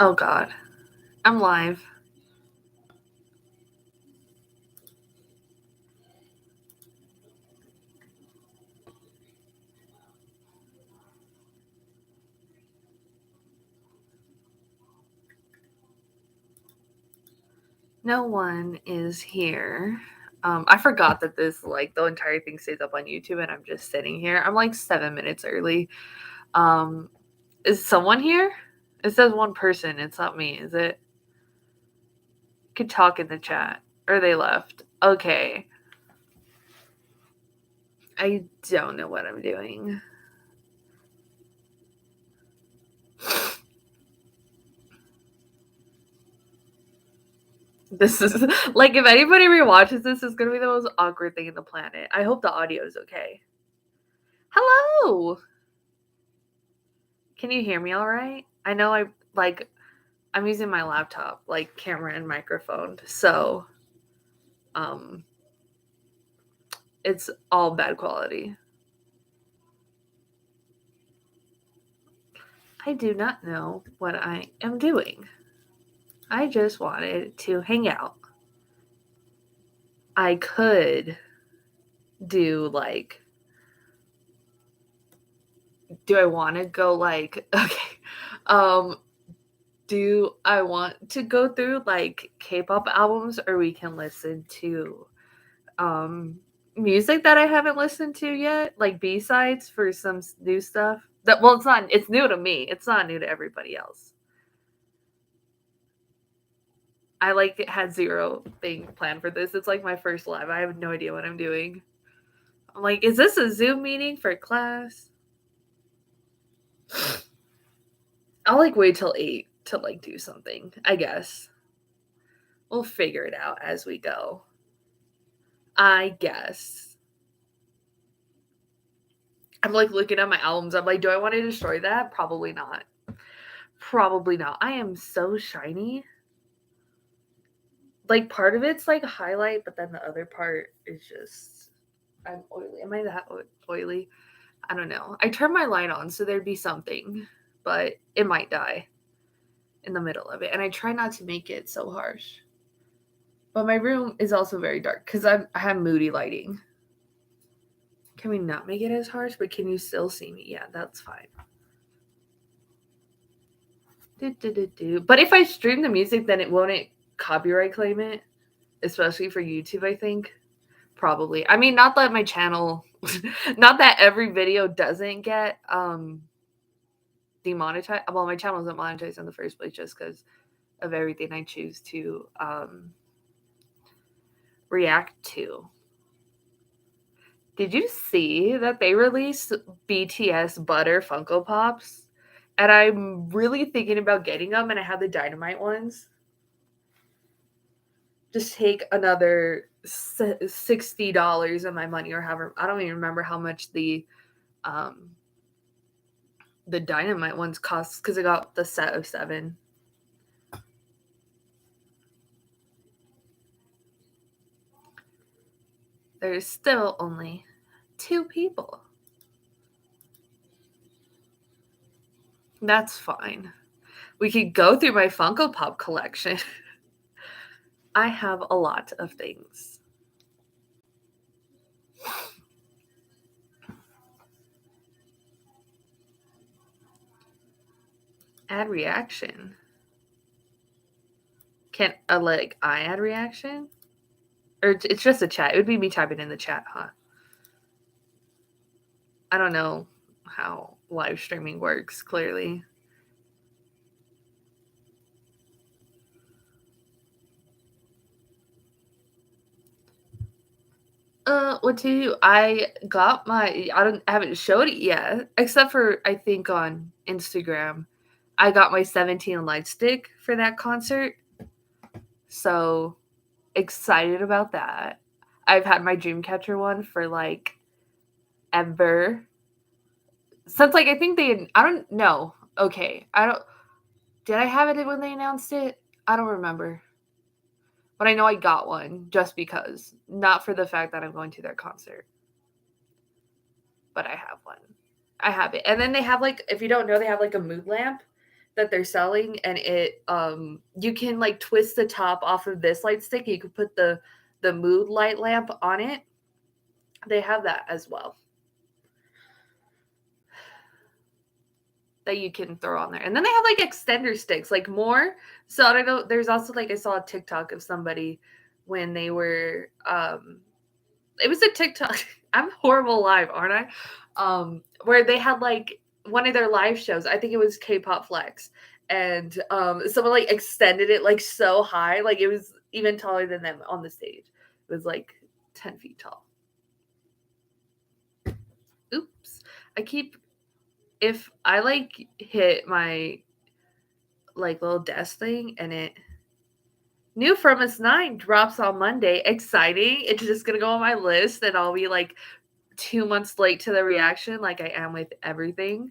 Oh God, I'm live. No one is here. I forgot that this the entire thing stays up on YouTube, and I'm just sitting here. I'm like 7 minutes early. Um, is someone here? It says one person. It's not me, is it? You could talk in the chat, or they left. Okay, I don't know what I'm doing. This is like if anybody rewatches this, it's gonna be the most awkward thing in the planet. I hope the audio is okay. Hello. Can you hear me all right? I know I'm using my laptop, like camera and microphone, so um it's all bad quality. I do not know what I am doing. I just wanted to hang out. I could do do I want to go okay. Um do I want to go through like K-pop albums, or we can listen to um music that I haven't listened to yet, like B-sides for some new stuff. That well, it's new to me. It's not new to everybody else. I had zero thing planned for this. It's like my first live. I have no idea what I'm doing. I'm like, is this a Zoom meeting for class? I'll wait till 8 to do something, I guess. We'll figure it out as we go. I guess. I'm looking at my albums. I'm like, do I want to destroy that? Probably not. Probably not. I am so shiny. Like part of it's like a highlight, but then the other part is just I'm oily. Am I that oily? I don't know. I turned my light on so there'd be something, but it might die in the middle of it. And I try not to make it so harsh. But my room is also very dark because I have moody lighting. Can we not make it as harsh? But can you still see me? Yeah, that's fine. But if I stream the music, then it won't copyright claim it, especially for YouTube, I think. Probably. I mean, not that my channel, not that every video doesn't get demonetized. Well, my channel isn't monetized in the first place just because of everything I choose to react to. Did you see that they released BTS Butter Funko Pops? And I'm really thinking about getting them, and I have the Dynamite ones. Just take another $60 of my money, or however. I don't even remember how much um the Dynamite ones cost because I got the set of 7. There's still only 2 people. That's fine. We could go through my Funko Pop collection. I have a lot of things. Add reaction. Can I add reaction? Or it's just a chat. It would be me typing in the chat, huh? I don't know how live streaming works, clearly. What to do? I got I haven't showed it yet, except for I think on Instagram. I got my 17 light stick for that concert. So excited about that. I've had my Dreamcatcher one for ever. Since I think I don't know. Okay. I don't Did I have it when they announced it? I don't remember. But I know I got one just because, not for the fact that I'm going to their concert. But I have one. I have it. And then they have if you don't know, they have a mood lamp that they're selling, and it you can like twist the top off of this light stick. You could put the mood light lamp on it. They have that as well that you can throw on there. And then they have like extender sticks, like more. So I don't know. There's also like I saw a TikTok of somebody when they were it was a TikTok. I'm horrible live, aren't I? Where they had like one of their live shows. I think it was K-pop Flex, and someone like extended it like so high, like it was even taller than them on the stage. It was like 10 feet tall. Oops! I keep if I like hit my like little desk thing and it new From Us 9 drops on Monday. Exciting. It's just gonna go on my list and I'll be like 2 months late to the reaction, like I am with everything.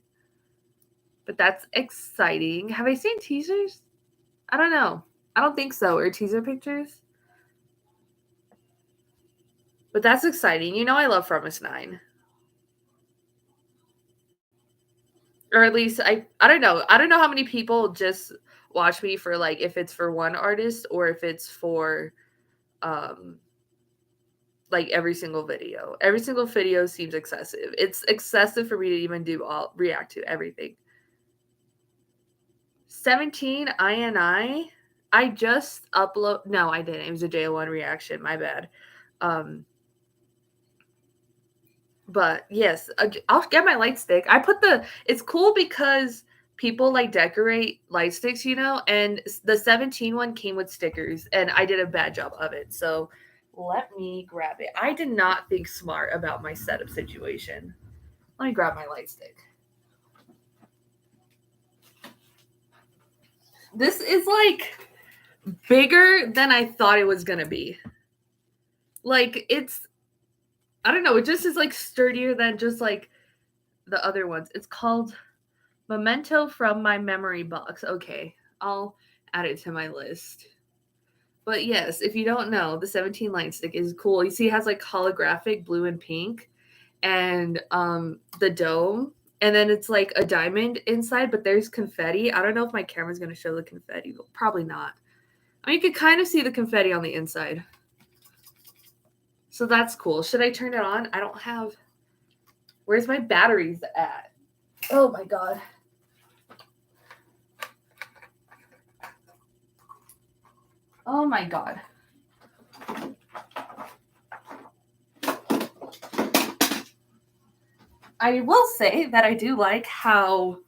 But that's exciting. Have I seen teasers? I don't know. I don't think so. Or teaser pictures. But that's exciting. You know I love From Us 9. Or at least I don't know. I don't know how many people just watch me for like if it's for one artist or if it's for um like every single video. Every single video seems excessive. It's excessive for me to even do all react to everything. 17 INI. I just upload. No, I didn't. It was a JO1 reaction. My bad. But yes, I'll get my light stick. I put the. It's cool because people like decorate light sticks, you know, and the 17 one came with stickers, and I did a bad job of it. So let me grab it. I did not think smart about my setup situation. Let me grab my light stick. This is like bigger than I thought it was gonna be. Like it's I don't know, it just is like sturdier than just like the other ones. It's called Memento from My Memory Box. Okay, I'll add it to my list. But yes, if you don't know, the 17 light stick is cool. You see it has like holographic blue and pink and the dome and then it's like a diamond inside, but there's confetti. I don't know if my camera's going to show the confetti, but probably not. I mean, you could kind of see the confetti on the inside. So that's cool. Should I turn it on? I don't have. Where's my batteries at? Oh my god. Oh my god. I will say that I do like how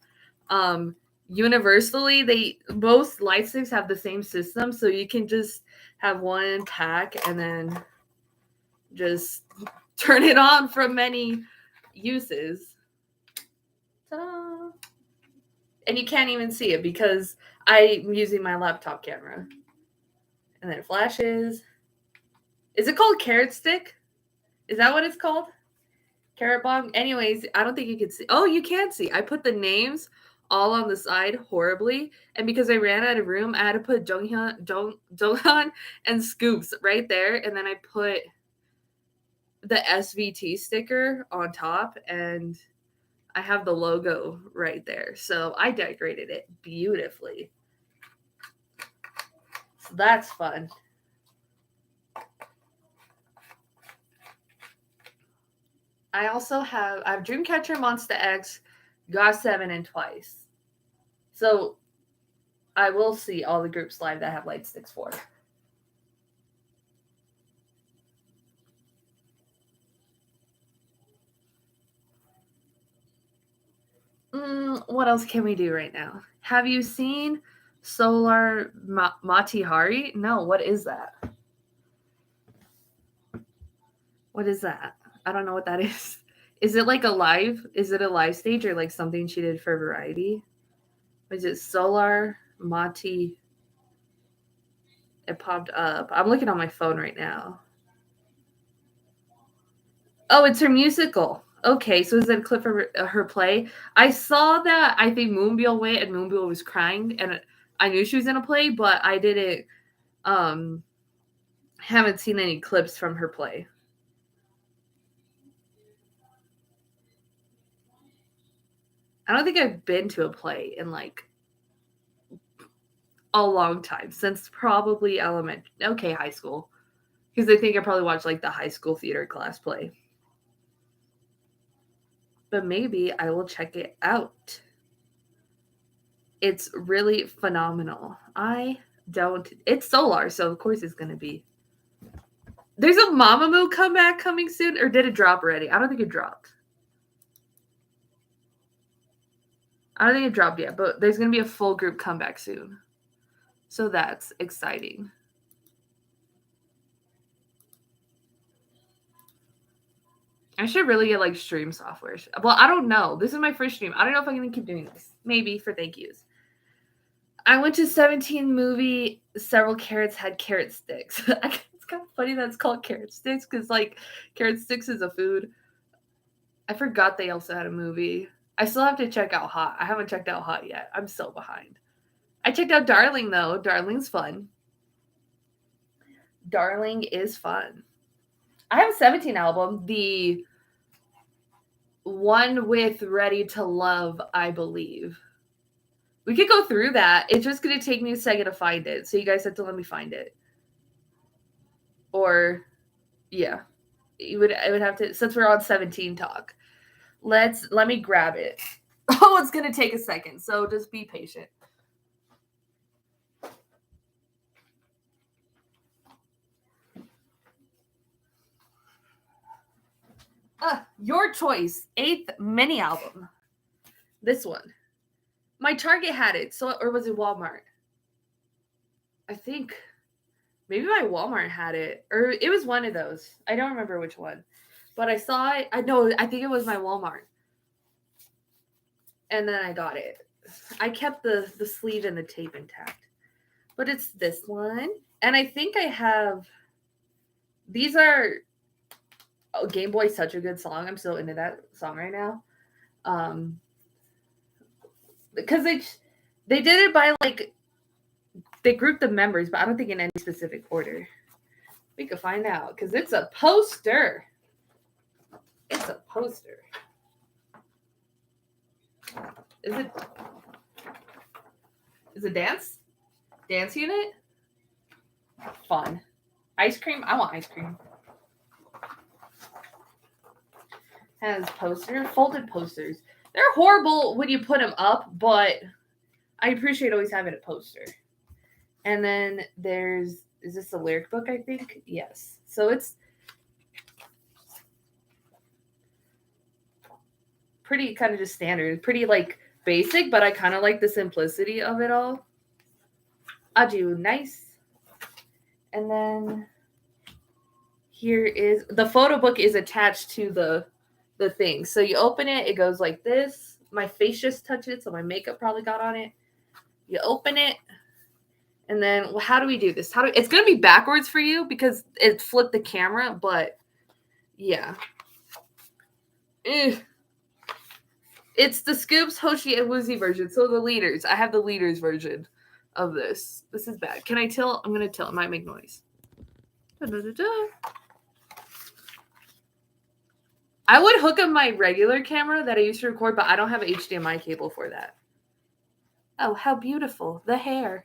universally they both light sticks have the same system, so you can just have one pack and then just turn it on from many uses. Ta-da! And you can't even see it because I'm using my laptop camera. And then it flashes. Is it called carrot stick? Is that what it's called? Carrot bomb? Anyways, I don't think you can see. Oh, you can see. I put the names all on the side horribly. And because I ran out of room, I had to put Jonghan and Scoops right there. And then I put the SVT sticker on top. And I have the logo right there. So I decorated it beautifully. So that's fun. I have Dreamcatcher, Monster X, GOT7, and Twice. So I will see all the groups live that have light sticks for. What else can we do right now? Have you seen Solar Matihari? No, what is that? What is that? I don't know what that is. Is it like a live? Is it a live stage or like something she did for Variety? Is it Solar Mati? It popped up. I'm looking on my phone right now. Oh, it's her musical. Okay, so is it a clip of her play? I saw that. I think Moonbyul went and Moonbyul was crying, and I knew she was in a play, but I didn't. Haven't seen any clips from her play. I don't think I've been to a play in like a long time, since probably elementary. Okay, high school. Because I think I probably watched like the high school theater class play. But maybe I will check it out. It's really phenomenal. I don't. It's Solar, so of course it's gonna be. There's a Mamamoo comeback coming soon, or did it drop already? I don't think it dropped. I don't think it dropped yet, but there's gonna be a full group comeback soon. So that's exciting. I should really get like stream software. Well, I don't know. This is my first stream. I don't know if I'm gonna keep doing this. Maybe for thank yous. I went to 17 movie. Several carrots had carrot sticks. It's kind of funny that it's called carrot sticks because like carrot sticks is a food. I forgot they also had a movie. I still have to check out Hot. I haven't checked out Hot yet. I'm so behind. I checked out Darling though. Darling's fun. Darling is fun. I have a 17 album. The one with Ready to Love, I believe. We could go through that. It's just going to take me a second to find it. So you guys have to let me find it. Or, yeah. I would have to, since we're on 17 talk. Let me grab it. Oh, it's going to take a second. So just be patient. Your Choice, 8th mini album. This one. My Target had it, so or was it Walmart? I think maybe my Walmart had it, or it was one of those. I don't remember which one, but I saw it. I think it was my Walmart, and then I got it. I kept the sleeve and the tape intact, but it's this one, and I think I have. These are Game Boy, such a good song. I'm so into that song right now. Because they did it by like they grouped the members, but I don't think in any specific order. We could find out because it's a poster. It's a poster. Is it dance? Dance unit? Fun. Ice cream? I want ice cream. Has poster, folded posters. They're horrible when you put them up, but I appreciate always having a poster. And then is this a lyric book, I think? Yes. So it's pretty kind of just standard, pretty like basic, but I kind of like the simplicity of it all. Aju, nice. And then here is the photo book is attached to the thing. So you open it, it goes like this. My face just touched it, so my makeup probably got on it. You open it, and then how do we do this? It's gonna be backwards for you because it flipped the camera, but yeah. It's the Scoops, Hoshi, and Woozy version. So the leaders. I have the leaders version of this. This is bad. Can I tilt? I'm gonna tilt. It might make noise. Da-da-da-da. I would hook up my regular camera that I used to record, but I don't have an HDMI cable for that. Oh, how beautiful. The hair.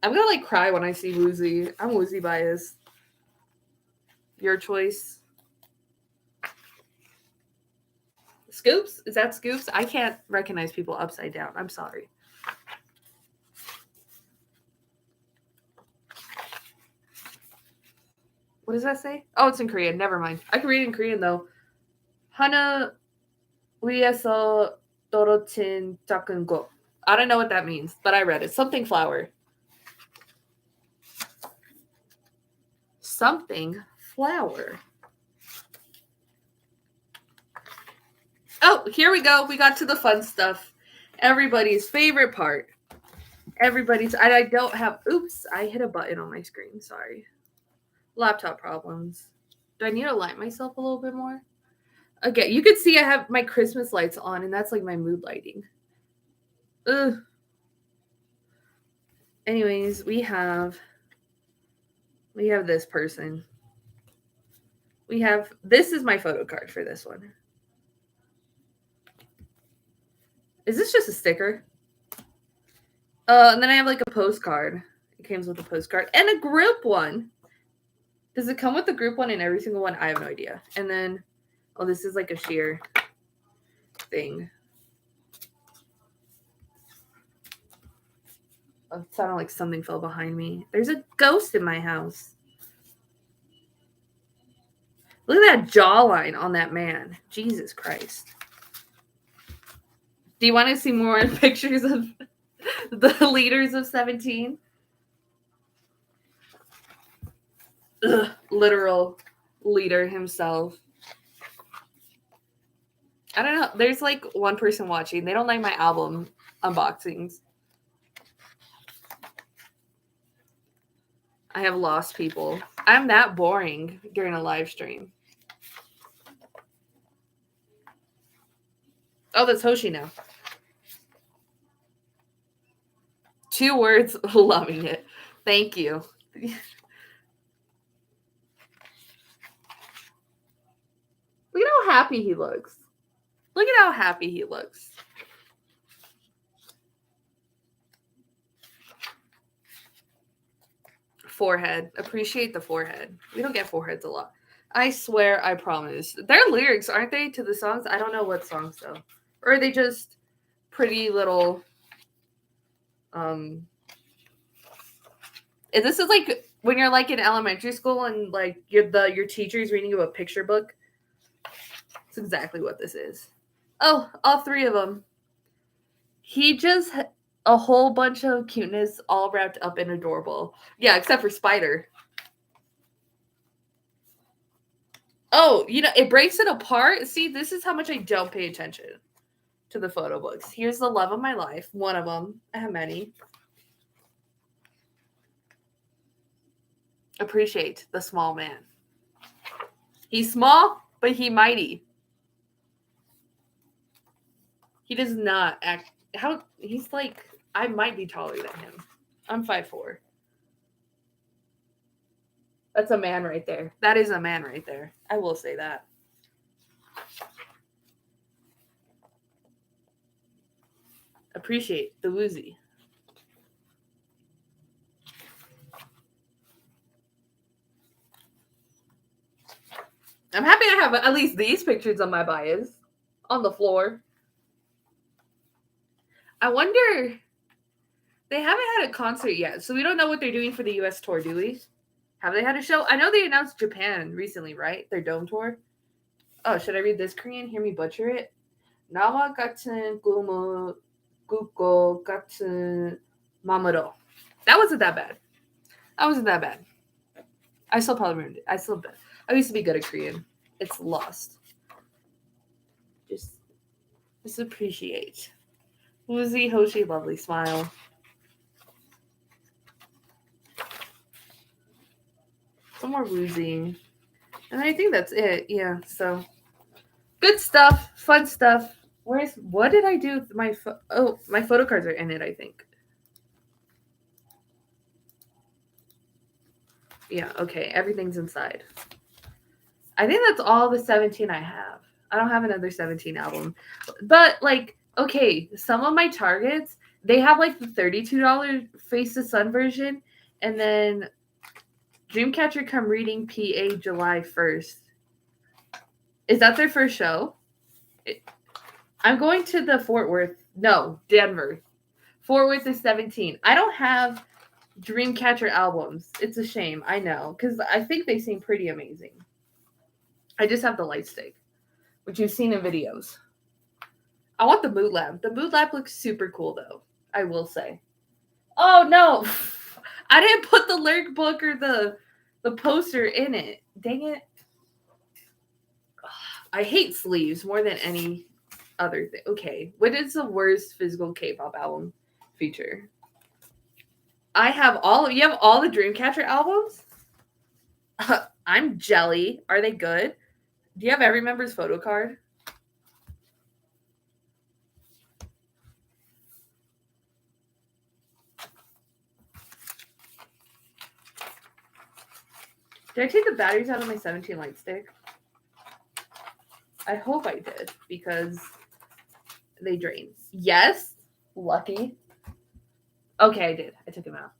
I'm gonna like cry when I see Woozy. I'm Woozy biased. Your Choice. Scoops? Is that Scoops? I can't recognize people upside down. I'm sorry. What does that say? Oh, it's in Korean. Never mind. I can read it in Korean though. Hana 위에서 떨어진 작은 꽃. I don't know what that means, but I read it. Something flower. Something flower. Oh, here we go. We got to the fun stuff. Everybody's favorite part. I don't have. Oops, I hit a button on my screen. Sorry. Laptop problems. Do I need to light myself a little bit more? Okay, you can see I have my Christmas lights on, and that's like my mood lighting. Ugh. Anyways, we have this person. This is my photo card for this one. Is this just a sticker? And then I have like a postcard. It comes with a postcard and a group one. Does it come with the group one in every single one? I have no idea. And then, oh, this is like a sheer thing. Oh, it sounded like something fell behind me. There's a ghost in my house. Look at that jawline on that man. Jesus Christ. Do you want to see more pictures of the leaders of 17? Ugh, literal leader himself. I don't know. There's like one person watching. They don't like my album unboxings. I have lost people. I'm that boring during a live stream. Oh, that's Hoshi now. 2 words, loving it. Thank you. Look at how happy he looks. Look at how happy he looks. Forehead. Appreciate the forehead. We don't get foreheads a lot. I swear, I promise. They're lyrics, aren't they, to the songs? I don't know what songs, though. Or are they just pretty little... This is like when you're like in elementary school and like your teacher's reading you a picture book. That's exactly what this is. Oh, all 3 of them. He just a whole bunch of cuteness all wrapped up in adorable. Yeah, except for Spider. Oh, it breaks it apart. See, this is how much I don't pay attention to the photo books. Here's the love of my life. One of them. I have many. Appreciate the small man. He's small, but he mighty. He does not act... He's like... I might be taller than him. I'm 5'4". That's a man right there. That is a man right there. I will say that. Appreciate the woozy. I'm happy I have at least these pictures on my bias on the floor. I wonder... They haven't had a concert yet, so we don't know what they're doing for the U.S. tour, do we? Have they had a show? I know they announced Japan recently, right? Their dome tour. Oh, should I read this Korean? Hear me butcher it. Nawa 같은 꿈을 꾸고 같은 마음으로. That wasn't that bad. That wasn't that bad. I still probably ruined it. I used to be good at Korean. It's lost. Just appreciate. Woozy, Hoshi, lovely smile. Some more woozy. And I think that's it. Yeah, so good stuff. Fun stuff. What did I do with my my photo cards are in it, I think. Yeah, okay. Everything's inside. I think that's all the 17 I have. I don't have another 17 album. But like, okay, some of my targets, they have like the $32 Face the Sun version, and then Dreamcatcher Come Reading PA July 1st. Is that their first show? I'm going to the Fort Worth. No, Denver. Fort Worth is 17. I don't have Dreamcatcher albums. It's a shame. I know. Because I think they seem pretty amazing. I just have the light stick, which you've seen in videos. I want the Mood Lab. The Mood Lab looks super cool, though. I will say. Oh, no. I didn't put the lyric book or the poster in it. Dang it. I hate sleeves more than any other thing. Okay. What is the worst physical K-pop album feature? You have all the Dreamcatcher albums? I'm jelly. Are they good? Do you have every member's photo card? Did I take the batteries out of my 17 light stick? I hope I did, because they drain. Yes. Lucky. Okay, I did. I took him out.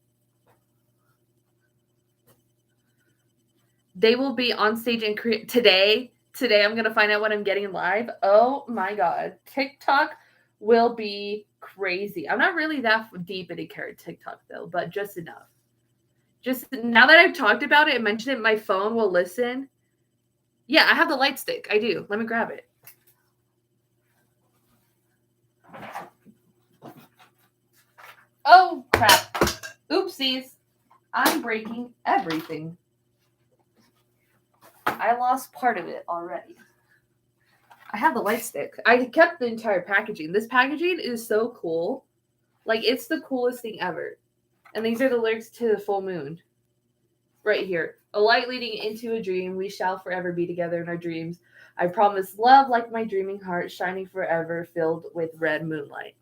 They will be on stage in Korea today. Today, I'm gonna find out what I'm getting live. Oh my god, TikTok will be crazy. I'm not really that deep into TikTok though, but just enough. Just now that I've talked about it and mentioned it, my phone will listen. Yeah, I have the light stick. I do. Let me grab it. Oh crap! Oopsies! I'm breaking everything. I lost part of it already. I have the light stick. I kept the entire packaging. This packaging is so cool. Like, it's the coolest thing ever. And these are the lyrics to the full moon. Right here. A light leading into a dream. We shall forever be together in our dreams. I promise love like my dreaming heart, shining forever, filled with red moonlight.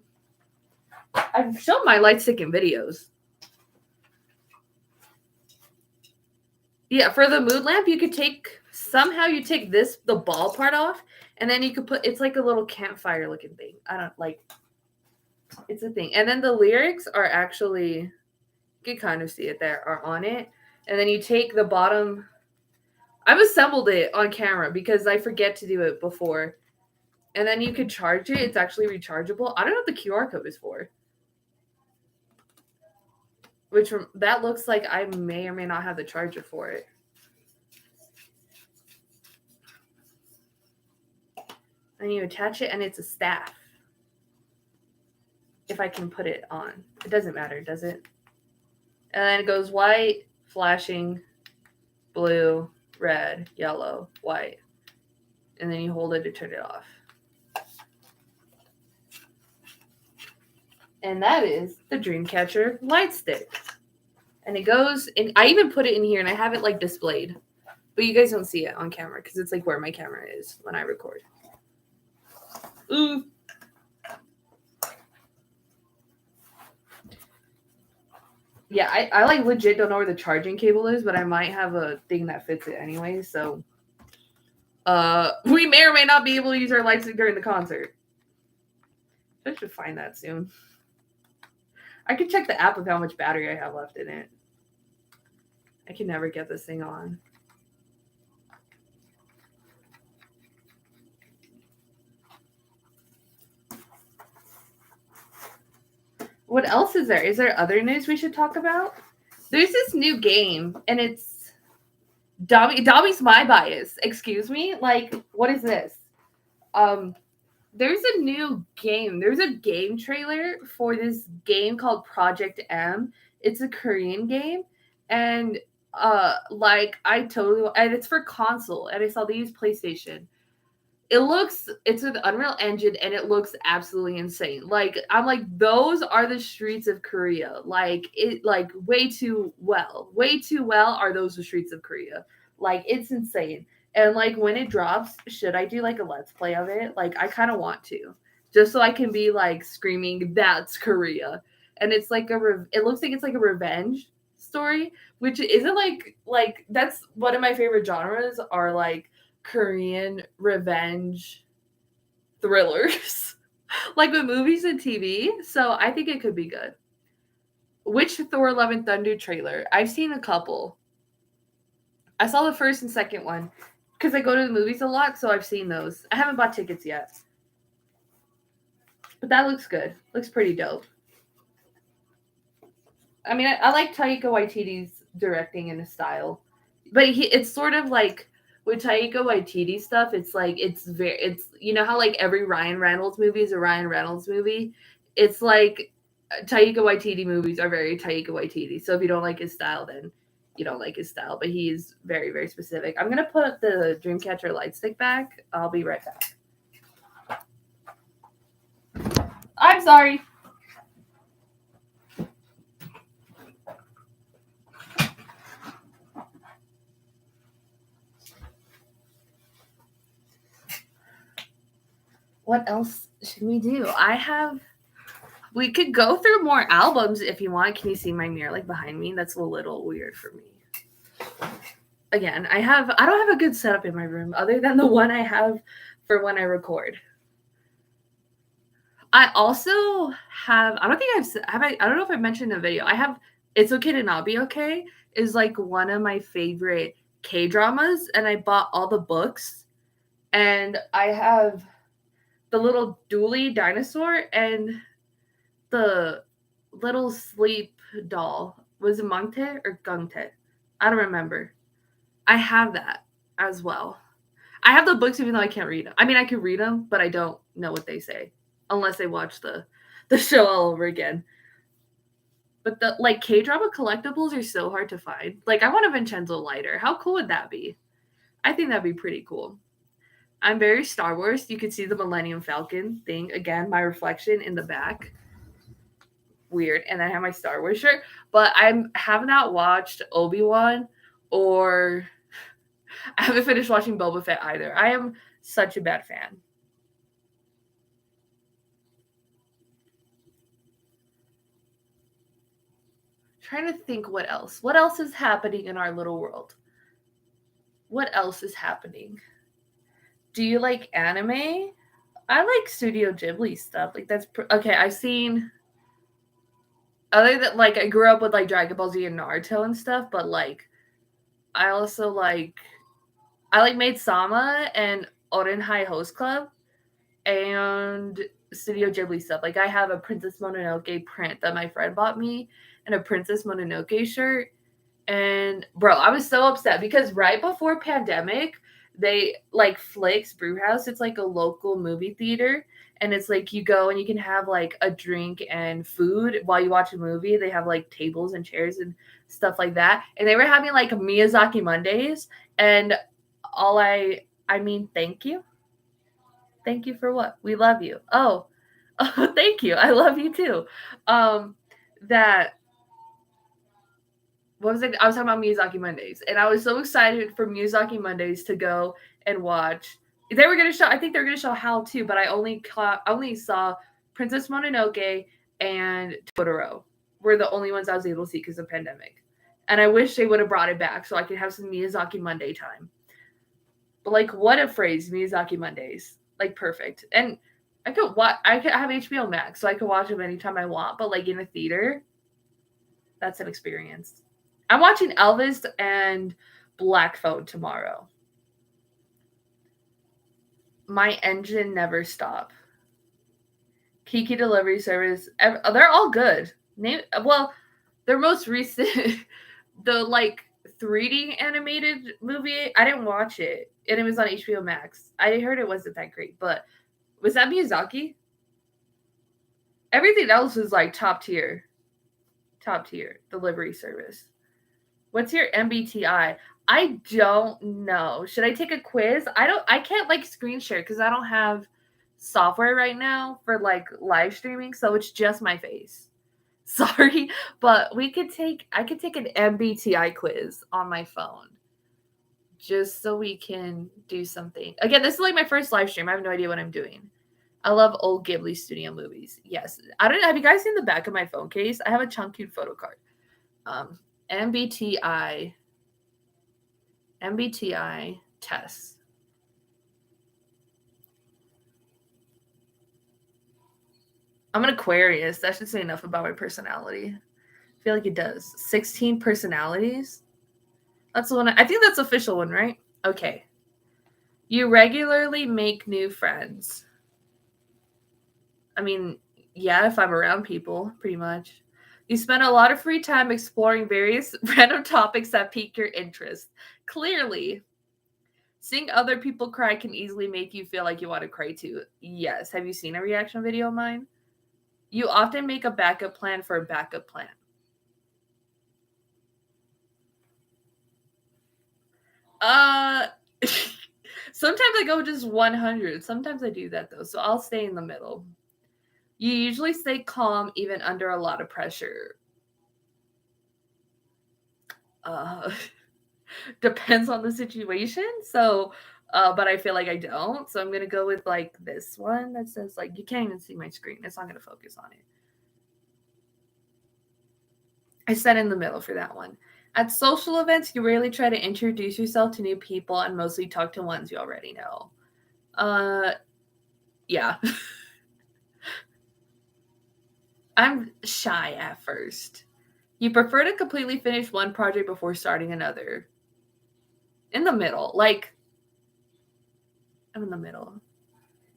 I've shown my light stick in videos. Yeah, for the mood lamp, you could take the ball part off, and then you could put it's like a little campfire looking thing. I don't like it's a thing. And then the lyrics are actually you can kind of see it there are on it. And then you take the bottom. I've assembled it on camera because I forget to do it before. And then you could charge it. It's actually rechargeable. I don't know what the QR code is for. That looks like I may or may not have the charger for it. And you attach it, and it's a staff. If I can put it on. It doesn't matter, does it? And then it goes white, flashing, blue, red, yellow, white. And then you hold it to turn it off. And that is the Dreamcatcher light stick. And it goes, and I even put it in here, and I have it like displayed. But you guys don't see it on camera because it's like where my camera is when I record. Ooh. Yeah, I like legit don't know where the charging cable is, but I might have a thing that fits it anyway, so we may or may not be able to use our light stick during the concert. I should find that soon. I could check the app of how much battery I have left in it. I can never get this thing on. What else is there? Is there other news we should talk about? There's this new game, and it's Dobby's my bias. Excuse me? Like, what is this? There's a new game. There's a game trailer for this game called Project M. It's a Korean game, and and it's for console, and I saw they use PlayStation. It's an Unreal Engine, and it looks absolutely insane. Like, I'm like, those are the streets of Korea. Like, way too well are those the streets of Korea. Like, it's insane. And like, when it drops, should I do like a let's play of it? Like, I kind of want to, just so I can be like screaming, "That's Korea!" And it's like it looks like it's like a revenge story, which isn't like that's one of my favorite genres are like Korean revenge thrillers, like with movies and TV. So I think it could be good. Which Thor: Love and Thunder trailer? I've seen a couple. I saw the first and second one because I go to the movies a lot, so I've seen those. I haven't bought tickets yet, but that looks good. Looks pretty dope. I mean, I like Taika Waititi's directing and his style, but it's sort of like with Taika Waititi stuff. It's like it's you know how like every Ryan Reynolds movie is a Ryan Reynolds movie. It's like Taika Waititi movies are very Taika Waititi. So if you don't like his style, then you don't like his style. But he's very very specific. I'm gonna put the Dreamcatcher light stick back. I'll be right back. I'm sorry. What else should we do? We could go through more albums if you want. Can you see my mirror like behind me? That's a little weird for me. Again, I don't have a good setup in my room other than the one I have for when I record. I also have I don't think I don't know if I mentioned in a video. I have It's Okay to Not Be Okay is like one of my favorite K-dramas, and I bought all the books, and I have the little Dooley dinosaur and the little sleep doll. Was it Mangte or Gungte? I don't remember. I have that as well. I have the books even though I can't read them. I mean, I can read them, but I don't know what they say unless I watch the show all over again. But the like K-drama collectibles are so hard to find. Like I want a Vincenzo lighter. How cool would that be? I think that'd be pretty cool. I'm very Star Wars. You can see the Millennium Falcon thing again, my reflection in the back. Weird. And I have my Star Wars shirt, but I have not watched Obi-Wan or I haven't finished watching Boba Fett either. I am such a bad fan. Trying to think what else. What else is happening in our little world? What else is happening? Do you like anime? I like Studio Ghibli stuff. Like okay. I've seen other than like I grew up with like Dragon Ball Z and Naruto and stuff, but like I also I like Maid Sama and Oren High Host Club and Studio Ghibli stuff. Like I have a Princess Mononoke print that my friend bought me and a Princess Mononoke shirt. And bro, I was so upset because right before pandemic, they like Flix Brewhouse, it's like a local movie theater. And it's like you go and you can have like a drink and food while you watch a movie. They have like tables and chairs and stuff like that. And they were having like Miyazaki Mondays. And I mean, thank you. Thank you for what? We love you. Oh, oh, thank you. I love you too. That what was it? I was talking about Miyazaki Mondays, and I was so excited for Miyazaki Mondays to go and watch. They were gonna show. I think they were gonna show Howl too, but I only saw Princess Mononoke and Totoro. Were the only ones I was able to see because of pandemic, and I wish they would have brought it back so I could have some Miyazaki Monday time. But like, what a phrase, Miyazaki Mondays! Like perfect, and I could watch. I could have HBO Max, so I could watch them anytime I want. But like in a theater, that's an experience. I'm watching Elvis and Black Phone tomorrow. My engine never stop. Kiki Delivery Service. They're all good. Well, their most recent, the like 3D animated movie. I didn't watch it, and it was on HBO Max. I heard it wasn't that great, but was that Miyazaki? Everything else was like top tier delivery service. What's your MBTI? I don't know. Should I take a quiz? I can't like screen share because I don't have software right now for like live streaming, so it's just my face. Sorry, but I could take an MBTI quiz on my phone just so we can do something. Again, this is like my first live stream. I have no idea what I'm doing. I love old Ghibli studio movies. Yes. I don't have you guys seen the back of my phone case? I have a chunky photo card. MBTI tests. I'm an Aquarius. That should say enough about my personality. I feel like it does. 16 personalities. That's the one. I think that's the official one, right? Okay. You regularly make new friends. I mean, yeah, if I'm around people, pretty much. You spend a lot of free time exploring various random topics that pique your interest. Clearly, seeing other people cry can easily make you feel like you want to cry too. Yes. Have you seen a reaction video of mine? You often make a backup plan for a backup plan. Sometimes I go just 100. Sometimes I do that though. So I'll stay in the middle. You usually stay calm even under a lot of pressure. Uh Depends on the situation. So but I feel like I don't. So I'm gonna go with like this one that says like you can't even see my screen. It's not gonna focus on it. I said in the middle for that one. At social events, you rarely try to introduce yourself to new people and mostly talk to ones you already know. Uh yeah. I'm shy at first. You prefer to completely finish one project before starting another. In the middle. Like, I'm in the middle.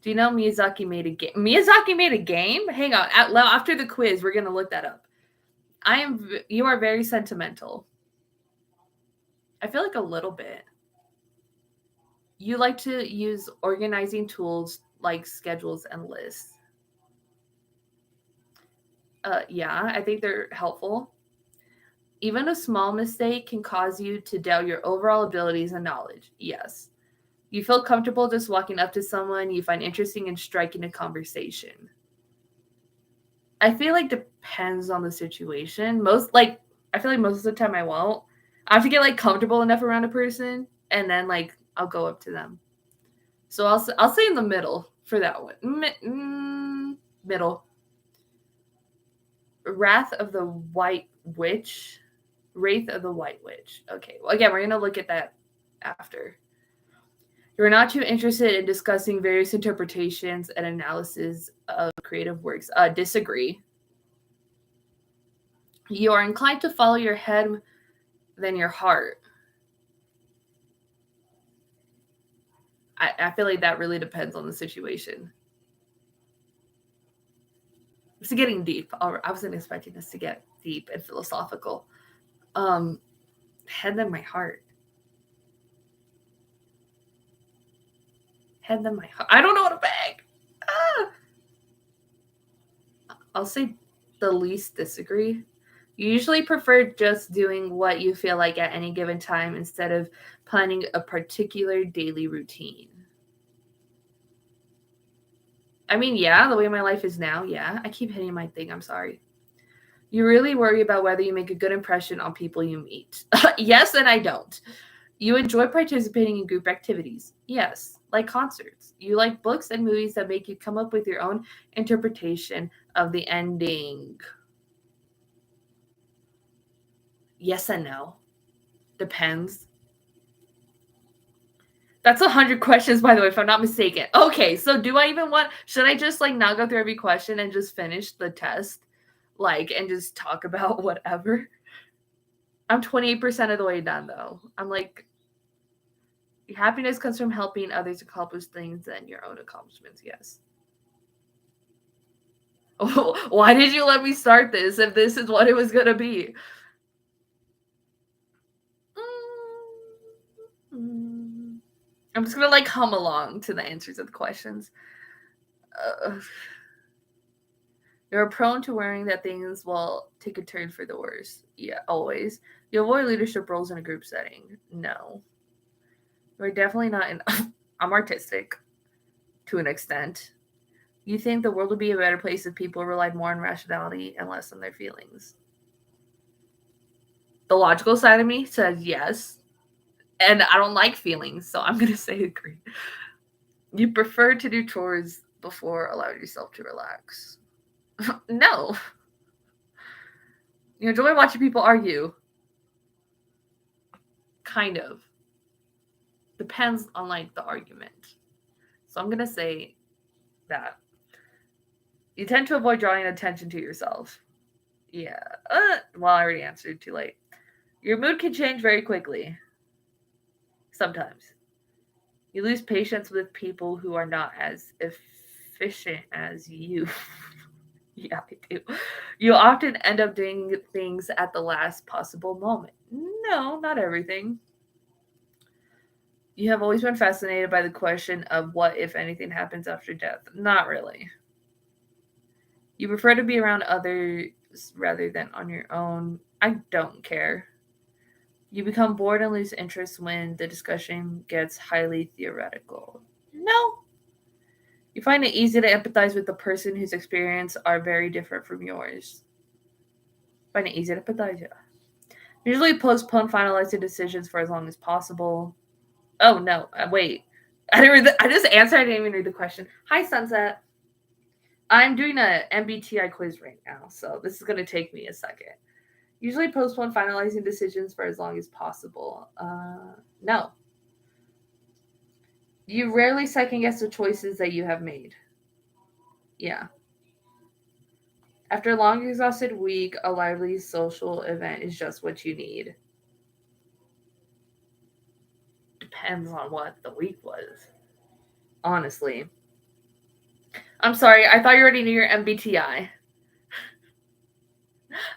Do you know Miyazaki made a game? Miyazaki made a game? Hang on. After the quiz, we're going to look that up. You are very sentimental. I feel like a little bit. You like to use organizing tools like schedules and lists. Yeah, I think they're helpful. Even a small mistake can cause you to doubt your overall abilities and knowledge. Yes. You feel comfortable just walking up to someone you find interesting and striking a conversation. I feel like depends on the situation. I feel like most of the time I won't. I have to get like comfortable enough around a person, and then like I'll go up to them. So I'll say in the middle for that one. Middle. Wrath of the White Witch. Wraith of the White Witch. Okay. Well, again, we're gonna look at that after. You're not too interested in discussing various interpretations and analysis of creative works. Disagree. You are inclined to follow your head than your heart. I feel like that really depends on the situation. It's getting deep. I wasn't expecting this to get deep and philosophical. Head than my heart. Head than my heart. I don't know what to pick. I'll say the least disagree. You usually prefer just doing what you feel like at any given time instead of planning a particular daily routine. I mean, yeah, the way my life is now, yeah. I keep hitting my thing. I'm sorry. You really worry about whether you make a good impression on people you meet. Yes, and I don't. You enjoy participating in group activities. Yes, like concerts. You like books and movies that make you come up with your own interpretation of the ending. Yes and no. Depends. That's 100 questions, by the way, if I'm not mistaken. Okay, so do I even should I just like not go through every question and just finish the test? Like, and just talk about whatever? I'm 28% of the way done, though. I'm like, happiness comes from helping others accomplish things and your own accomplishments, yes. Oh, why did you let me start this if this is what it was going to be? I'm just going to like hum along to the answers of the questions. You're prone to worrying that things will take a turn for the worse. Yeah, always. You avoid leadership roles in a group setting. No. You're definitely not in. I'm artistic to an extent. You think the world would be a better place if people relied more on rationality and less on their feelings. The logical side of me says yes. And I don't like feelings, so I'm going to say agree. You prefer to do chores before allowing yourself to relax. No. You enjoy watching people argue. Kind of. Depends on like the argument. So I'm going to say that. You tend to avoid drawing attention to yourself. Yeah. Well, I already answered. Too late. Your mood can change very quickly. Sometimes. You lose patience with people who are not as efficient as you. Yeah, I do. You often end up doing things at the last possible moment. No, not everything. You have always been fascinated by the question of what, if anything, happens after death. Not really. You prefer to be around others rather than on your own. I don't care. You become bored and lose interest when the discussion gets highly theoretical. No. You find it easy to empathize with the person whose experience are very different from yours. Find it easy to empathize, yeah. Usually postpone finalizing decisions for as long as possible. Oh no, wait. I just answered. I didn't even read the question. Hi, Sunset. I'm doing a MBTI quiz right now, so this is going to take me a second. Usually postpone finalizing decisions for as long as possible. No. You rarely second guess the choices that you have made. Yeah. After a long, exhausted week, a lively social event is just what you need. Depends on what the week was, honestly. I'm sorry, I thought you already knew your MBTI.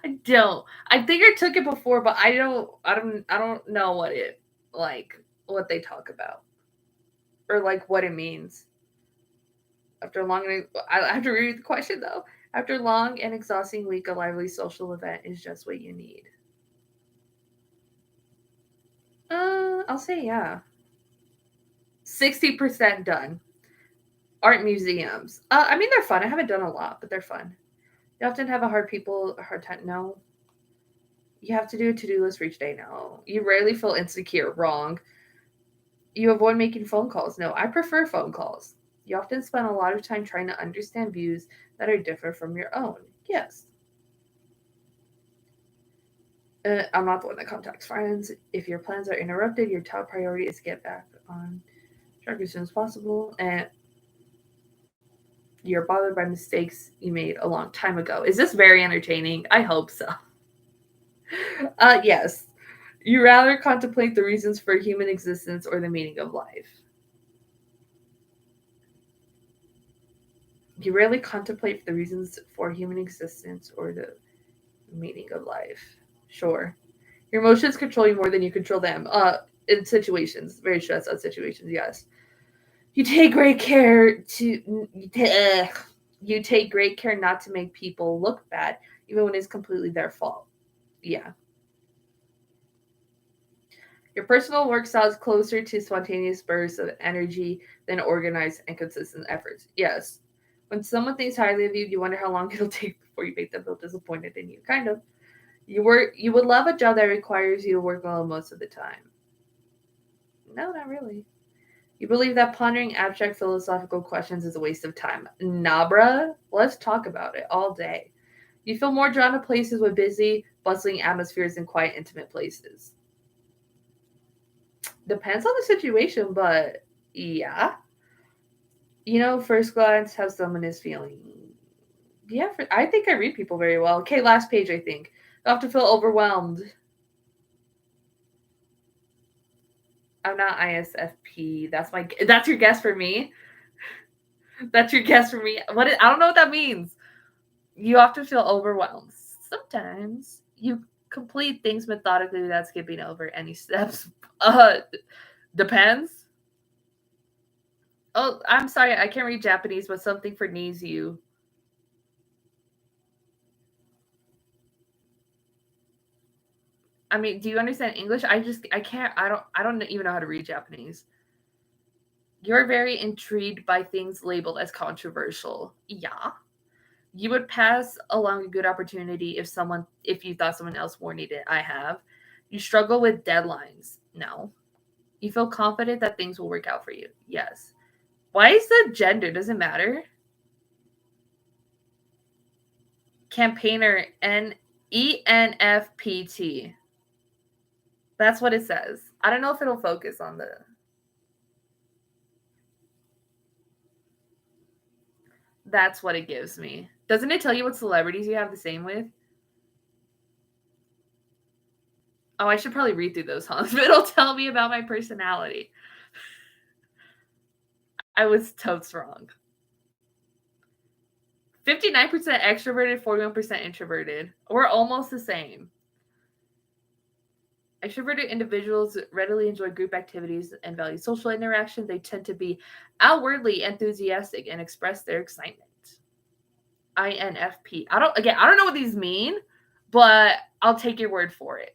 I don't. I think I took it before, but I don't know what it like what they talk about or like what it means. After a long and I have to reread the question though. After a long and exhausting week, a lively social event is just what you need. I'll say yeah. 60% done. Art museums. I mean they're fun. I haven't done a lot, but they're fun. You often have a hard time. No, you have to do a to-do list for each day. No, you rarely feel insecure. Wrong. You avoid making phone calls. No, I prefer phone calls. You often spend a lot of time trying to understand views that are different from your own. Yes. I'm not the one that contacts friends. If your plans are interrupted, your top priority is to get back on track as soon as possible. And you're bothered by mistakes you made a long time ago. Is this very entertaining? I hope so. Yes. You rather contemplate the reasons for human existence or the meaning of life. You rarely contemplate the reasons for human existence or the meaning of life. Sure. Your emotions control you more than you control them. In situations, very stressed out situations, yes. You take great care to you take great care not to make people look bad, even when it's completely their fault. Yeah. Your personal work style is closer to spontaneous bursts of energy than organized and consistent efforts. Yes. When someone thinks highly of you, you wonder how long it'll take before you make them feel disappointed in you. Kind of. You would love a job that requires you to work alone most of the time. No, not really. You believe that pondering abstract philosophical questions is a waste of time. Nah, bruh. Let's talk about it all day. You feel more drawn to places with busy, bustling atmospheres than quiet, intimate places. Depends on the situation, but yeah. First glance how someone is feeling. Yeah, I think I read people very well. Okay, last page, I think. You have to feel overwhelmed. I'm not ISFP. That's your guess for me. That's your guess for me. I don't know what that means. You often feel overwhelmed. Sometimes you complete things methodically without skipping over any steps. Uh, Depends. Oh, I'm sorry, I can't read Japanese, but something for needs you. I mean, do you understand English? I can't. I don't even know how to read Japanese. You're very intrigued by things labeled as controversial. Yeah. You would pass along a good opportunity if you thought someone else more needed. I have. You struggle with deadlines. No. You feel confident that things will work out for you. Yes. Why is the gender? Does it matter? Campaigner ENFPT. That's what it says. I don't know if it'll focus on the. That's what it gives me. Doesn't it tell you what celebrities you have the same with? Oh, I should probably read through those, huh? It'll tell me about my personality. I was totes wrong. 59% extroverted, 41% introverted. We're almost the same. Extroverted individuals readily enjoy group activities and value social interaction. They tend to be outwardly enthusiastic and express their excitement. INFP. I don't know what these mean, but I'll take your word for it.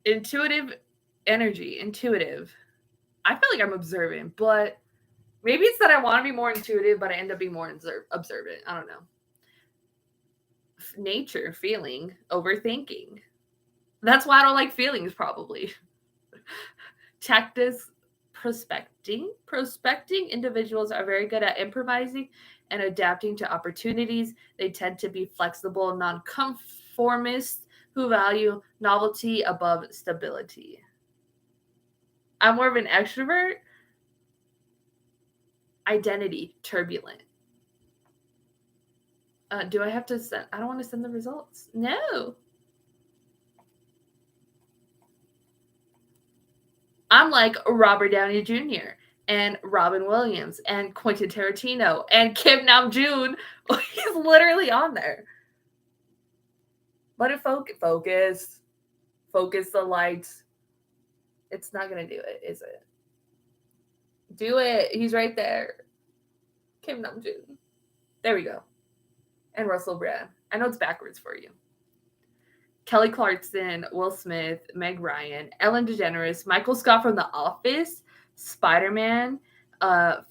Intuitive energy, intuitive. I feel like I'm observant, but maybe it's that I want to be more intuitive, but I end up being more observant. I don't know. Nature, feeling, overthinking. That's why I don't like feelings, probably. Tactus, prospecting. Prospecting individuals are very good at improvising and adapting to opportunities. They tend to be flexible, nonconformists who value novelty above stability. I'm more of an extrovert. Identity, turbulent. Do I have to send? I don't want to send the results. No. I'm like Robert Downey Jr. and Robin Williams and Quentin Tarantino and Kim Namjoon. He's literally on there. But it focus the lights. It's not gonna do it, is it? Do it. He's right there. Kim Namjoon. There we go. And Russell Brand. I know it's backwards for you. Kelly Clarkson, Will Smith, Meg Ryan, Ellen DeGeneres, Michael Scott from The Office, Spider-Man,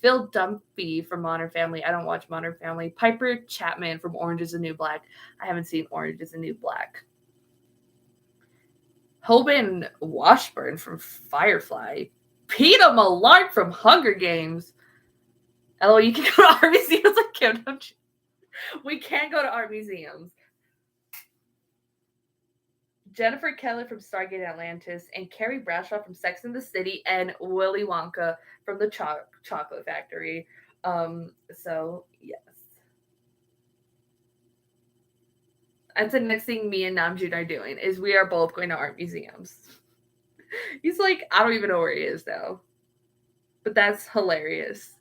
Phil Dunphy from Modern Family. I don't watch Modern Family. Piper Chapman from Orange is the New Black. I haven't seen Orange is the New Black. Hoban Washburn from Firefly. Peeta Mellark from Hunger Games. Oh, you can go to art museums like Kim. We can go to art museums. Jennifer Keller from Stargate Atlantis, and Carrie Bradshaw from Sex and the City, and Willy Wonka from the Chocolate Factory. So yes, that's the next thing me and Namjoon are doing. Is we are both going to art museums. He's like, I don't even know where he is now, but that's hilarious.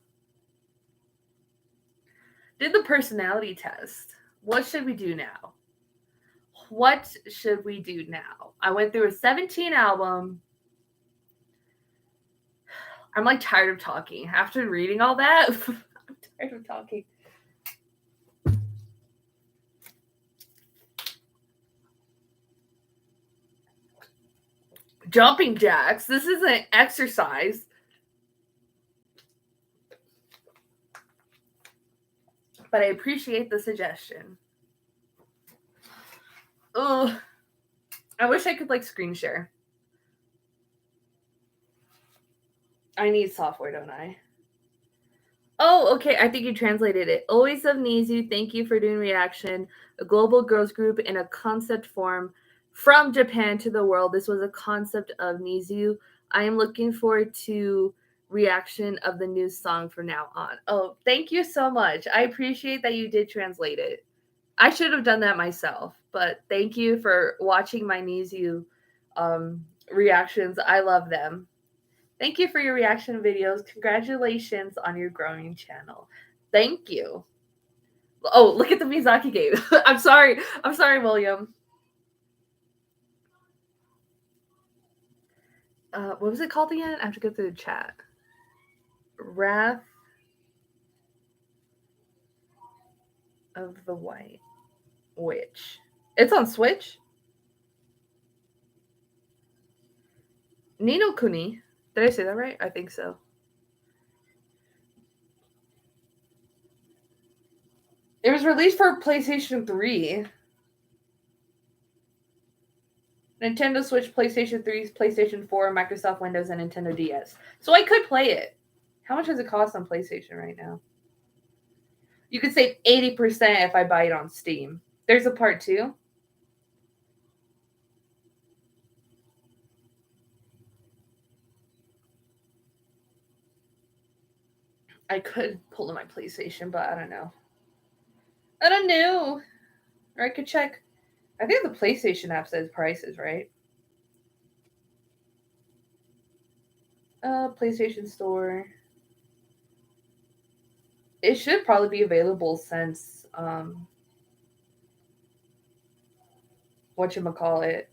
Did the personality test. What should we do now? What should we do now? I went through a 17 album. I'm like tired of talking. After reading all that, I'm tired of talking. Jumping jacks. This is an exercise. But I appreciate the suggestion. Oh, I wish I could like screen share. I need software, don't I? Oh, okay. I think you translated it. Always of Nizu, thank you for doing reaction. A global girls group in a concept form from Japan to the world. This was a concept of Nizu. I am looking forward to reaction of the new song from now on. Oh, thank you so much. I appreciate that you did translate it. I should have done that myself, but thank you for watching my Nizu reactions. I love them. Thank you for your reaction videos. Congratulations on your growing channel. Thank you. Oh, look at the Miyazaki game. I'm sorry, William. What was it called again? I have to go through the chat. Wrath of the White Witch. It's on Switch. Ni no Kuni. Did I say that right? I think so. It was released for PlayStation 3. Nintendo Switch, PlayStation 3, PlayStation 4, Microsoft Windows, and Nintendo DS. So I could play it. How much does it cost on PlayStation right now? You could save 80% if I buy it on Steam. There's a part 2. I could pull to my PlayStation, but I don't know. Or I could check. I think the PlayStation app says prices, right? PlayStation Store. It should probably be available since whatchamacallit,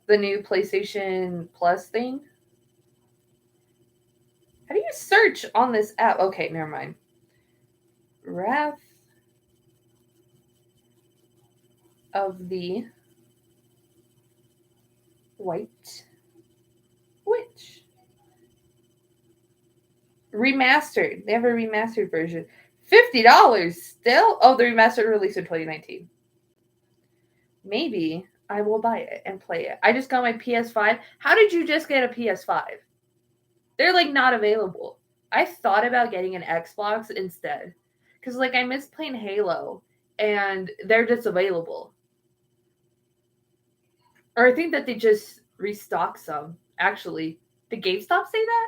the new PlayStation Plus thing. How do you search on this app? Okay, never mind. Wrath of the White Witch. Remastered. They have a remastered version. $50 still? Oh, the remastered release in 2019. Maybe I will buy it and play it. I just got my PS5. How did you just get a PS5? They're like not available. I thought about getting an Xbox instead. Because like I miss playing Halo and they're just available. Or I think that they just restocked some. Actually, did GameStop say that?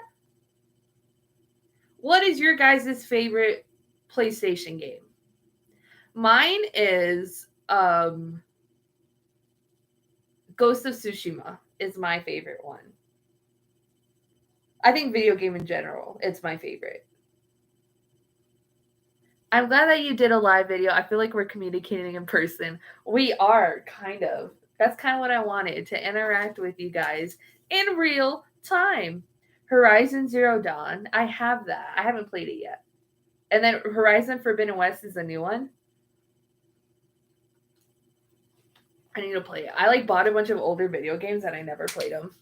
What is your guys' favorite PlayStation game? Mine is Ghost of Tsushima is my favorite one. I think video game in general, it's my favorite. I'm glad that you did a live video. I feel like we're communicating in person. We are, kind of. That's kind of what I wanted, to interact with you guys in real time. Horizon Zero Dawn, I have that. I haven't played it yet. And then Horizon Forbidden West is a new one. I need to play it. I like bought a bunch of older video games and I never played them.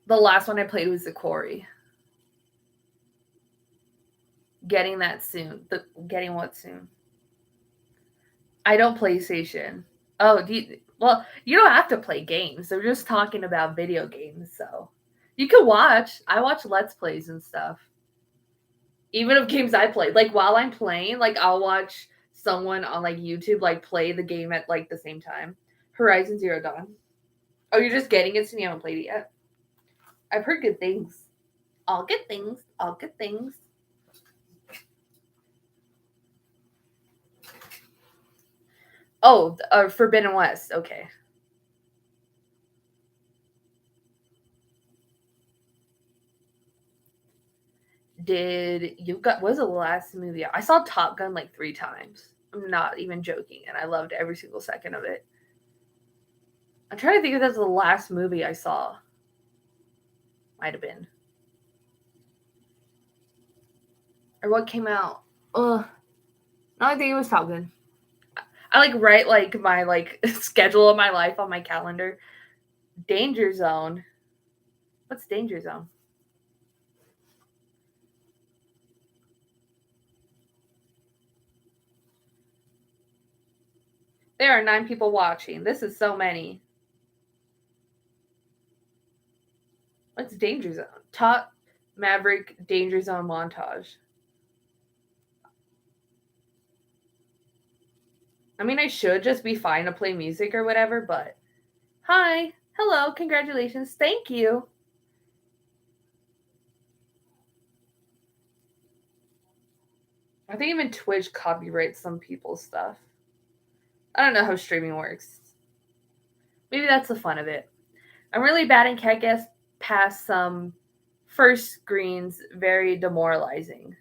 The last one I played was The Quarry. Getting that soon. Getting what soon? I don't PlayStation. Oh, well, you don't have to play games. They're just talking about video games, so you can watch. I watch Let's Plays and stuff. Even of games I played. Like while I'm playing, like I'll watch someone on like YouTube like play the game at like the same time. Horizon Zero Dawn. Oh, you're just getting it, so you haven't played it yet. I've heard good things. All good things. All good things. Oh, Forbidden West. Okay. Did you got what was the last movie? I saw Top Gun like 3 times. I'm not even joking, and I loved every single second of it. I'm trying to think if that's the last movie I saw. Might have been. Or what came out? Ugh. No, I think it was Top Gun. I like write like my like schedule of my life on my calendar. Danger Zone. What's Danger Zone? There are 9 people watching. This is so many. What's Danger Zone? Top Maverick Danger Zone montage. I mean, I should just be fine to play music or whatever, but hi, hello, congratulations, thank you. I think even Twitch copyrights some people's stuff. I don't know how streaming works. Maybe that's the fun of it. I'm really bad and can't get past some first screens, very demoralizing.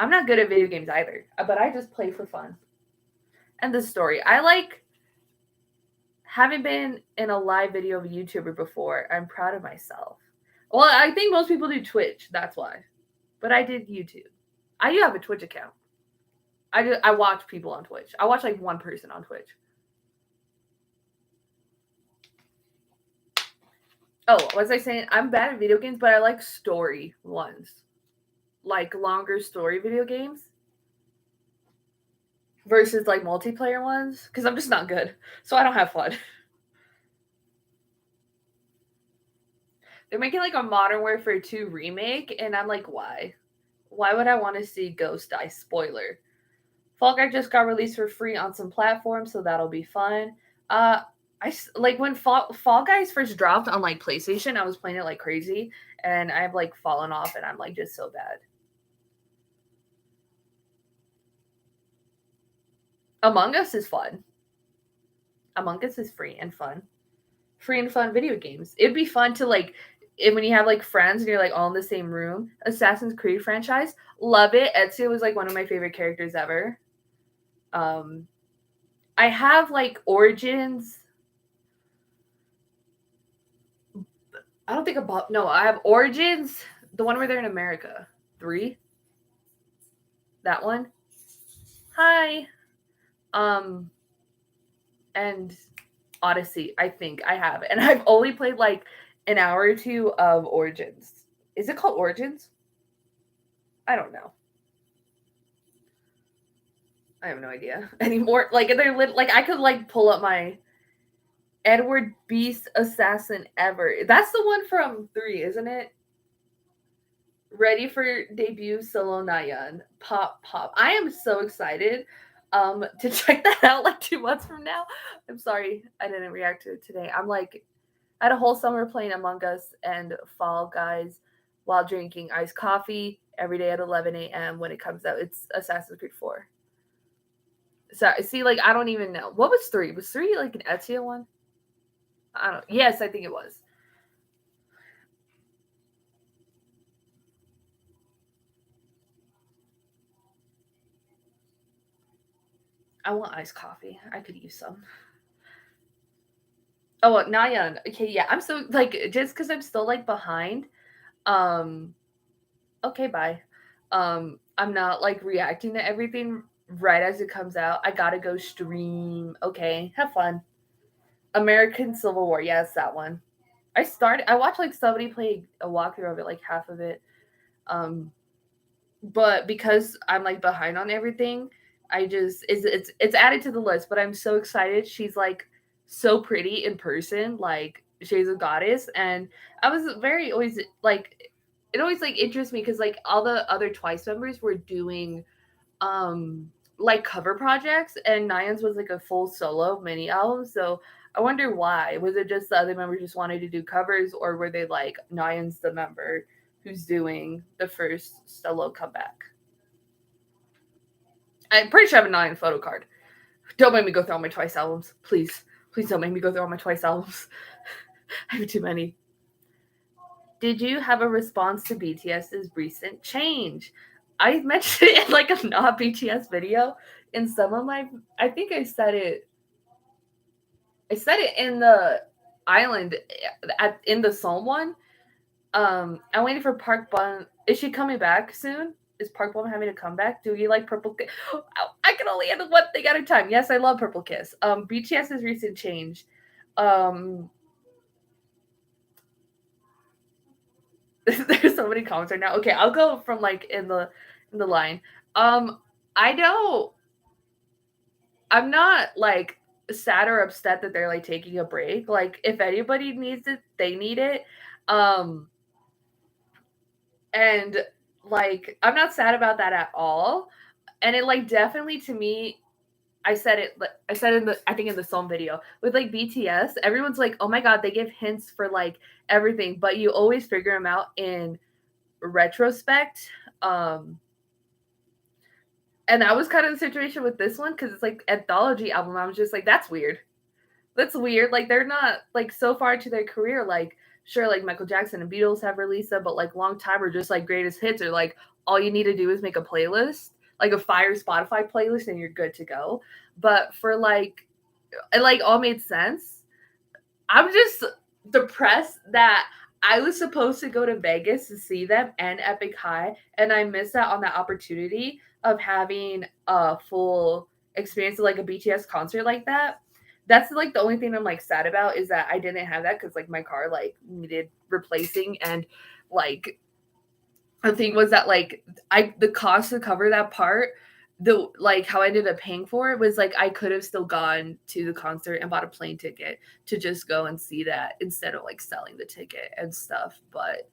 I'm not good at video games either, but I just play for fun. And the story. I like having been in a live video of a YouTuber before. I'm proud of myself. Well, I think most people do Twitch, that's why. But I did YouTube. I do have a Twitch account. I watch people on Twitch. I watch like one person on Twitch. Oh, what was I saying? I'm bad at video games, but I like story ones. Like longer story video games versus like multiplayer ones. Because I'm just not good. So I don't have fun. They're making like a Modern Warfare 2 remake, and I'm like, why? Why would I want to see Ghost die? Spoiler. Fall Guy just got released for free on some platforms, so that'll be fun. I like when Fall Guys first dropped on like PlayStation, I was playing it like crazy, and I've like fallen off, and I'm like just so bad. Among Us is fun. Among Us is free and fun. Free and fun video games. It'd be fun to like when you have like friends and you're like all in the same room. Assassin's Creed franchise, love it. Ezio was like one of my favorite characters ever. Um, I have like Origins. I don't think about no. I have Origins, the one where they're in America. 3. That one. Hi. Um, and Odyssey. I think I have, and I've only played like an hour or 2 of Origins. Is it called Origins? I don't know. I have no idea anymore. Like they're like I could like pull up my Edward Beast Assassin Ever. That's the one from 3, isn't it? Ready for debut solo Nayan. Pop pop. I am so excited to check that out like 2 months from now. I'm sorry I didn't react to it today. I'm like I had a whole summer playing Among Us and Fall Guys while drinking iced coffee every day at 11 a.m. when it comes out. It's Assassin's Creed 4. So see, like I don't even know what was 3. Was 3 like an Ezio one? I don't. Yes, I think it was. I want iced coffee. I could use some. Oh, well, Nayan. Okay, yeah. I'm so like just because I'm still like behind. Um. Okay, bye. I'm not like reacting to everything right as it comes out. I gotta go stream. Okay, have fun. American Civil War. Yes, that one. I watched like somebody play a walkthrough of it, like half of it. Um, but because I'm like behind on everything, I just it's added to the list. But I'm so excited. She's like so pretty in person. Like she's a goddess, and I was very always like it always like interests me because like all the other Twice members were doing like cover projects, and Nyan's was like a full solo mini album. So I wonder why. Was it just the other members just wanted to do covers, or were they like Nyan's the member who's doing the first solo comeback? I'm pretty sure I have a Nyan photo card. Don't make me go through all my Twice albums. Please. Please don't make me go through all my Twice albums. I have too many. Did you have a response to BTS's recent change? I mentioned it in like a not BTS video in some of my. I think I said it. I said it in the island in the Psalm one. I'm waiting for Park Bun. Is she coming back soon? Is Park Bum having a comeback? Do you like Purple Kiss? I can only handle one thing at a time. Yes, I love Purple Kiss. BTS's recent change. Um, there's so many comments right now. Okay, I'll go from like in the line. Um, I don't. I'm not like sad or upset that they're like taking a break. Like if anybody needs it, they need it. Um, and like I'm not sad about that at all. And it like definitely to me I said in the I think in the song video with like BTS, everyone's like, "Oh my god, they give hints for like everything," but you always figure them out in retrospect. Um and that was kind of the situation with this one because it's like anthology album. I was just like, that's weird. That's weird. Like they're not like so far into their career. Like sure, like Michael Jackson and Beatles have released them, but like long time or just like greatest hits or like all you need to do is make a playlist, like a fire Spotify playlist, and you're good to go. But for like it like all made sense. I'm just depressed that I was supposed to go to Vegas to see them and Epic High, and I missed out on that opportunity of having a full experience of like a BTS concert like that. That's like the only thing I'm like sad about is that I didn't have that because like my car like needed replacing and like the thing was that like I the cost to cover that part the like how I ended up paying for it was like I could have still gone to the concert and bought a plane ticket to just go and see that instead of like selling the ticket and stuff. But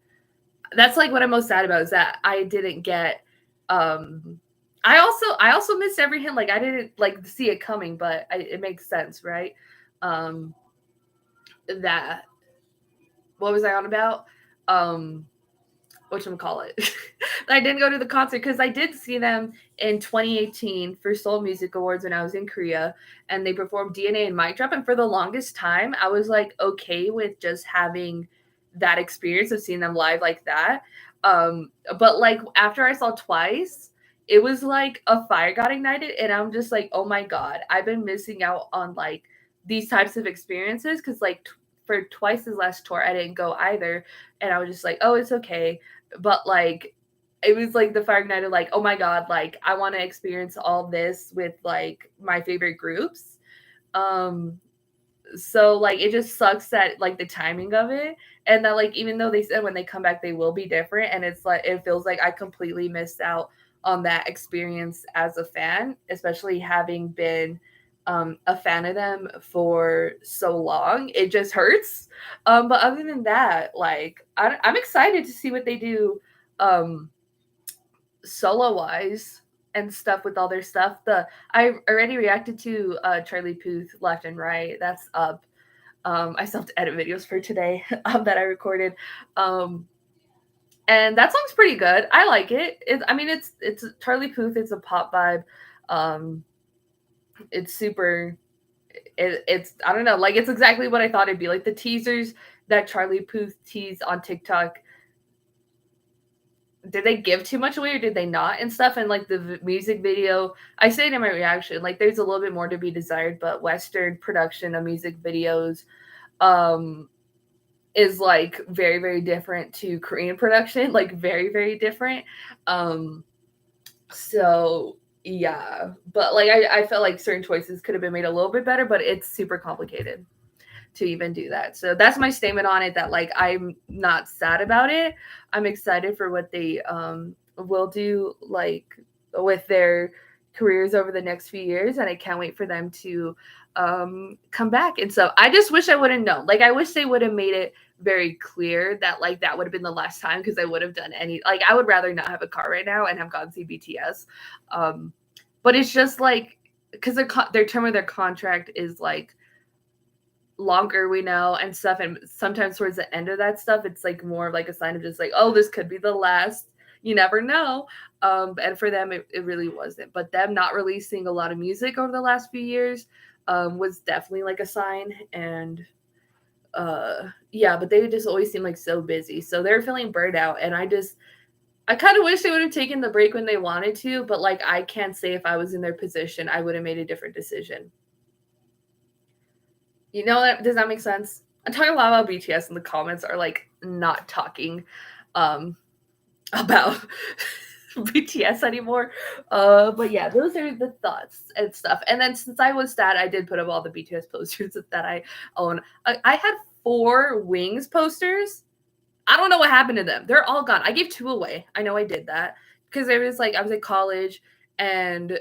that's like what I'm most sad about is that I didn't get um I also missed every hint. Like I didn't like see it coming, but it makes sense, right? Um that what was I on about? Um whatchamacallit. I didn't go to the concert because I did see them in 2018 for Seoul Music Awards when I was in Korea, and they performed DNA and Mic Drop. And for the longest time, I was like okay with just having that experience of seeing them live like that. But like after I saw Twice, it was like a fire got ignited, and I'm just like, oh my god, I've been missing out on like these types of experiences because like for Twice's last tour, I didn't go either, and I was just like, oh, it's okay, but like it was like the fire ignited like oh my god, like I want to experience all this with like my favorite groups. um so like it just sucks that like the timing of it, and that like even though they said when they come back they will be different, and it's like it feels like I completely missed out on that experience as a fan, especially having been a fan of them for so long. It just hurts. But other than that, like I'm excited to see what they do um solo wise and stuff with all their stuff. The I already reacted to Charlie Puth left and right. That's up. I still have to edit videos for today that I recorded. Um And that song's pretty good. I like it. I mean, it's Charlie Puth. It's a pop vibe. Um, it's super. It's I don't know. Like it's exactly what I thought it'd be. Like the teasers that Charlie Puth teased on TikTok. Did they give too much away or did they not and stuff? And like the music video, I say it in my reaction. Like there's a little bit more to be desired, but Western production of music videos, um, is like very very different to Korean production. Like very very different. Um, So yeah, but like I felt like certain choices could have been made a little bit better, but it's super complicated to even do that. So that's my statement on it. That like I'm not sad about it. I'm excited for what they will do like with their careers over the next few years, and I can't wait for them to come back. And so I just wish I would have known. Like I wish they would have made it very clear that like that would have been the last time because I would have done any like I would rather not have a car right now and have gone see BTS. Um, but it's just like because their term of their contract is like longer we know and stuff and sometimes towards the end of that stuff it's like more like a sign of just like oh this could be the last you never know and for them it really wasn't but them not releasing a lot of music over the last few years was definitely like a sign and yeah but they just always seem like so busy so they're feeling burned out and I kind of wish they would have taken the break when they wanted to but like I can't say if I was in their position I would have made a different decision. You know what? Does that make sense? I'm talking a lot about BTS, and the comments are like not talking um, about BTS anymore. But yeah, those are the thoughts and stuff. And then since I was sad, I did put up all the BTS posters that I own. I had 4 Wings posters. I don't know what happened to them. They're all gone. I gave 2 away. I know I did that because there was like I was in college and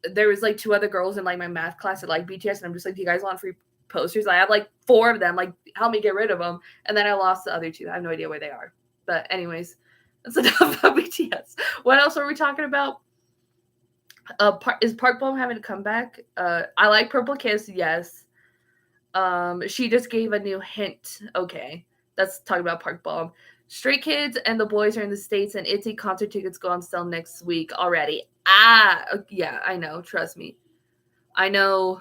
there was like 2 other girls in like my math class that like BTS, and I'm just like, do you guys want free posters? I have like 4 of them. Like, help me get rid of them. And then I lost the other 2. I have no idea where they are. But anyways, that's enough about BTS. What else are we talking about? Is Park Bom having to come back? I like Purple Kiss. Yes. She just gave a new hint. Okay, let's talk about Park Bom. Stray Kids and the Boys are in the States, and ITZY concert tickets go on sale next week already. Yeah, I know. Trust me. I know.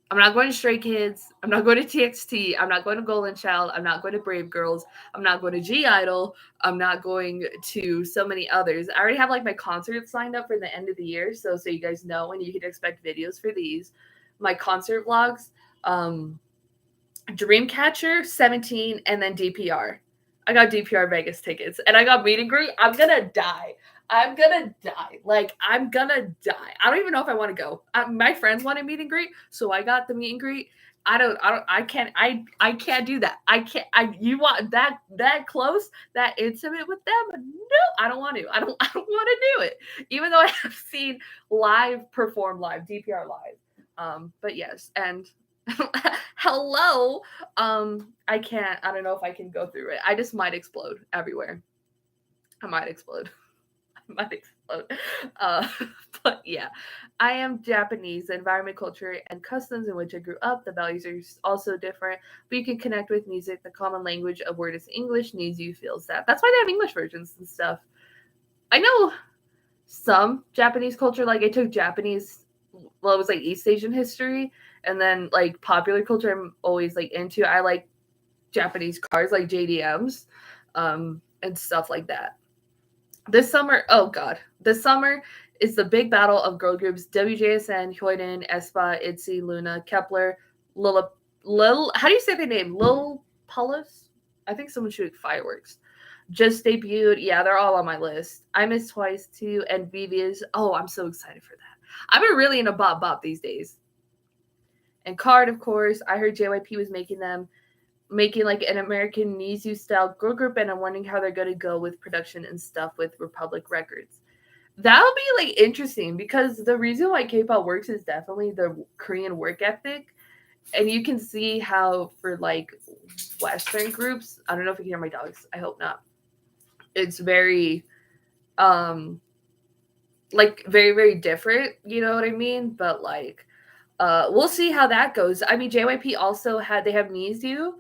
I'm not going to Stray Kids. I'm not going to TXT. I'm not going to Golden Child. I'm not going to Brave Girls. I'm not going to G Idol. I'm not going to so many others. I already have like my concerts signed up for the end of the year. So you guys know and you can expect videos for these. My concert vlogs. Dreamcatcher, 17, and then DPR. I got DPR Vegas tickets and I got meet and greet. I'm gonna die. I'm gonna die. Like I'm gonna die. I don't even know if I want to go. My friends wanted meet and greet, so I got the meet and greet. I can't. I can't do that. I can't. You want that close, that intimate with them? No, I don't want to. I don't want to do it. Even though I have seen perform live, DPR live. But yes, and hello. I can't. I don't know if I can go through it. I just might explode everywhere. I might explode. I might explode. Uh, but yeah, I am Japanese. The environment, culture, and customs in which I grew up, the values are also different. But you can connect with music. The common language of word is English. Needs you feels that. That's why they have English versions and stuff. I know some Japanese culture. Like I took Japanese. Well, it was like East Asian history, and then like popular culture. I'm always like into. I like Japanese cars, like JDMs, and stuff like that. This summer, oh god, this summer is the big battle of girl groups: WJSN, Hyorin, aespa, ITZY, Luna, Kepler, Lil. How do you say their name? Lil Pullis. I think someone shooting fireworks. Just debuted. Yeah, they're all on my list. I Miss Twice too, and Vivi's. Oh, I'm so excited for that. I've been really into Bop Bop these days. And Card, of course. I heard JYP was making like an American Nizu style girl group, and I'm wondering how they're gonna go with production and stuff with Republic Records. That'll be like interesting because the reason why K-pop works is definitely the Korean work ethic, and you can see how for like Western groups, I don't know if you can hear my dogs. I hope not. It's very, like very very different. You know what I mean? But like, we'll see how that goes. I mean, JYP also they have Nizu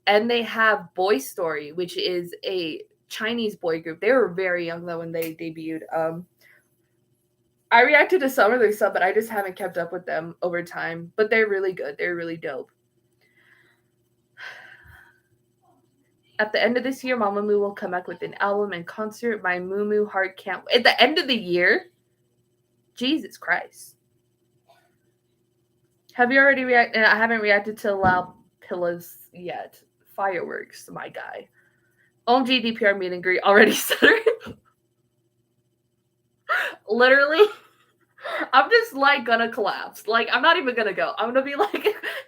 and they have Boy Story, which is a Chinese boy group. They were very young though when they debuted. I reacted to some of their stuff, but I just haven't kept up with them over time. But they're really good. They're really dope. At the end of this year, Mamamoo will come back with an album and concert. My Moo heart can't. At the end of the year, Jesus Christ. Have you already reacted? I haven't reacted to Loud Pillows yet. Fireworks, my guy. OMG DPR meet and greet already started. Literally, I'm just like gonna collapse. Like, I'm not even gonna go. I'm gonna be like,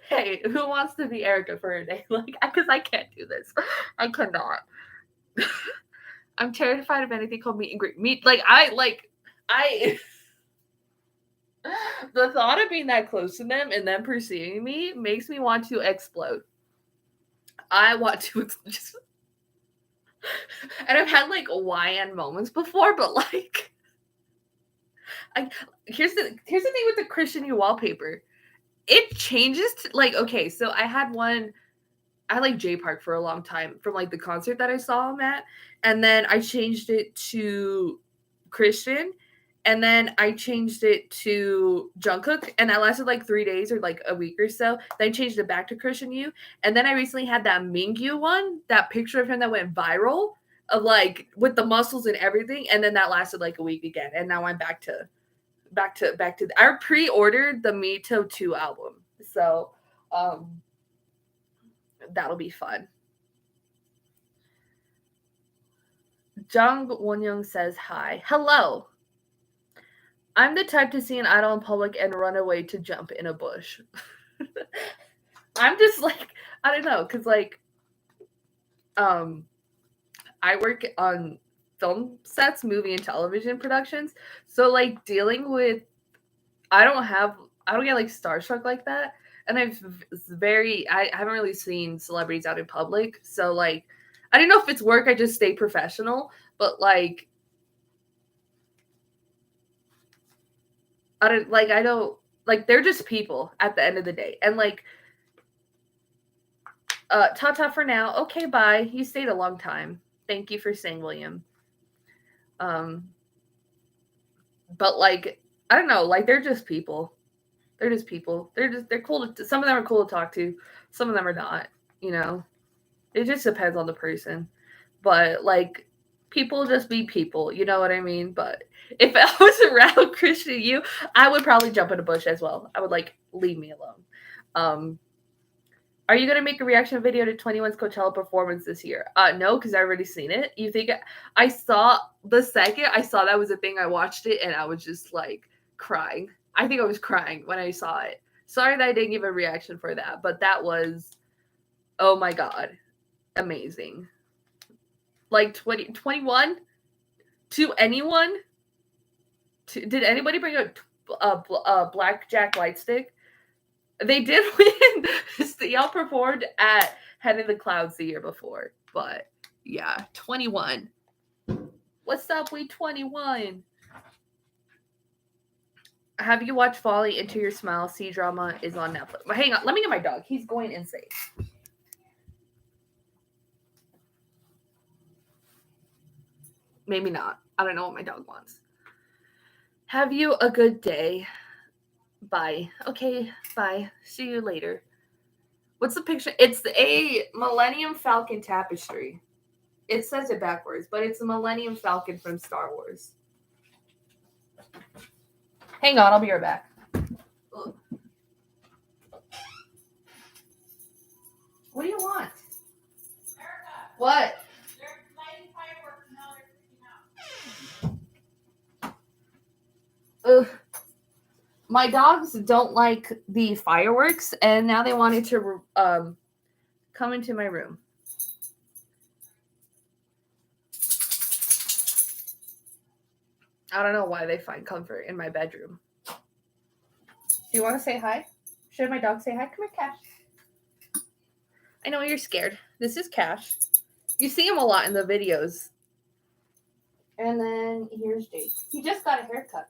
hey, who wants to be Erica for a day? Like, because I can't do this. I cannot. I'm terrified of anything called meet and greet. The thought of being that close to them and them pursuing me makes me want to explode. I want to just. And I've had like YN moments before, but like, here's the thing with the Christian U wallpaper. It changes to, like, okay, so I had like J Park for a long time from like the concert that I saw him at, and then I changed it to Christian, and then I changed it to Jungkook, and that lasted like 3 days or like a week or so. Then I changed it back to Christian U, and then I recently had that Mingyu one, that picture of him that went viral, of like with the muscles and everything, and then that lasted like a week again, and now I'm back to. I pre-ordered the Mito 2 album, so that'll be fun. Jung Wonyoung says hi. Hello. I'm the type to see an idol in public and run away to jump in a bush. I'm just like, I don't know, because like, I work on film sets, movie and television productions. So like dealing with, I don't get like starstruck like that. And I haven't really seen celebrities out in public. So like, I don't know if it's work, I just stay professional, but like, they're just people at the end of the day. And like, ta-ta for now. Okay, bye. You stayed a long time. Thank you for saying, William. But like, I don't know, like they're just people. They're just people. They're cool some of them are cool to talk to. Some of them are not, you know. It just depends on the person. But like, people just be people, you know what I mean? But if I was around Christian U, I would probably jump in a bush as well. I would like, leave me alone. Are you gonna make a reaction video to 21's Coachella performance this year? No, because I already seen it. You think I saw the second I saw that was a thing, I watched it and I was just like crying. I think I was crying when I saw it. Sorry that I didn't give a reaction for that, but that was, oh my god, amazing. Like 21 to anyone. Did anybody bring a Blackjack Lightstick? They did win. Y'all performed at Head in the Clouds the year before. But yeah, 21. What's up, we 21? Have you watched Falling Into Your Smile? C-drama is on Netflix. But hang on, let me get my dog. He's going insane. Maybe not. I don't know what my dog wants. Have you a good day. Bye. Okay, bye. See you later. What's the picture? It's a Millennium Falcon tapestry. It says it backwards, but it's a Millennium Falcon from Star Wars. Hang on, I'll be right back. What do you want? Erica. What? They're lighting fireworks and now they're freaking out. Ugh. My dogs don't like the fireworks, and now they wanted to come into my room. I don't know why they find comfort in my bedroom. Do you want to say hi? Should my dog say hi? Come here, Cash. I know you're scared. This is Cash. You see him a lot in the videos. And then here's Jake. He just got a haircut.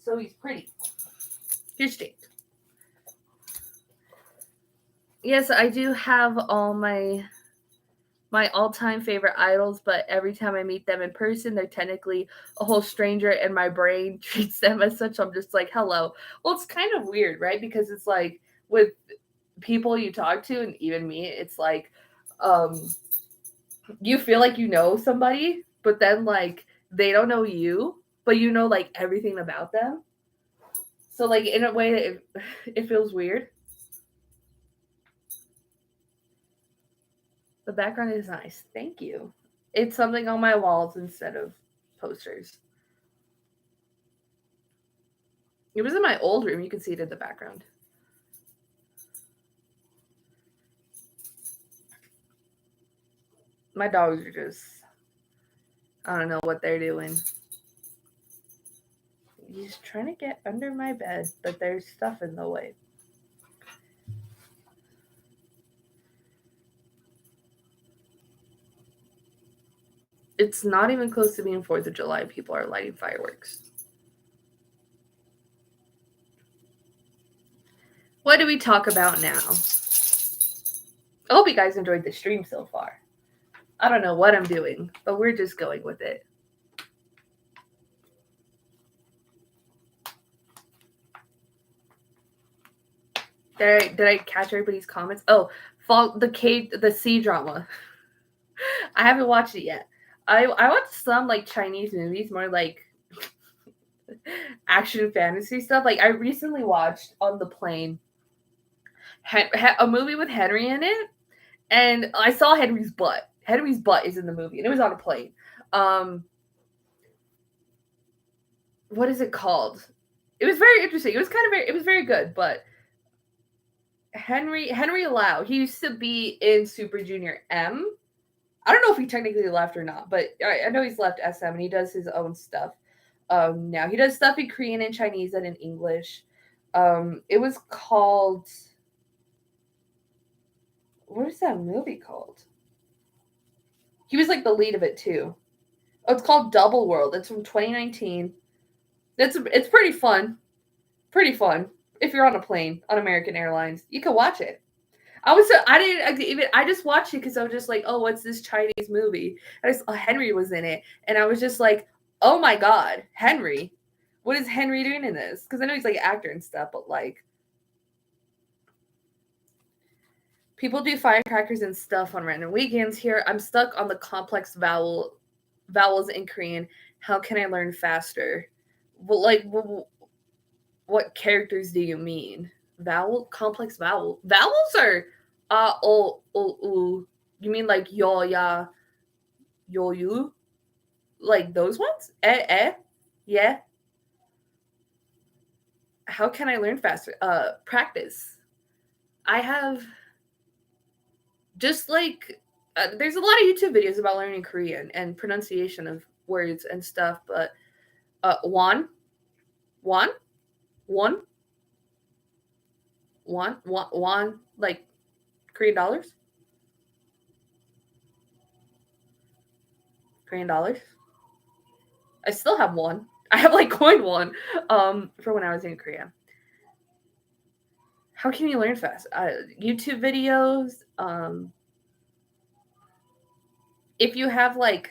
So he's pretty. Here's Jake. Yes, I do have all my my all-time favorite idols, but every time I meet them in person, they're technically a whole stranger, and my brain treats them as such. I'm just like, hello. Well, it's kind of weird, right? Because it's like with people you talk to, and even me, it's like, um, you feel like you know somebody, but then like they don't know you, but you know like everything about them. So like in a way, it feels weird. The background is nice. Thank you. It's something on my walls instead of posters. It was in my old room. You can see it in the background. My dogs are just, I don't know what they're doing. He's trying to get under my bed, but there's stuff in the way. It's not even close to being 4th of July. People are lighting fireworks. What do we talk about now? I hope you guys enjoyed the stream so far. I don't know what I'm doing, but we're just going with it. Did I catch everybody's comments? Oh, the C-drama. I haven't watched it yet. I watched some like Chinese movies, more like action fantasy stuff. Like I recently watched on the plane a movie with Henry in it, and I saw Henry's butt. Henry's butt is in the movie, and it was on a plane. What is it called? It was very interesting. It was it was very good, but Henry Lau, he used to be in Super Junior M. I don't know if he technically left or not, but I know he's left SM and he does his own stuff. Now he does stuff in Korean and Chinese and in English. It was called, what is that movie called? He was like the lead of it too. Oh, it's called Double World. It's from 2019. It's pretty fun. Pretty fun. If you're on a plane on American Airlines, you can watch it. I just watched it because I was just like, oh, what's this Chinese movie? Henry was in it, and I was just like, oh my god, Henry, what is Henry doing in this? Because I know he's like an actor and stuff, but like, people do firecrackers and stuff on random weekends here. I'm stuck on the complex vowels in Korean. How can I learn faster? Well, like, what characters do you mean? Complex vowels are you mean like yo ya yo you, like those ones? Yeah. How can I learn faster? Practice. I have just like there's a lot of YouTube videos about learning Korean and pronunciation of words and stuff, but won, won, won, won, like Korean dollars. Korean dollars. I still have one. I have like coin one for when I was in Korea. How can you learn fast? YouTube videos. If you have like,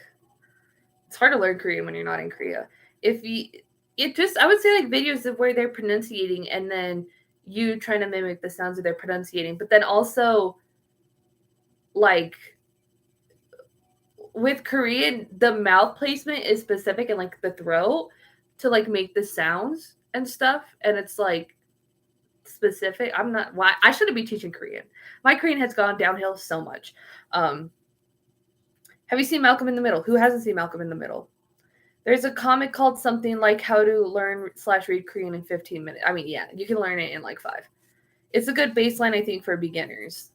it's hard to learn Korean when you're not in Korea. I would say like videos of where they're pronunciating and then you trying to mimic the sounds that they're pronunciating, but then also like with Korean, the mouth placement is specific and like the throat to like make the sounds and stuff, and it's like specific. I'm not why I shouldn't be teaching Korean. My Korean has gone downhill so much. Have you seen Malcolm in the Middle? Who hasn't seen Malcolm in the Middle? There's a comic called something like How to Learn/Read Korean in 15 minutes. I mean, yeah, you can learn it in like 5. It's a good baseline, I think, for beginners.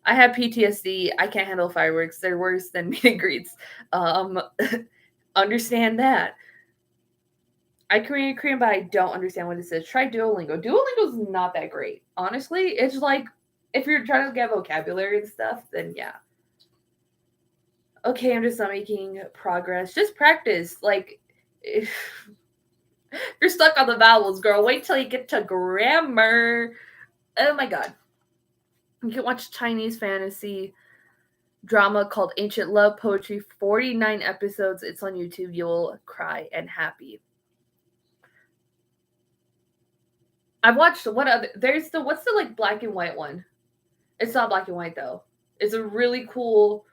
I have PTSD. I can't handle fireworks. They're worse than meet and greets. Understand that. I can read Korean, but I don't understand what it says. Try Duolingo. Duolingo's not that great. Honestly, it's like if you're trying to get vocabulary and stuff, then yeah. Okay, I'm just not making progress. Just practice. Like, if you're stuck on the vowels, girl, wait till you get to grammar. Oh my god. You can watch Chinese fantasy. drama called Ancient Love Poetry, 49 episodes. It's on YouTube. You'll cry and happy. I've watched what's the like black and white one? It's not black and white though. It's a really cool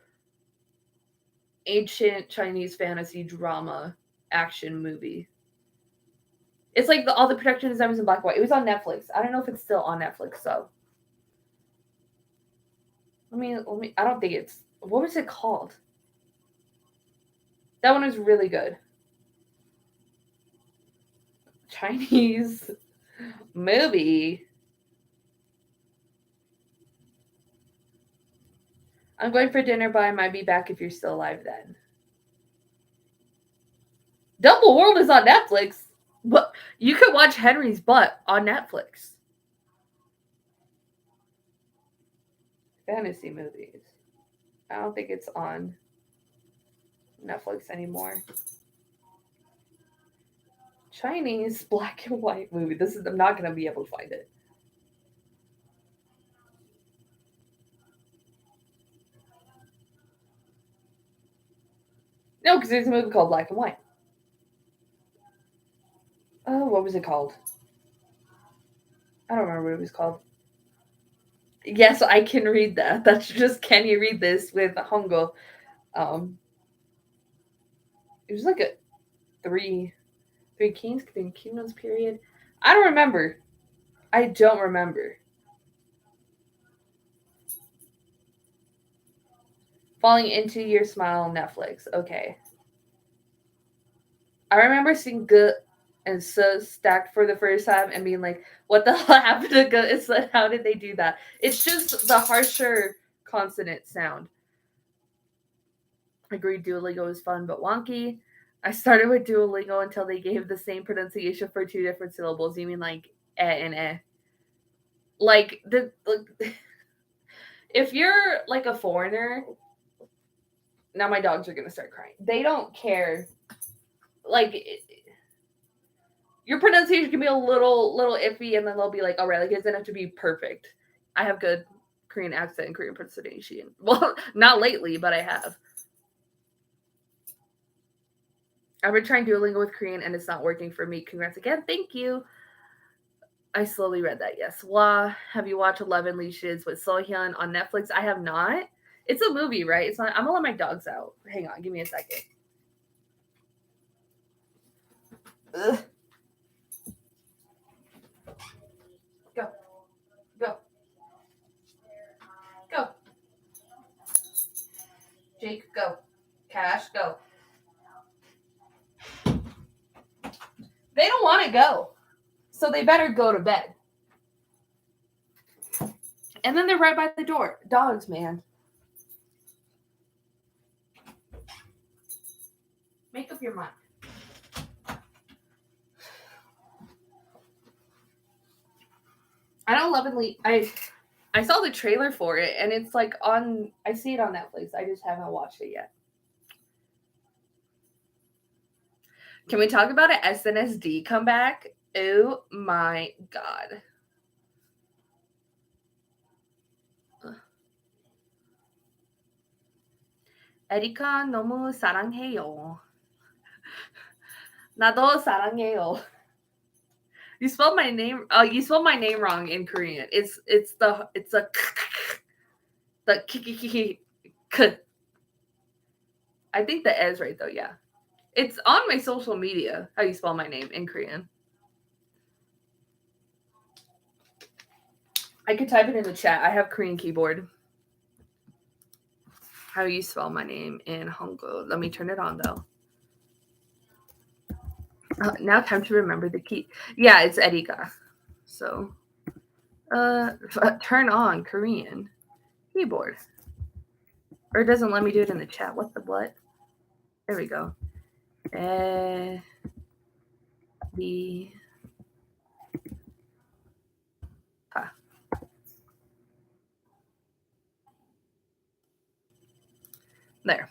ancient Chinese fantasy drama action movie. It's like all the production design was in black and white. It was on Netflix. I don't know if it's still on Netflix though. Let me. I don't think it's. What was it called? That one was really good. Chinese movie. I'm going for dinner, but I might be back if you're still alive then. Double World is on Netflix, but you could watch Henry's Butt on Netflix. Fantasy movies. I don't think it's on Netflix anymore. Chinese black and white movie. I'm not gonna be able to find it. No, because there's a movie called Black and White. Oh, what was it called? I don't remember what it was called. Yes, I can read that. That's just can you read this with Hongo. It was like a three kingdoms period. I don't remember. I don't remember. Falling into Your Smile on Netflix. Okay. I remember seeing Good and So stacked for the first time and being like, what the hell happened to Good? It's like, how did they do that? It's just the harsher consonant sound. Agreed, Duolingo was fun but wonky. I started with Duolingo until they gave the same pronunciation for two different syllables. You mean like and eh? Like if you're like a foreigner, now my dogs are gonna start crying. They don't care. Like your pronunciation can be a little iffy, and then they'll be like, "All right, like it doesn't have to be perfect." I have good Korean accent and Korean pronunciation. Well, not lately, but I have. I've been trying Duolingo with Korean, and it's not working for me. Congrats again. Thank you. I slowly read that. Yes. Wah. Have you watched 11 Leashes with Sohyun on Netflix? I have not. It's a movie, right? It's not. I'm gonna let my dogs out. Hang on. Give me a second. Ugh. Go. Go. Go. Jake, go. Cash, go. They don't want to go. So they better go to bed. And then they're right by the door. Dogs, man. Make up your mind. I don't love and leave. I saw the trailer for it, and it's like on. I see it on Netflix. I just haven't watched it yet. Can we talk about an SNSD comeback? Oh my god. 에리카 너무 사랑해요. 나도 사랑해요. You spelled my name. You spelled my name wrong in Korean. It's a the k. I think the is right though. Yeah, it's on my social media. How you spell my name in Korean? I could type it in the chat. I have Korean keyboard. How you spell my name in Hangul? Let me turn it on though. Now time to remember the key. Yeah, it's Erika. So, turn on Korean keyboard. Or it doesn't let me do it in the chat. What the what? There we go. The there.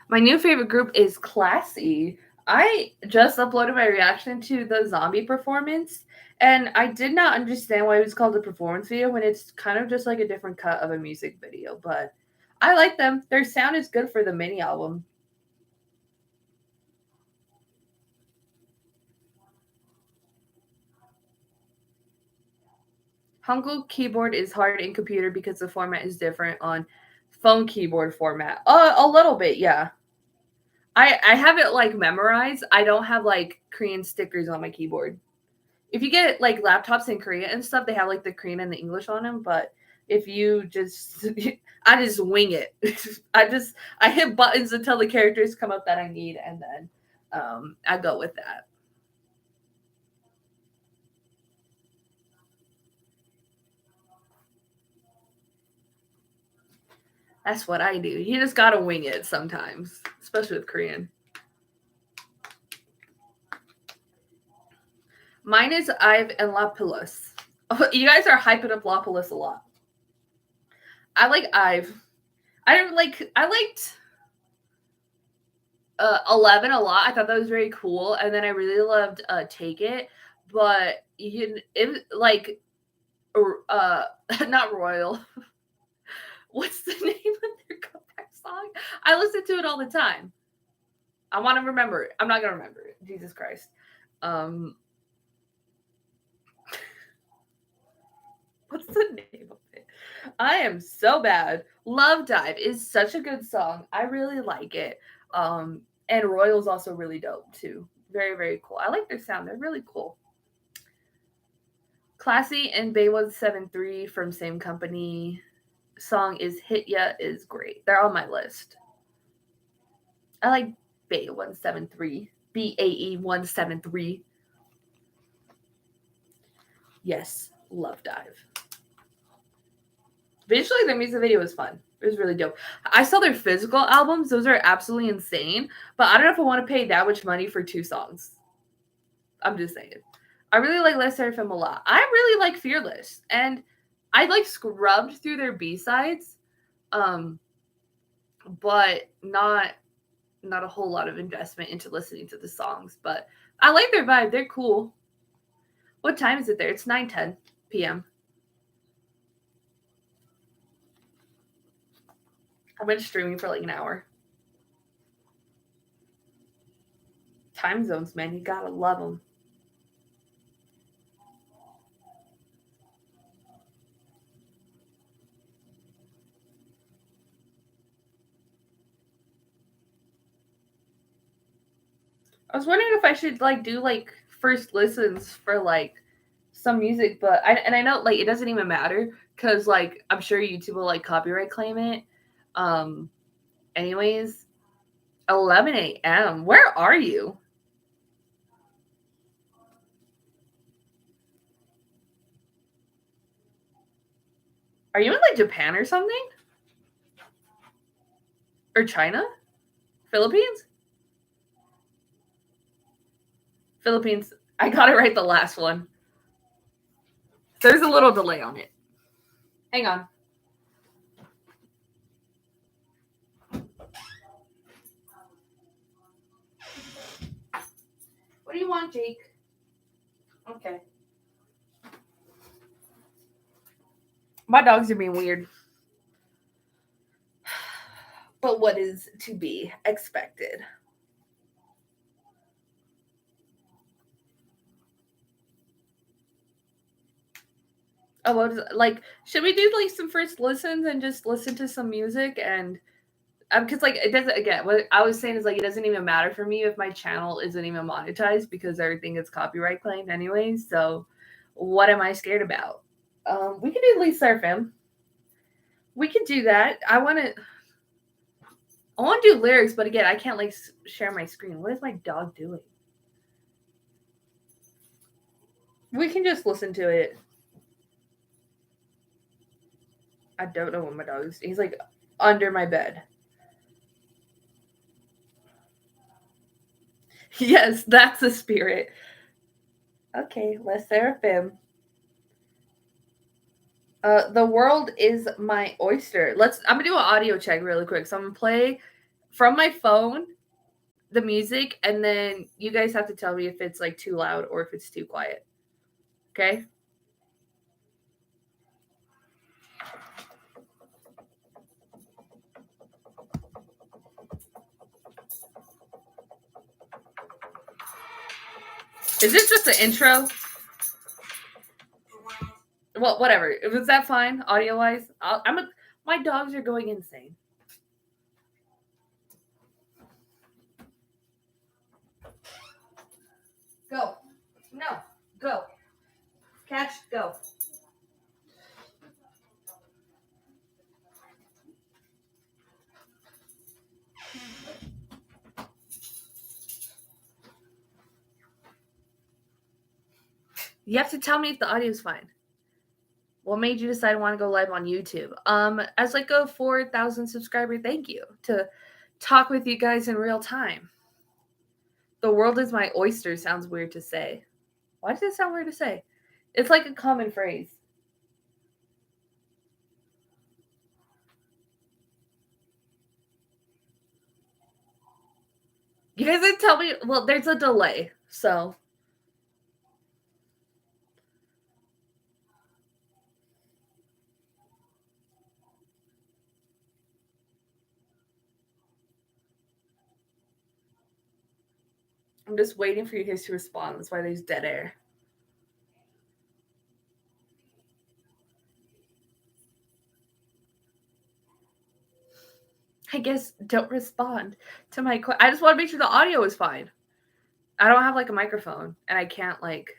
My new favorite group is Classy. I just uploaded my reaction to the zombie performance, and I did not understand why it was called a performance video when it's kind of just like a different cut of a music video. But I like them. Their sound is good for the mini album. Hangul keyboard is hard in computer because the format is different on phone keyboard format. A little bit, yeah. I have it like memorized. I don't have like Korean stickers on my keyboard. If you get like laptops in Korea and stuff, they have like the Korean and the English on them. But if you just, I just wing it. I hit buttons until the characters come up that I need, and then I go with that. That's what I do. You just gotta wing it sometimes, especially with Korean. Mine is Ive and Lapillus. You guys are hyping up Lapillus a lot. I like Ive. I liked 11 a lot. I thought that was very cool, and then I really loved Take It, but it like uh not Royal. What's the name of their comeback song? I listen to it all the time. I want to remember it. I'm not gonna remember it. Jesus Christ. Um, what's the name of it? I am so bad. Love Dive is such a good song. I really like it. And Royal's also really dope too. Very, very cool. I like their sound. They're really cool. Classy and Bay 173 from same company. Song is Hit Ya is great. They're on my list. I like Bay 173. BAE 173. Yes, Love Dive. Visually, the music video was fun. It was really dope. I saw their physical albums; those are absolutely insane. But I don't know if I want to pay that much money for 2 songs. I'm just saying. I really like Les Seraphim a lot. I really like Fearless, and I like scrubbed through their B sides, um, but not a whole lot of investment into listening to the songs. But I like their vibe. They're cool. What time is it there? It's 9:10 p.m. I've been streaming for like an hour. Time zones, man, you gotta love them. I was wondering if I should like do like first listens for like some music, but I know like it doesn't even matter because like I'm sure YouTube will like copyright claim it. Um, anyways, 11 a.m. Where are you? Are you in like Japan or something? Or China? Philippines? Philippines. I got it right the last one. There's a little delay on it. Hang on. What do you want, Jake? Okay. My dogs are being weird. But what is to be expected? Oh, what is, like, should we do like some first listens and just listen to some music and because like it doesn't again what I was saying is like it doesn't even matter for me if my channel isn't even monetized because everything is copyright claimed anyways. So what am I scared about? We can do Lisa Seraphim. We could do that. I want to do lyrics, but again, I can't like share my screen. What is my dog doing? We can just listen to it. I don't know what my dog is. He's like under my bed. Yes, that's the spirit. Okay, Les Seraphim. The world is my oyster. I'm gonna do an audio check really quick. So I'm gonna play from my phone the music, and then you guys have to tell me if it's like too loud or if it's too quiet. Okay? Is this just the intro? Well, whatever. Was that fine, audio wise? My dogs are going insane. Go. No. Go. Catch. Go. You have to tell me if the audio's fine. What made you decide to want to go live on YouTube? As like a 4,000 subscriber thank you to talk with you guys in real time. The world is my oyster sounds weird to say. Why does it sound weird to say? It's like a common phrase. You guys didn't tell me. Well, there's a delay, so. I'm just waiting for you guys to respond. That's why there's dead air. I guess don't respond to my question. I just want to make sure the audio is fine. I don't have like a microphone, and I can't like.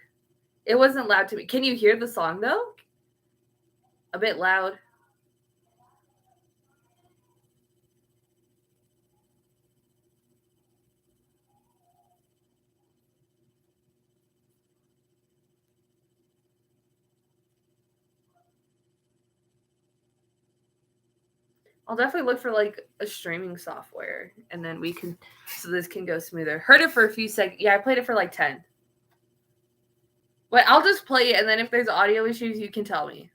It wasn't loud to me. Can you hear the song though? A bit loud. I'll definitely look for like a streaming software, and then we can, so this can go smoother. Heard it for a few seconds. Yeah, I played it for like 10. But I'll just play it, and then if there's audio issues, you can tell me.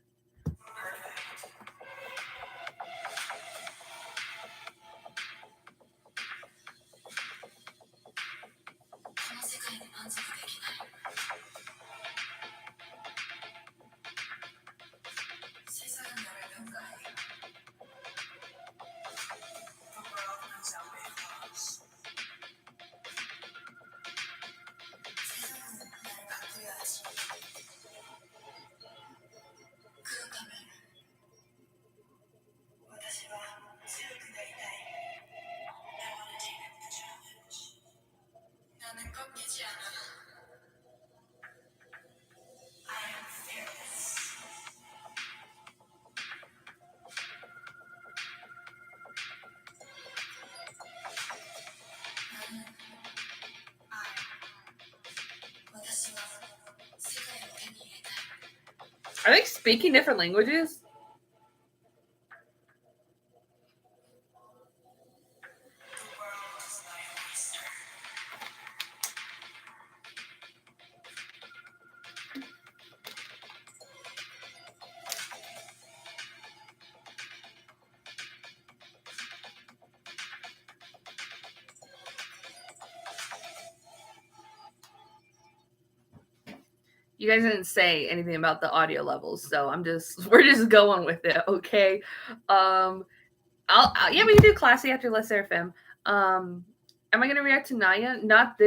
Are they speaking different languages? You guys didn't say anything about the audio levels, so we're just going with it, okay? Yeah, we can do classy after Let's Seraphim. Am I gonna react to Naya? Not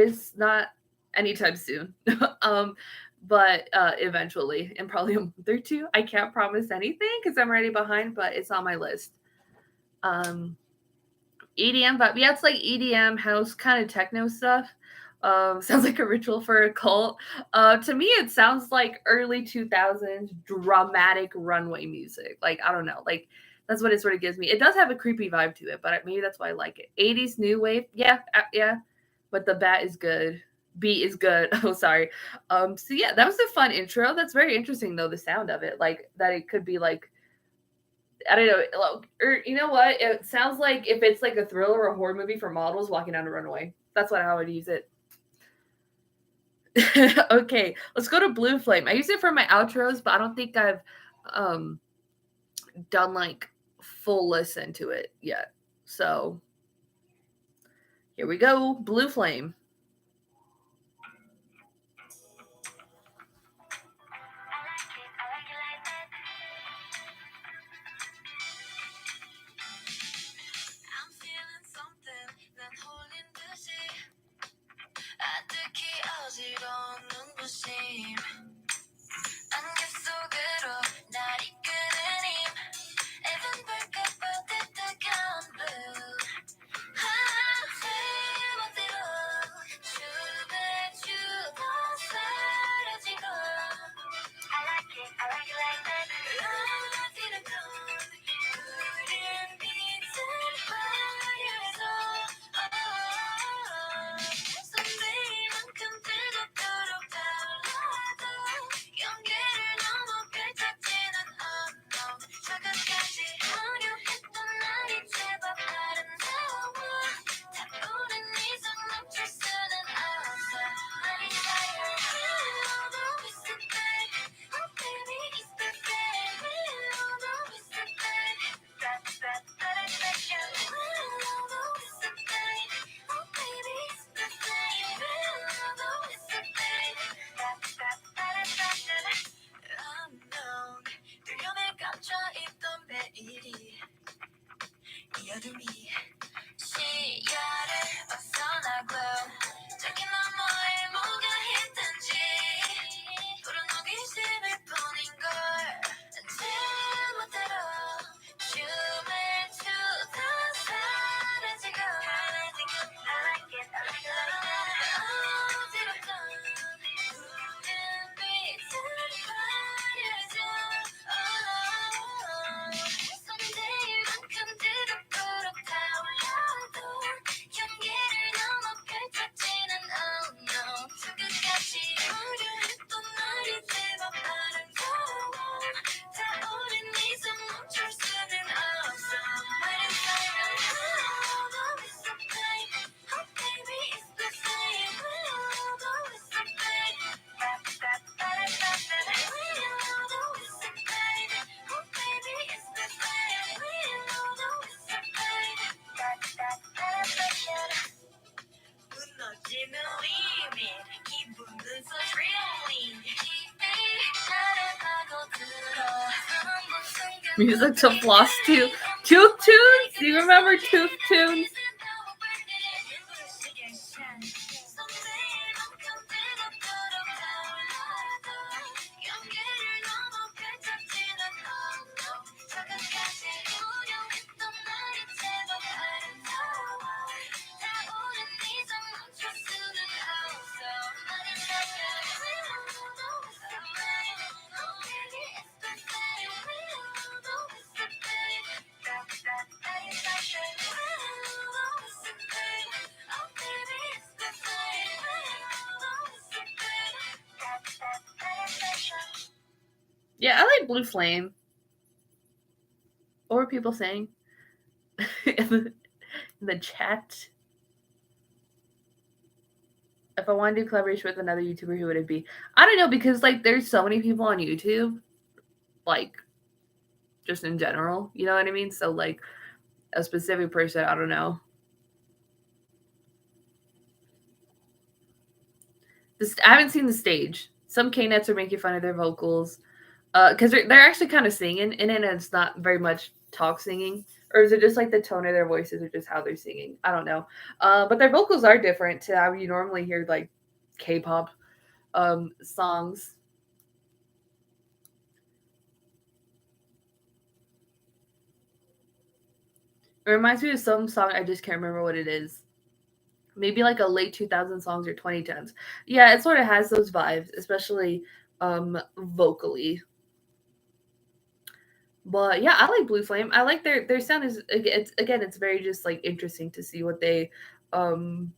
anytime soon. But eventually, in probably a month or two. I can't promise anything because I'm already behind, but it's on my list. EDM, but yeah, it's like EDM house kind of techno stuff. Sounds like a ritual for a cult. To me, it sounds like early 2000s dramatic runway music. Like, I don't know. Like, that's what it sort of gives me. It does have a creepy vibe to it, but maybe that's why I like it. 80s new wave. Yeah, yeah. But the bat is good. Beat is good. Oh, sorry. So yeah, that was a fun intro. That's very interesting though, the sound of it. Like that it could be like I don't know. Or you know what? It sounds like if it's like a thriller or a horror movie for models walking down a runway. That's how I would use it. Okay, let's go to Blue Flame. I use it for my outros, but I don't think I've um done like full listen to it yet. So Here we go. Blue Flame. Music to Floss Tooth. Tooth Tunes? Do you remember Tooth Tunes? Yeah, I like Blue Flame. What were people saying in the chat? If I want to do collaboration with another YouTuber, who would it be? I don't know, because like there's so many people on YouTube, like just in general, you know what I mean? So like a specific person, I don't know. I haven't seen the stage. Some K-nets are making fun of their vocals, because they're actually kind of singing in it, and it's not very much talk singing. Or is it just like the tone of their voices, or just how they're singing? I don't know. But their vocals are different to how you normally hear like K-pop songs. It reminds me of some song. I just can't remember what it is. Maybe like a late 2000 songs or 2010s. Yeah, it sort of has those vibes, especially vocally. But yeah, I like Blue Flame. I like their sound is it's very just like interesting to see what they um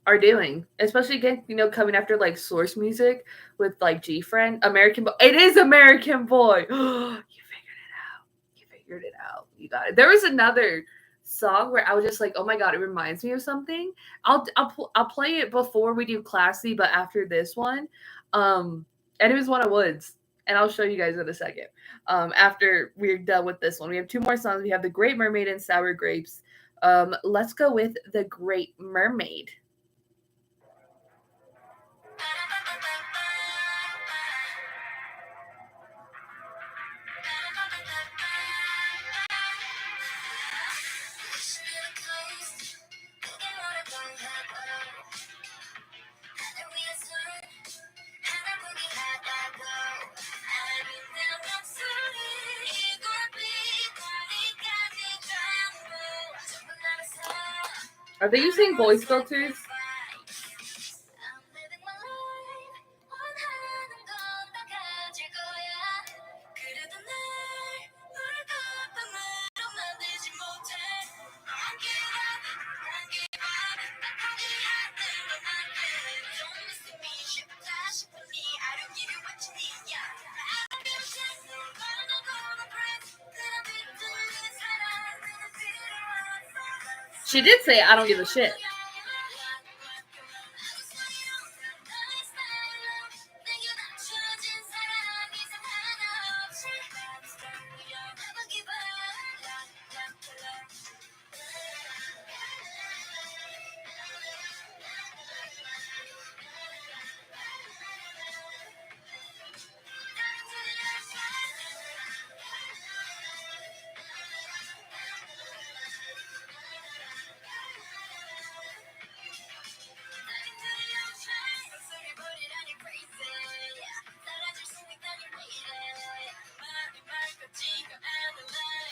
are doing. Especially again, coming after like Source Music with like G Friend, American Boy. It is American Boy. You figured it out. You figured it out. You got it. There was another song where I was just like, "Oh my god, it reminds me of something." I'll play it before we do Classy, but after this one. And it was one of Woods, and I'll show you guys in a second. After we're done with this one, we have two more songs. We have The Great Mermaid and Sour Grapes. Let's go with The Great Mermaid. Are they using voice filters? She did say, I don't give a shit.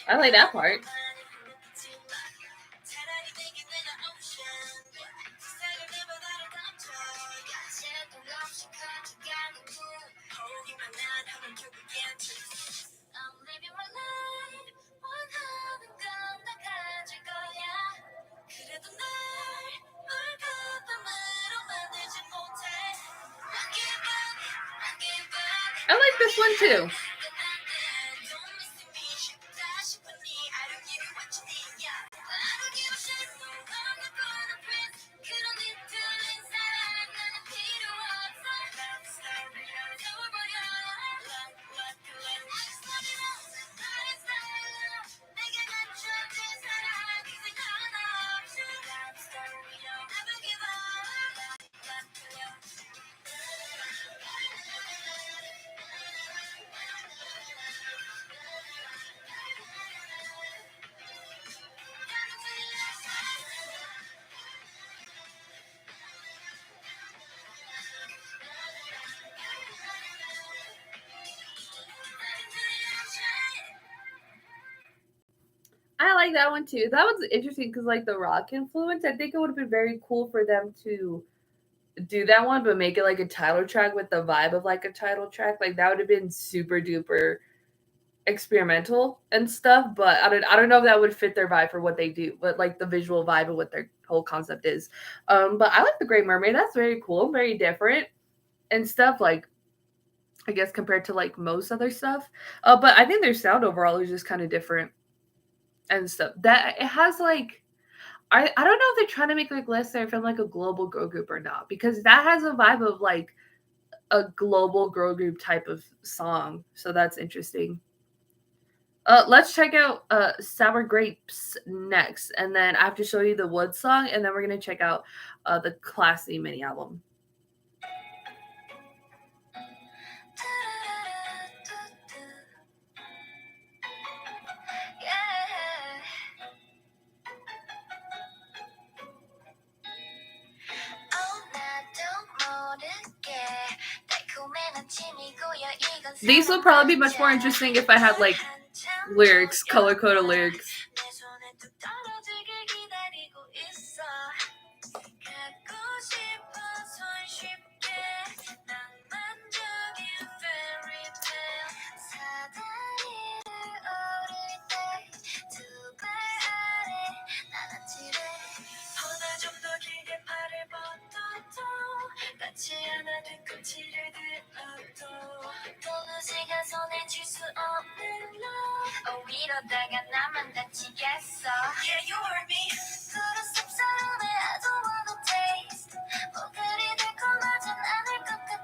I like that part. I like this one too. I like that one too. That was interesting because, like, the rock influence, I think it would have been very cool for them to do that one, but make it like a title track with the vibe of like a title track. Like, that would have been super duper experimental and stuff. But I don't know if that would fit their vibe for what they do, but like the visual vibe of what their whole concept is. But I like The Great Mermaid. That's very cool, very different and stuff. Like, I guess compared to like most other stuff. But I think their sound overall is just kind of different and stuff. That it has like I don't know if they're trying to make like Let's Seraphim like a global girl group or not, because that has a vibe of like a global girl group type of song. So that's interesting. Let's check out Sour Grapes next, and then I have to show you the Wood song, and then we're gonna check out the Classy mini album. These will probably be much more interesting if I had like lyrics, color coded lyrics.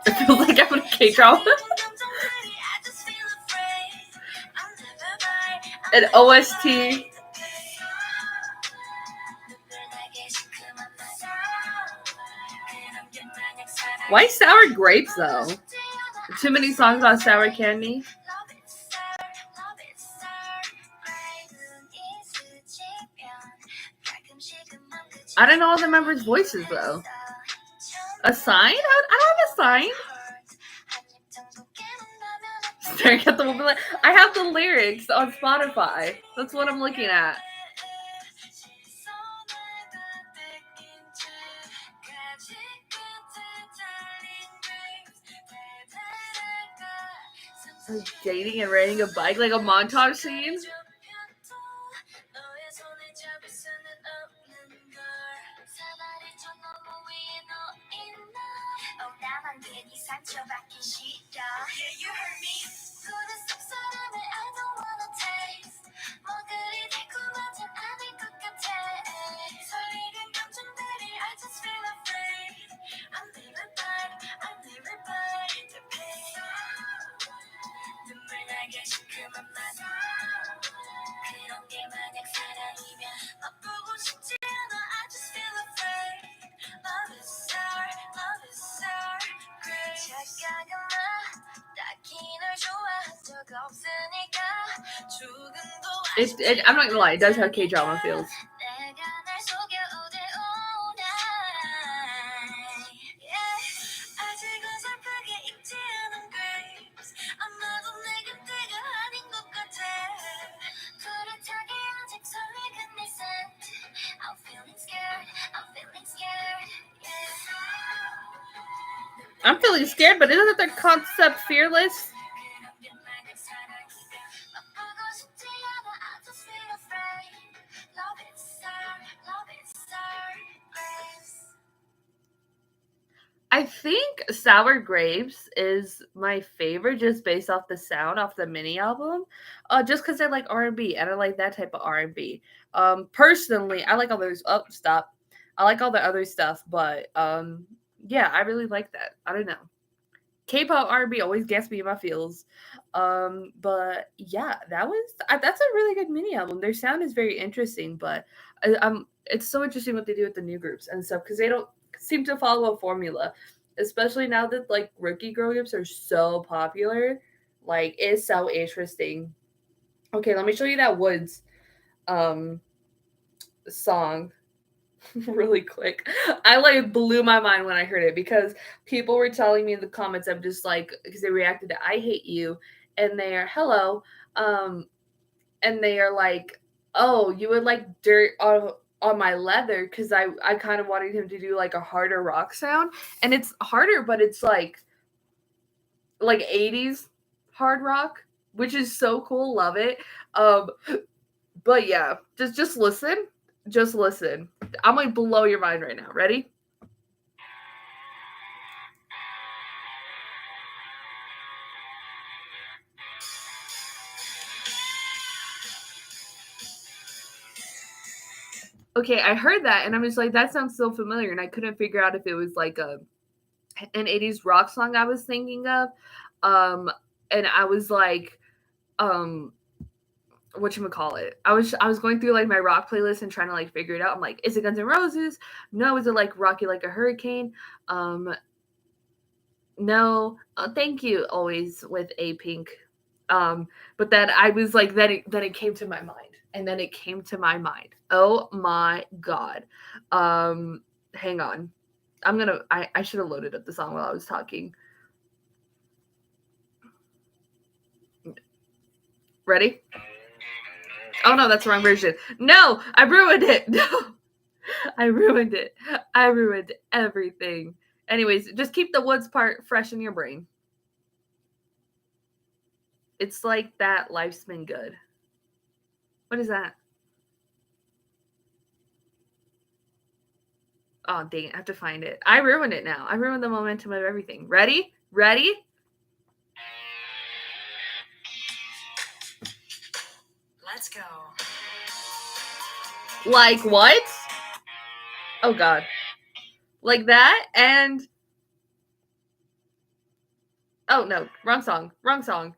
It feels like I'm in a K-drama. An OST. Why sour grapes though? Too many songs about sour candy. I don't know all the members' voices though. A sign? I don't have a sign. Staring at the woman. I have the lyrics on Spotify. That's what I'm looking at. Dating and riding a bike, like a montage scene. I'm not gonna lie, it does have K-drama feels. I'm feeling scared, but isn't that their concept fearless? I think Sour Grapes is my favorite just based off the sound off the mini album. Just because I like R&B and I like that type of R&B. Personally, I like all those stop. I like all the other stuff, but yeah, I really like that. I don't know. K-pop R&B always gets me in my feels. But yeah, that's a really good mini album. Their sound is very interesting, but it's so interesting what they do with the new groups and stuff because they don't seem to follow a formula, especially now that like rookie girl groups are so popular. Like it's so interesting. Okay, let me show you that Woods um song really quick. I like blew my mind when I heard it because people were telling me in the comments, I'm just like, because they reacted to I Hate You and they are hello. And they are like, oh, you would like dirt on my leather because I kind of wanted him to do like a harder rock sound. And it's harder, but it's like 80s hard rock, which is so cool. Love it. But yeah, just listen. Just listen. I'm like blow your mind right now. Ready? Okay, I heard that and I'm just like, that sounds so familiar, and I couldn't figure out if it was like an 80s rock song I was thinking of. And I was like, whatchamacallit? I was going through like my rock playlist and trying to like figure it out. I'm like, is it Guns N' Roses? No, is it like Rocky Like a Hurricane? No. Thank you always with A Pink. But then I was like, then it came to my mind. And then it came to my mind. Oh my god. Hang on. I should have loaded up the song while I was talking. Ready? Oh no, that's the wrong version. No, I ruined it. No. I ruined it. I ruined everything. Anyways, just keep the Woods part fresh in your brain. It's like that Life's Been Good. What is that? Oh, dang it. I have to find it. I ruined it now. I ruined the momentum of everything. Ready? Ready? Let's go. Like what? Oh, God. Like that? And. Oh, no. Wrong song. Wrong song.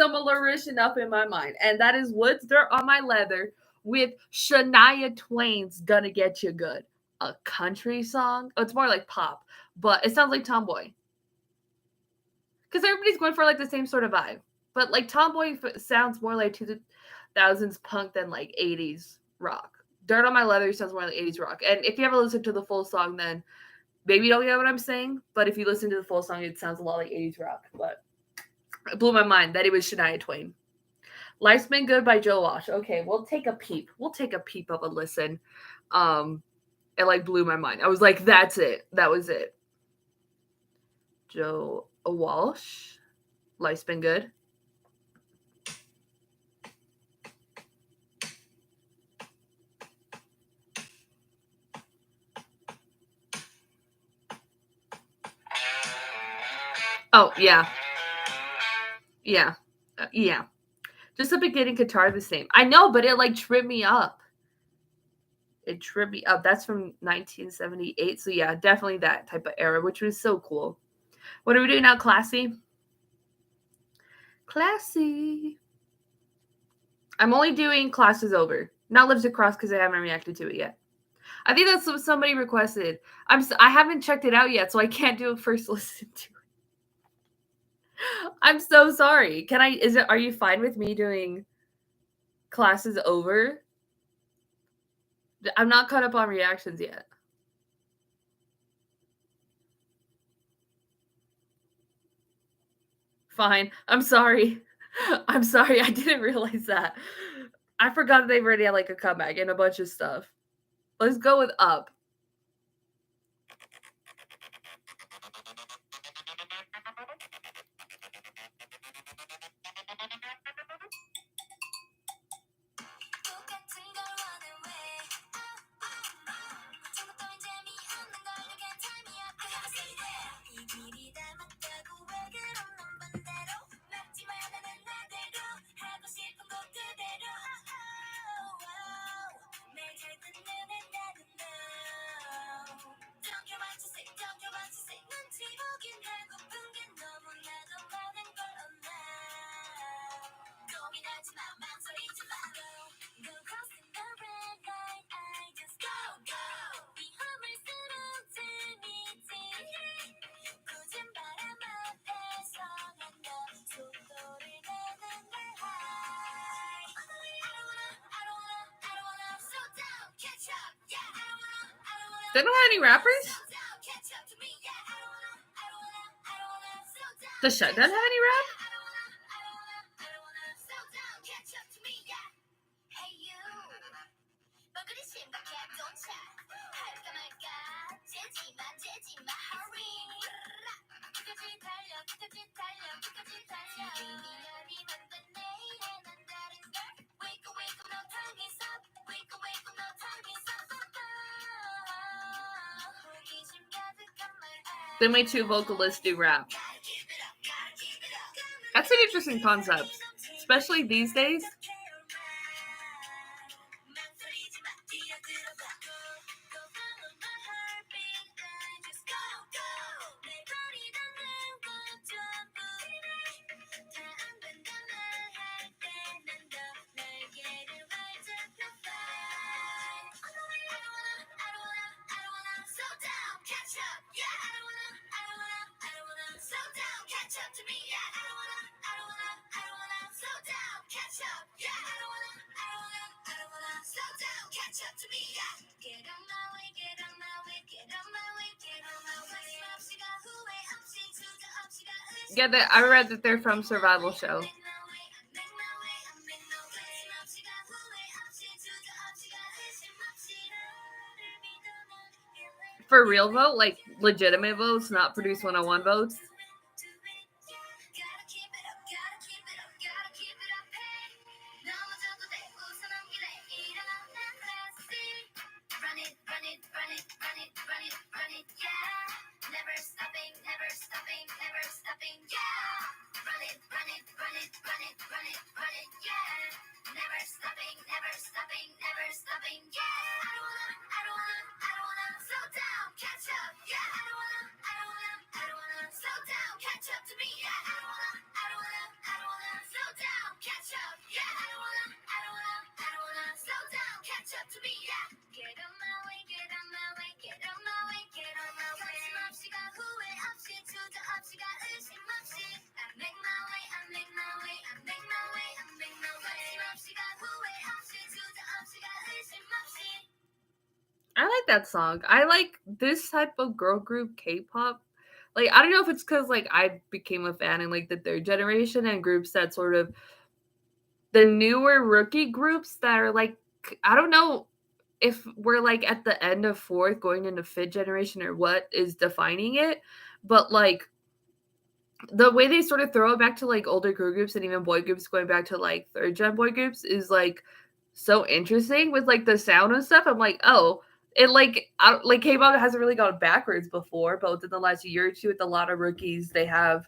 similar-ish enough in my mind. And that is Woods Dirt on My Leather with Shania Twain's Gonna Get You Good. A country song? Oh, it's more like pop, but it sounds like Tomboy. Because everybody's going for like the same sort of vibe. But like Tomboy sounds more like 2000s punk than like 80s rock. Dirt on My Leather sounds more like 80s rock. And if you ever listen to the full song, then maybe you don't get what I'm saying. But if you listen to the full song, it sounds a lot like 80s rock. But it blew my mind that it was Shania Twain. Life's Been Good by Joe Walsh. Okay, we'll take a peep. We'll take a peep of a listen. It like blew my mind. I was like, that's it. That was it. Joe Walsh. Life's Been Good. Oh, yeah. Yeah. Yeah. Just the beginning guitar the same. I know, but it like tripped me up. It tripped me up. That's from 1978. So yeah, definitely that type of era, which was so cool. What are we doing now? Classy? Classy. I'm only doing Classes Over. Not Lives Across because I haven't reacted to it yet. I think that's what somebody requested. I haven't checked it out yet, so I can't do a first listen to it. I'm so sorry. Are you fine with me doing Classes Over? I'm not caught up on reactions yet. Fine. I'm sorry. I'm sorry. I didn't realize that. I forgot they've already had like a comeback and a bunch of stuff. Let's go with Up. They don't have any rappers? Does Shutdown have any rap? They made two vocalists do rap. That's an interesting concept, especially these days. Yeah, I read that they're from Survival Show. For real vote, like legitimate votes, not Produce 101 votes. that song. I like this type of girl group K-pop. Like, I don't know if it's because like I became a fan in like the third generation and groups that sort of the newer rookie groups that are like I don't know if we're like at the end of fourth going into fifth generation or what is defining it, but like the way they sort of throw it back to like older girl groups and even boy groups going back to like third gen boy groups is like so interesting with like the sound and stuff. I'm like, oh, it like like K-pop hasn't really gone backwards before, but within the last year or two, with a lot of rookies, they have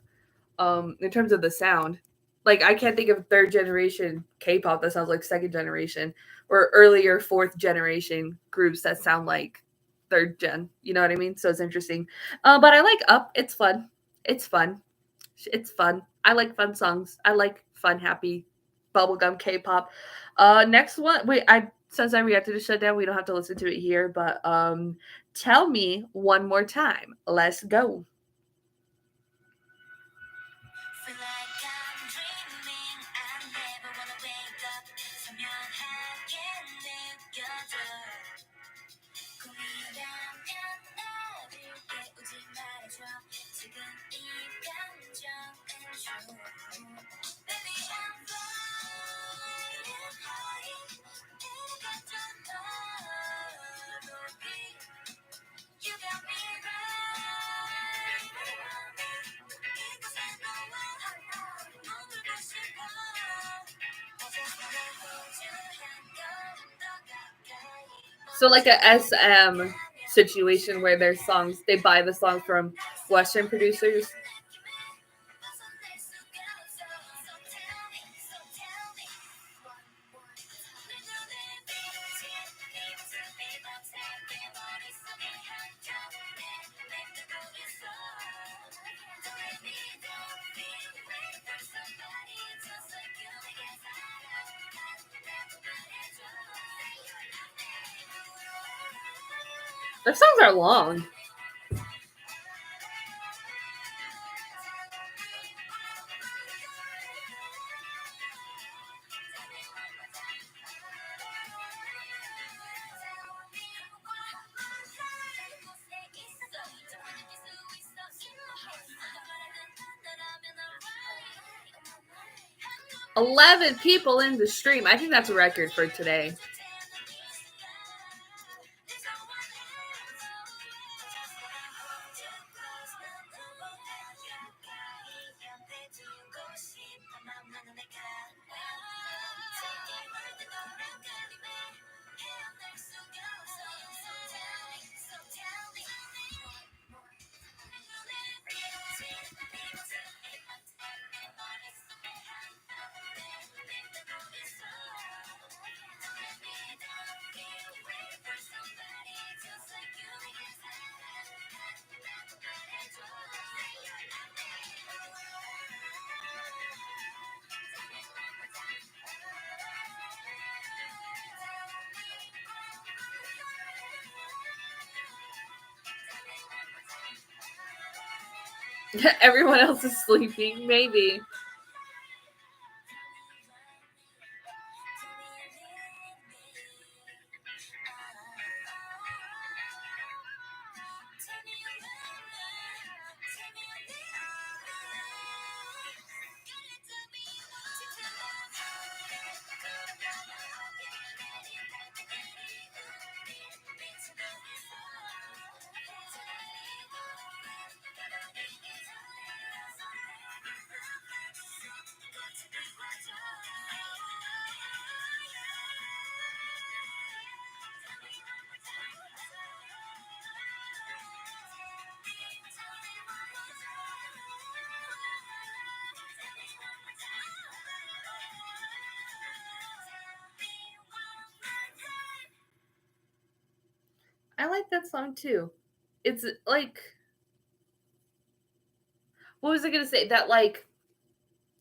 in terms of the sound. Like I can't think of third generation K-pop that sounds like second generation or earlier fourth generation groups that sound like third gen. You know what I mean? So it's interesting. But I like Up. It's fun. It's fun. It's fun. I like fun songs. I like fun, happy bubblegum K-pop. Next one. Wait, I since I reacted to Shutdown, we don't have to listen to it here. But tell me one more time. Let's go. Feel like I'm dreaming. I never wanna wake up. 선명하게 느껴져. 고민하면 나를 깨우지 말아줘. 지금 이 감정은 true. Baby, I'm flying high. 내려갔던 너로 be. You got me right. 이곳에 너와 머물고 싶어. I just wanna hold you 한 걸음 더 가까이. So like a SM situation where their songs they buy the songs from Western producers. 벗어날 수가 없어. So tell me, so tell me. 내 눈에 비친 네 모습이 밤새 내 머릿속에 한꺼번에 맴돌고 있어. Don't let me down, feel the way for somebody just like you. 내게 사랑하는 말해줘. Say you love me. Their songs are long. 11 people in the stream. I think that's a record for today. Everyone else is sleeping, maybe. I like that song too. It's like, what was I gonna say? That like,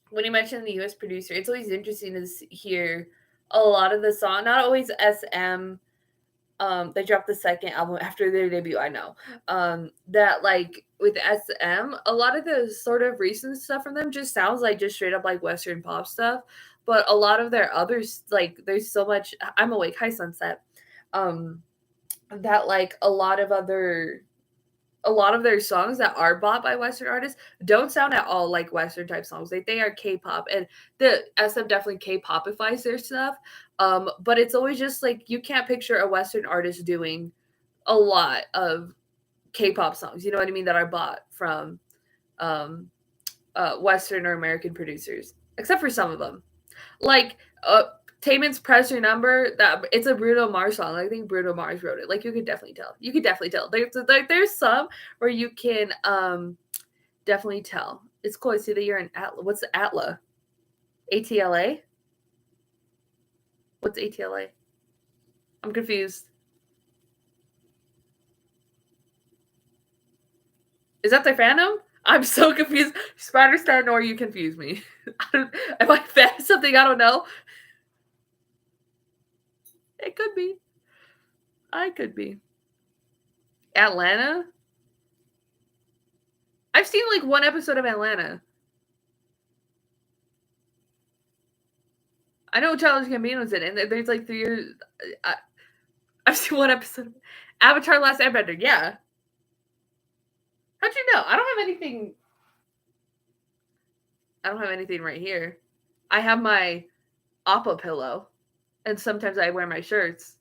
when you mentioned the U.S. producer, it's always interesting to hear a lot of the song. Not always SM. They dropped the second album after their debut. I know. That like with SM, a lot of the sort of recent stuff from them just sounds like just straight up like Western pop stuff. But a lot of their others, like, there's so much. I'm awake. Hi, sunset. Um, that like a lot of their songs that are bought by Western artists don't sound at all like Western type songs. Like they are K-pop, and the SM definitely K-popifies their stuff. But it's always just like you can't picture a Western artist doing a lot of K-pop songs. You know what I mean? That are bought from um, Western or American producers, except for some of them. Like Taemin's "Press Your Number," that it's a Bruno Mars song. I think Bruno Mars wrote it. Like you could definitely tell. You could definitely tell. There's some where you can definitely tell. It's cool. I see that you're in Atla. What's Atla? ATLA? What's ATLA? I'm confused. Is that their fandom? I'm so confused. Spider Stan, or you confuse me. Am I fan of something I don't know? It could be. I could be. Atlanta? I've seen like one episode of Atlanta. I know Childish Gambino's in it, and there's like 3 years. I've seen one episode. Avatar: Last Airbender. Yeah. How'd you know? I don't have anything. I don't have anything right here. I have my Appa pillow, and sometimes I wear my shirts.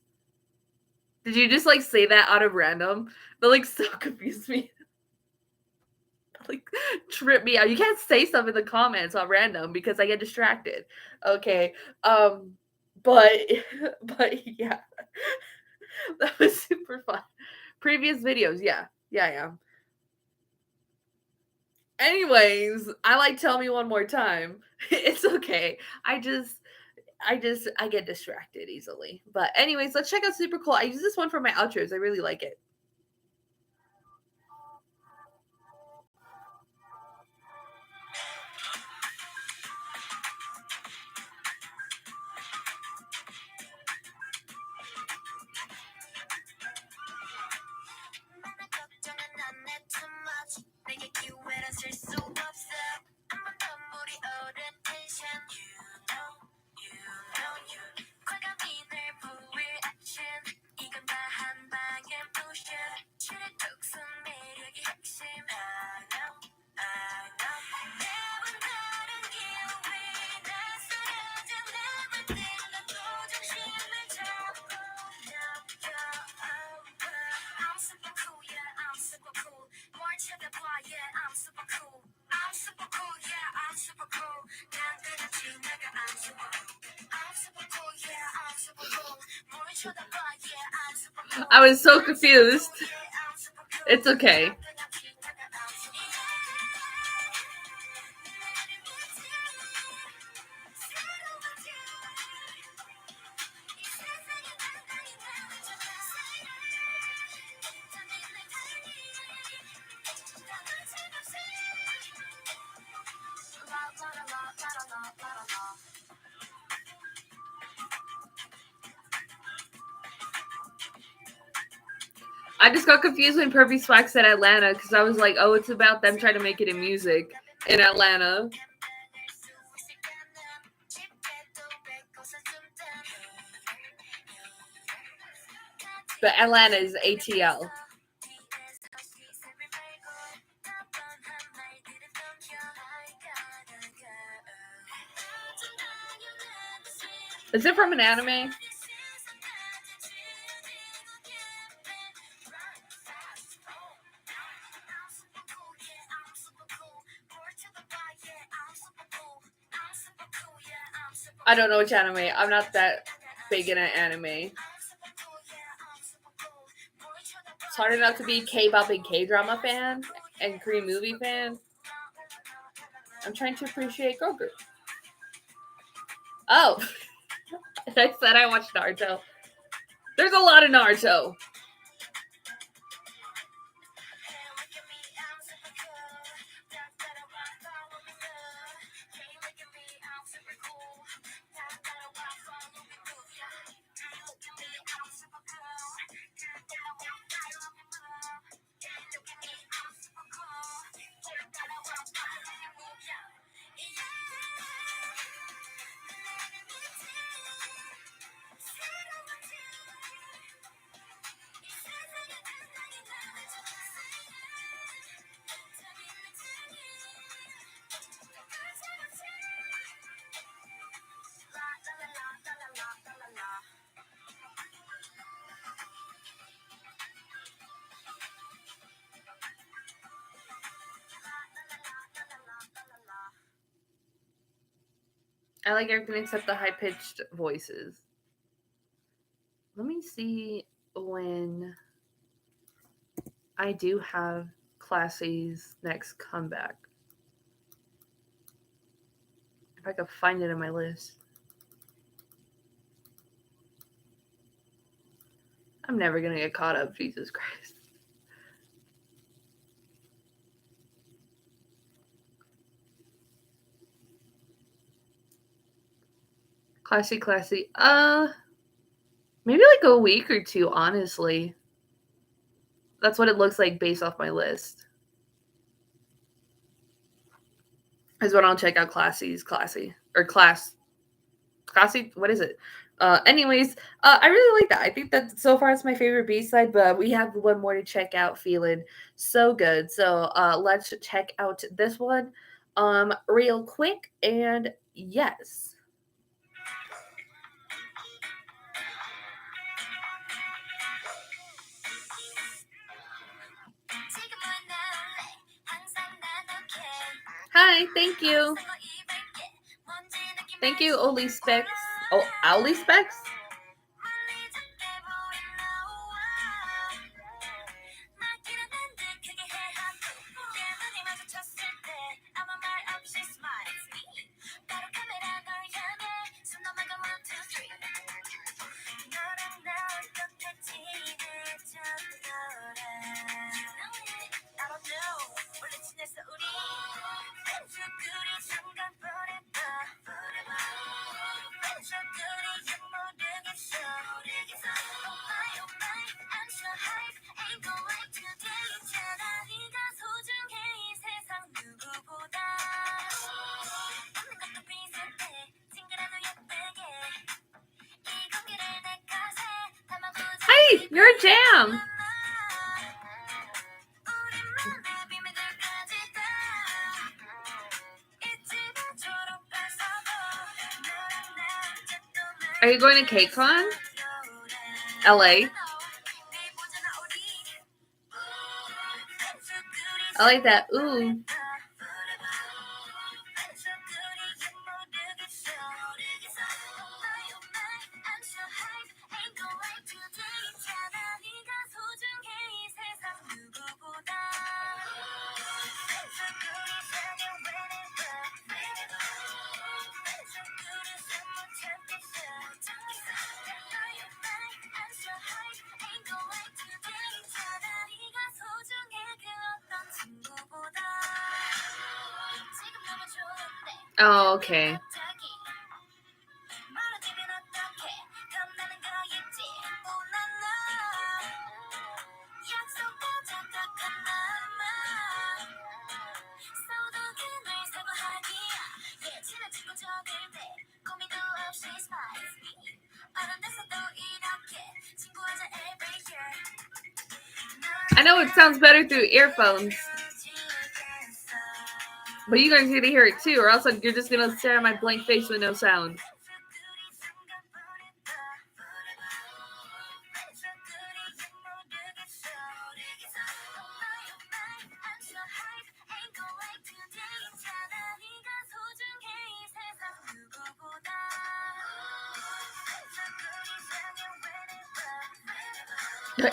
Did you just like say that out of random? That like so confused me. Like trip me out. You can't say stuff in the comments on random because I get distracted. Okay. But but yeah. That was super fun. Previous videos, yeah. Yeah. Anyways, I like Tell Me One More Time. It's okay. I get distracted easily. But anyways, let's check out Super Cool. I use this one for my outros. I really like it. 많은 걱정은 안 해 too much 내게 기회란 쓸 수 없어 한 번 더 물이 오른 텐션 you 과감히 날 부을 action 이건 다 한 방에 부셔 줄을 뚝순 매력이 핵심 I know 매번 다른 기회 낯설어진 everything 나도 중심을 잡고 넘겨 I'm super cool, yeah, I'm super cool. 뭘 쳐다봐, yeah, I'm super cool. I'm super cool, yeah, I'm super cool. 난 그냥 지나가, I'm super cool. I'm super cool, yeah, I'm super cool. 뭘 쳐다봐, yeah, I'm super cool. I was so confused. It's okay. I just got confused when Pervy Swag said Atlanta because I was like, oh, it's about them trying to make it in music in Atlanta. But Atlanta is ATL. Is it from an anime? I don't know which anime. I'm not that big in an anime. It's hard enough to be K-pop and K-drama fan and Korean movie fan. I'm trying to appreciate girl group. Oh, I said I watched Naruto. There's a lot of Naruto. I like everything except the high pitched voices. Let me see when I do have Classy's next comeback. If I could find it in my list. I'm never gonna get caught up, Jesus Christ. Classy. Maybe like a week or two, honestly. That's what it looks like based off my list. Is when I'll check out Classy's Classy. Or Classy. What is it? Anyways, I really like that. I think that so far it's my favorite B-side, but we have one more to check out. Feeling so good. So let's check out this one real quick. And yes. Hi, thank you. Thank you, Oli Specs. Oh, Owly Specs? Hey, you're a jam. Are you going to KCON? LA? I like that. Ooh. Oh, okay. I know it sounds better through earphones, but you guys need to hear it too, or else you're just gonna stare at my blank face with no sound.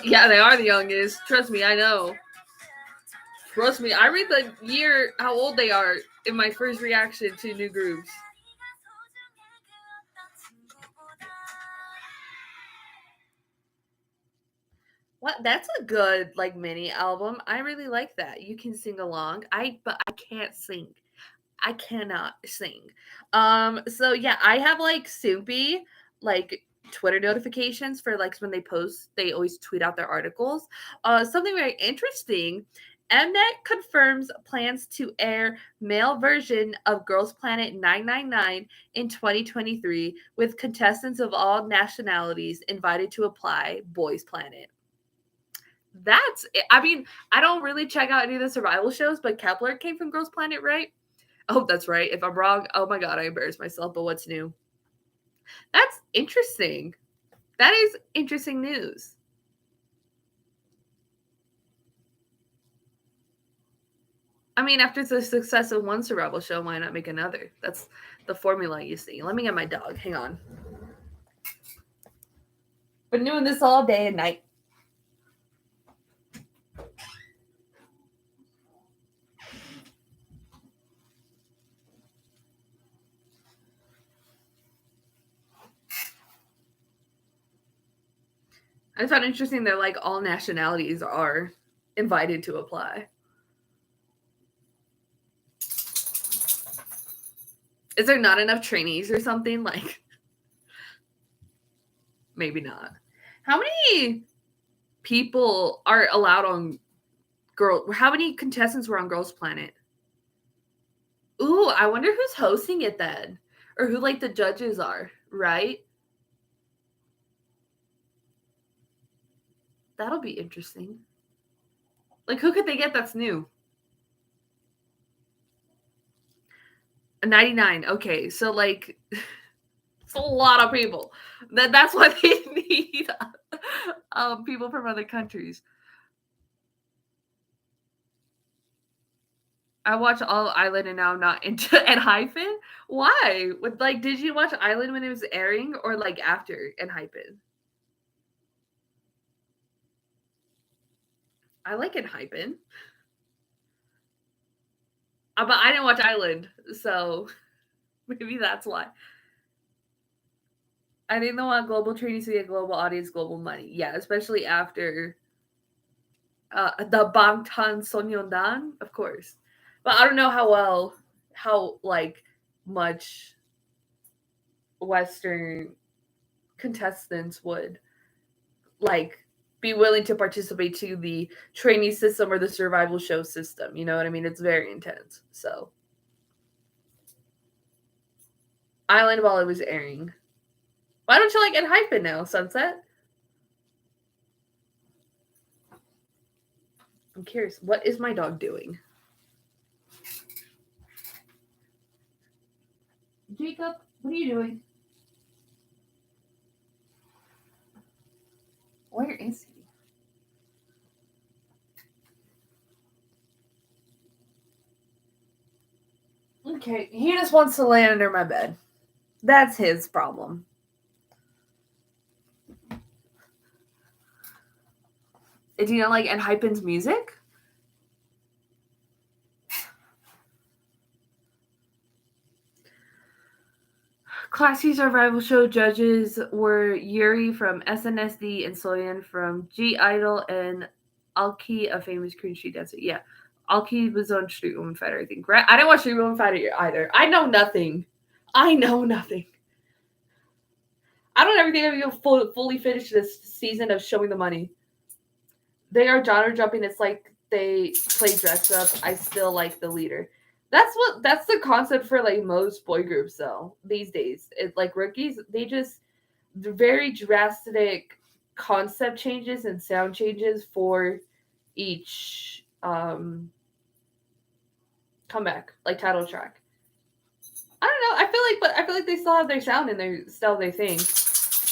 Yeah, they are the youngest. Trust me, I know. Trust me, I read the year, how old they are in my first reaction to new groups. What? That's a good like mini album. I really like that. You can sing along. But I can't sing. I cannot sing. So yeah, I have like Soupy like Twitter notifications for like when they post, they always tweet out their articles. Something very interesting. Mnet confirms plans to air male version of Girls Planet 999 in 2023 with contestants of all nationalities invited to apply Boys Planet. That's it. I mean, I don't really check out any of the survival shows, but Kepler came from Girls Planet, right? I hope that's right. If I'm wrong, oh my god, I embarrassed myself, but what's new? That's interesting. That is interesting news. I mean, after the success of one survival show, why not make another? That's the formula you see. Let me get my dog. Hang on. Been doing this all day and night. I found it interesting that like all nationalities are invited to apply. Is there not enough trainees or something? Like, maybe not. How many people are allowed on Girl? How many contestants were on Girls Planet? Ooh, I wonder who's hosting it then, or who like the judges are. Right? That'll be interesting. Like, who could they get that's new? 99. Okay, so like it's a lot of people. That's why they need people from other countries. I watch all Island and now I'm not into Enhypen. Why? Like, did you watch Island when it was airing or like after Enhypen? I like Enhypen. But I didn't watch Island, so maybe that's why. I think they want global trainees to get global audience, global money. Yeah, especially after the Bangtan Sonyeondan, of course. But I don't know how like much Western contestants would like be willing to participate to the trainee system or the survival show system. You know what I mean? It's very intense. So Island while it was airing. Why don't you like Enhypen now, Sunset? I'm curious. What is my dog doing? Jacob, what are you doing? Where is he? Okay, he just wants to lay under my bed. That's his problem. Do you know like Enhypen's music? Classy survival show judges were Yuri from SNSD and Soyeon from G Idol and Alki, a famous Korean street dancer. Yeah, Alki was on Street Woman Fighter, I think. Right? I didn't watch Street Woman Fighter either. I know nothing. I know nothing. I don't ever think I'm gonna fully finish this season of Showing the Money. They are genre jumping. It's like they play dress up. I still like the leader. That's the concept for like most boy groups though these days. It's like rookies, they just very drastic concept changes and sound changes for each comeback, like title track. I don't know. I feel like they still have their sound and they still their thing.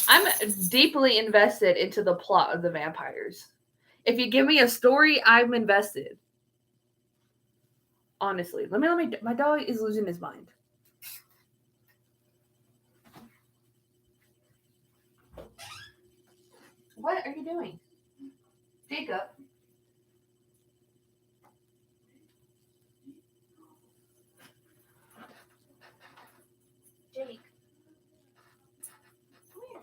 I'm deeply invested into the plot of the vampires. If you give me a story, I'm invested. Honestly, let me. My dog is losing his mind. What are you doing, Jacob? Jake, come here.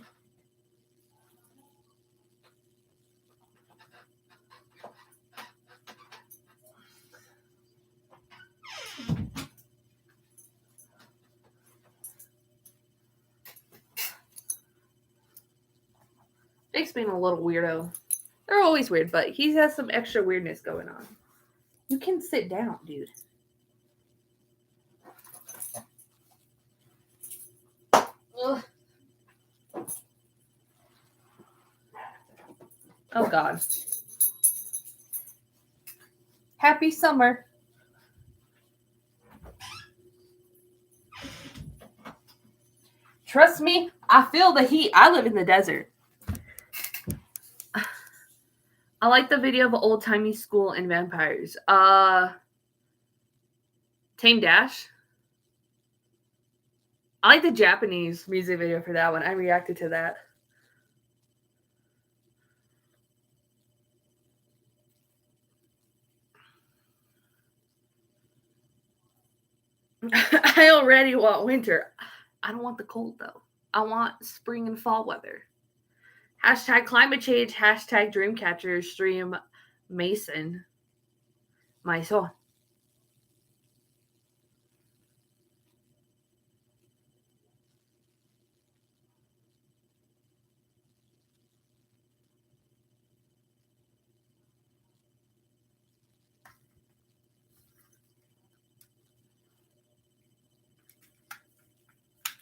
Jake's being a little weirdo. They're always weird, but he has some extra weirdness going on. You can sit down, dude. Ugh. Oh God. Happy summer. Trust me, I feel the heat. I live in the desert. I like the video of old timey school and vampires. Tame Dash. I like the Japanese music video for that one. I reacted to that. I already want winter. I don't want the cold though. I want spring and fall weather. Hashtag climate change. Hashtag dreamcatcher. Stream Mason. My soul.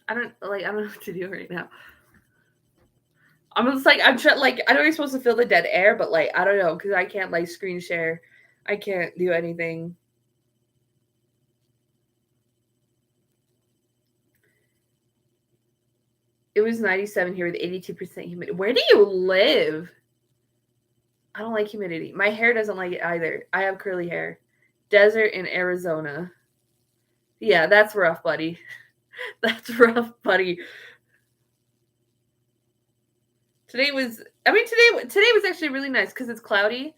I don't know what to do right now. I'm just like I'm trying like I know you're supposed to feel the dead air, but like I don't know because I can't like screen share. I can't do anything. It was 97 here with 82% humidity. Where do you live? I don't like humidity. My hair doesn't like it either. I have curly hair. Desert in Arizona. Yeah, that's rough, buddy. That's rough, buddy. Today was actually really nice because it's cloudy.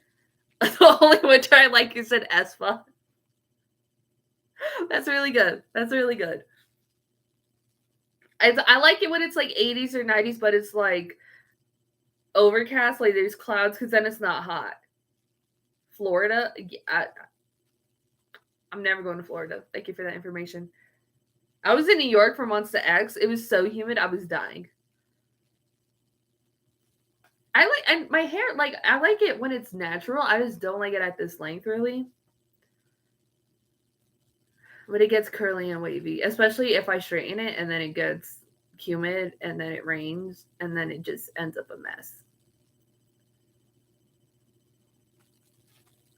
The only winter I like you said Espa. That's really good. That's really good. I like it when it's like 80s or 90s, but it's like overcast, like there's clouds, because then it's not hot. Florida, I'm never going to Florida. Thank you for that information. I was in New York for Monster X. It was so humid, I was dying. I like and my hair, like I like it when it's natural. I just don't like it at this length, really. But it gets curly and wavy, especially if I straighten it and then it gets humid and then it rains and then it just ends up a mess.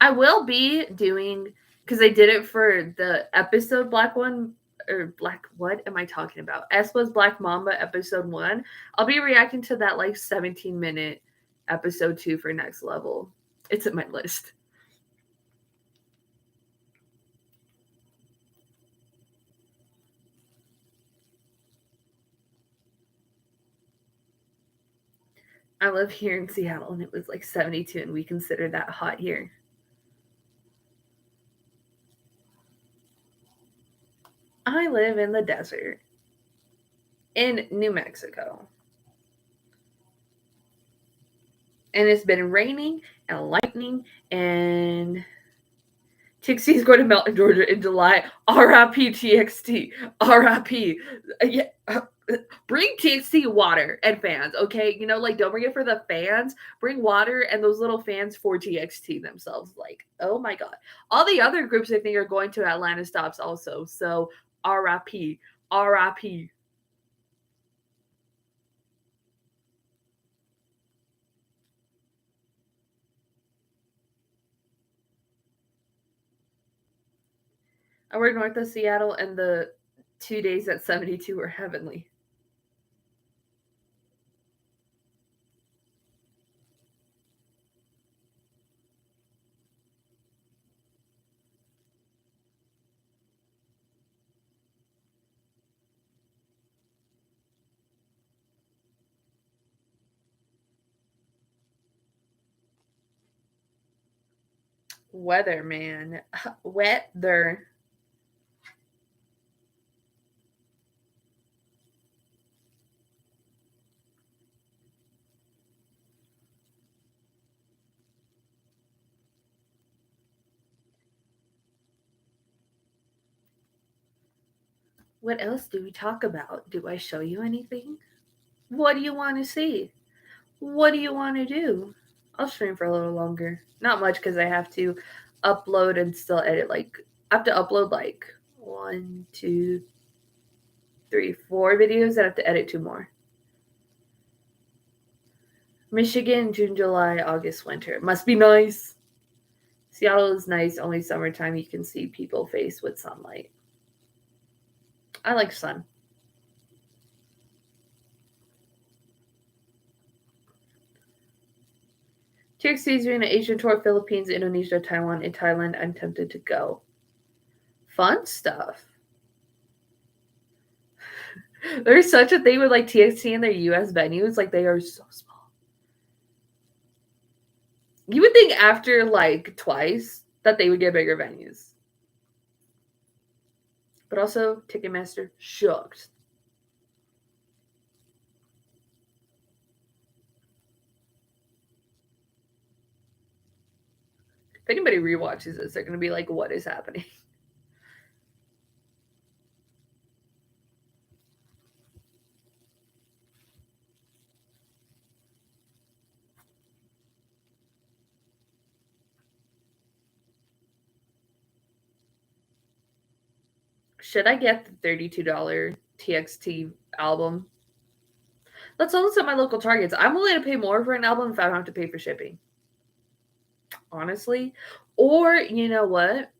I will be doing because I did it for the episode Black One or Black. What am I talking about? Espa's Black Mamba episode 1. I'll be reacting to that like 17-minute episode 2 for next level. It's in my list. I live here in Seattle and it was like 72 and we consider that hot here. I live in the desert in New Mexico. And it's been raining and lightning and TXT is going to melt in Georgia in July. RIP TXT. RIP. Yeah. Bring TXT water and fans, okay? You know, like don't bring it for the fans. Bring water and those little fans for TXT themselves. Like, oh my god. All the other groups I think are going to Atlanta stops also. So RIP. RIP. I work north of Seattle and the 2 days at 72 were heavenly. Weather, man. Weather. What else do we talk about? Do I show you anything? What do you want to see? What do you want to do? I'll stream for a little longer. Not much because I have to upload and still edit. Like, I have to upload like 1, 2, 3, 4 videos. I have to edit 2 more. Michigan, June, July, August, winter. Must be nice. Seattle is nice. Only summertime you can see people face with sunlight. I like sun. TXT is doing an Asian tour, Philippines, Indonesia, Taiwan, and Thailand. I'm tempted to go. Fun stuff. There's such a thing with like TXT and their US venues. Like they are so small. You would think after like twice that they would get bigger venues. But also, Ticketmaster shocked. If anybody rewatches this, they're going to be like, what is happening? Should I get the $32 TXT album? Let's also at my local Targets. I'm willing to pay more for an album if I don't have to pay for shipping. Honestly. Or, you know what?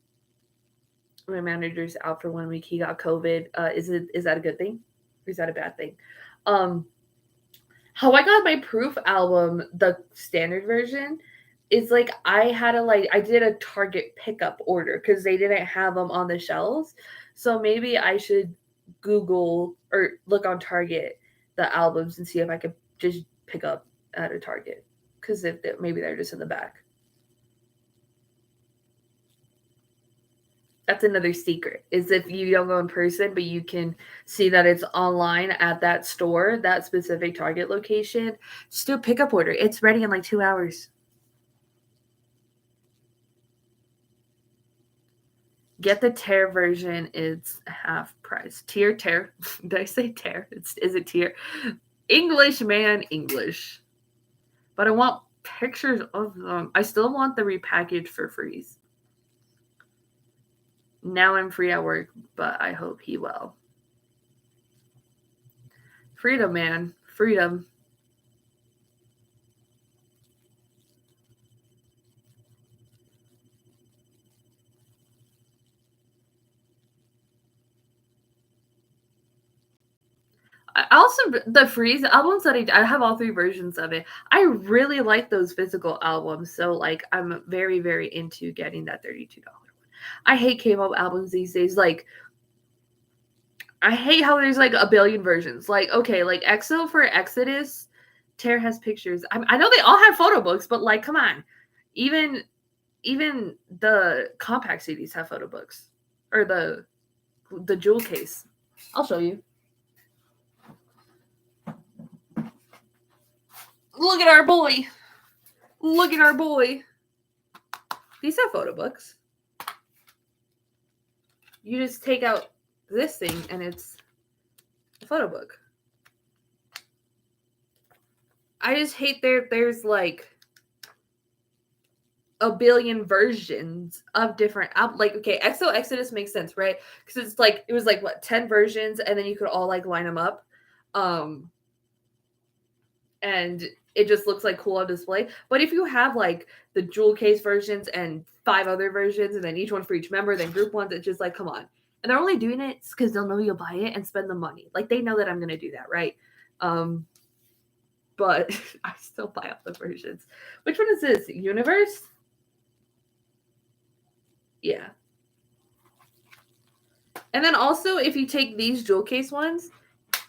My manager's out for 1 week. He got COVID. Is that a good thing? Or is that a bad thing? How I got my Proof album, the standard version, is like I did a Target pickup order because they didn't have them on the shelves. So maybe I should Google or look on Target the albums and see if I could just pick up at a Target because if maybe they're just in the back. That's another secret is if you don't go in person, but you can see that it's online at that store, that specific Target location, just do a pickup order. It's ready in like 2 hours. Get the tear version. It's half price. Tear. Did I say tear? Is it tear? English, man, English. But I want pictures of them. I still want the repackaged for freeze. Now I'm free at work, but I hope he will. Freedom, man. Freedom. I also the Freeze albums that I have all 3 versions of it. I really like those physical albums, so like I'm very very into getting that $32 one. I hate K-pop albums these days. Like I hate how there's like a billion versions. Like okay, like EXO for Exodus, Tear has pictures. I know they all have photo books, but like come on, even the compact CDs have photo books or the jewel case. I'll show you. Look at our boy. Look at our boy. These have photo books. You just take out this thing and it's a photo book. I just hate there's like a billion versions of different like okay, EXO Exodus makes sense, right? Because it's like it was like what 10 versions and then you could all like line them up. And it just looks like cool on display. But if you have like the jewel case versions and 5 other versions, and then each one for each member, then group ones, it's just like, come on. And they're only doing it because they'll know you'll buy it and spend the money. Like they know that I'm gonna do that, right? But I still buy all the versions. Which one is this? Universe? Yeah. And then also, if you take these jewel case ones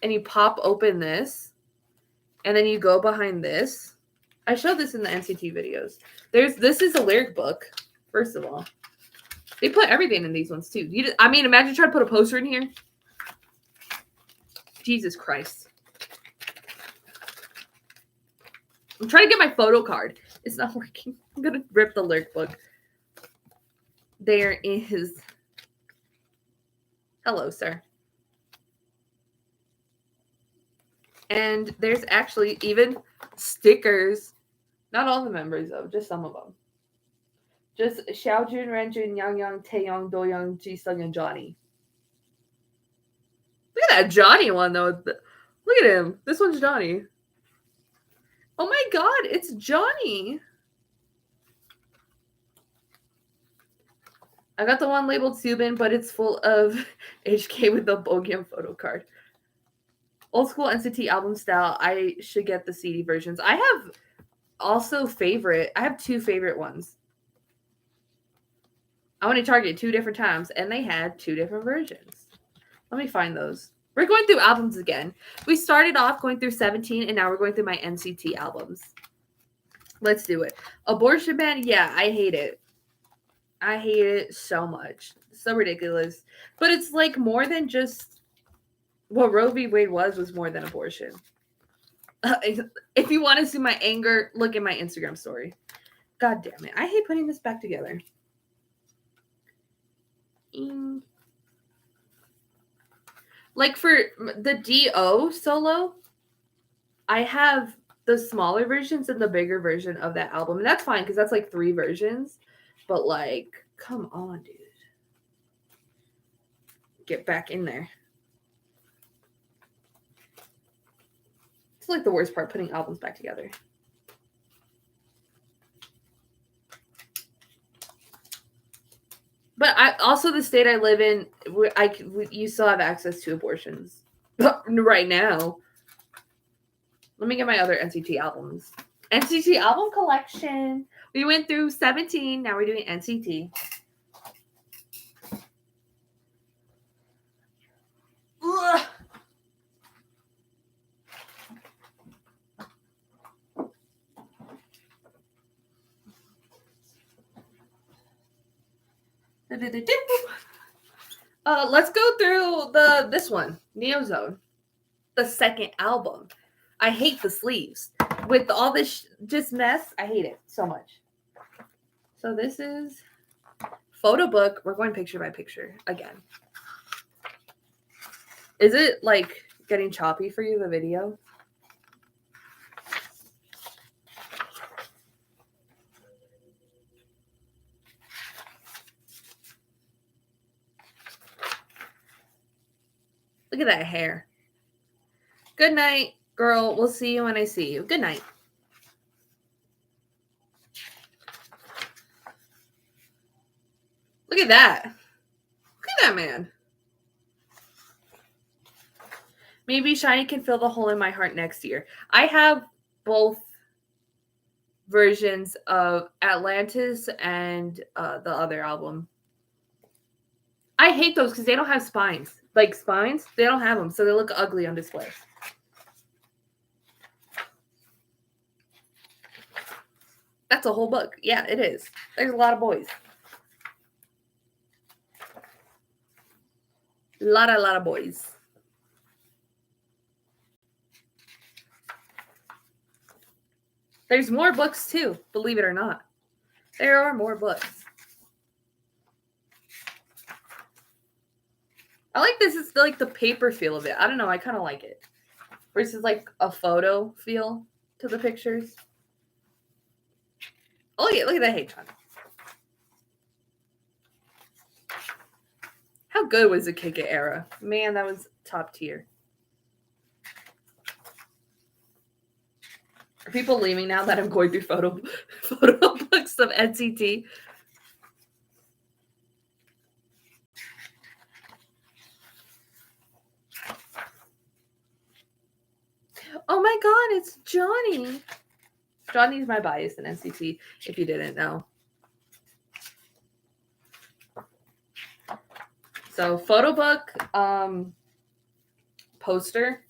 and you pop open this, and then you go behind this. I showed this in the NCT videos. This is a lyric book, first of all. They put everything in these ones, too. Imagine trying to put a poster in here. Jesus Christ. I'm trying to get my photo card. It's not working. I'm going to rip the lyric book. There is... Hello, sir. And there's actually even stickers. Not all the members, though. Just some of them. Just Xiaojun, Renjun, Yangyang, Taeyong, Doyoung, Jisung, and Johnny. Look at that Johnny one, though. Look at him. This one's Johnny. Oh my god, it's Johnny. I got the one labeled Subin, but it's full of HK with the Bogyam photo card. Old school NCT album style. I should get the CD versions. I have I have 2 favorite ones. I went to Target 2 different times, and they had 2 different versions. Let me find those. We're going through albums again. We started off going through 17, and now we're going through my NCT albums. Let's do it. Abortion ban, yeah, I hate it. I hate it so much. It's so ridiculous. But it's like more than just what Roe v. Wade was more than abortion. If you want to see my anger, look at my Instagram story. God damn it. I hate putting this back together. Like for the D.O. solo, I have the smaller versions and the bigger version of that album. And that's fine because that's like 3 versions. But like, come on, dude. Get back in there. It's like the worst part, putting albums back together. But I also, the state I live in, you still have access to abortions right now. Let me get my other NCT albums. NCT album collection. We went through 17. Now we're doing NCT. Ugh. Let's go through this one, Neozone, the second album. I hate the sleeves with all this just mess. I hate it so much. So this is photo book. We're going picture by picture again. Is it like getting choppy for you, the video? Look at that hair. Good night, girl. We'll see you when I see you. Good night. Look at that. Look at that man. Maybe Shiny can fill the hole in my heart next year. I have both versions of Atlantis and the other album. I hate those because they don't have spines. Like spines, they don't have them, so they look ugly on display. That's a whole book. Yeah, it is. There's a lot of boys. A lot of boys. There's more books too, believe it or not. There are more books. I like this. It's like the paper feel of it. I don't know. I kind of like it. Versus like a photo feel to the pictures. Oh yeah, look at that H-on. How good was the Kick It era? Man, that was top tier. Are people leaving now that I'm going through photo books of NCT? Oh my god, it's Johnny. Johnny's my bias in NCT, if you didn't know. So, photo book, poster.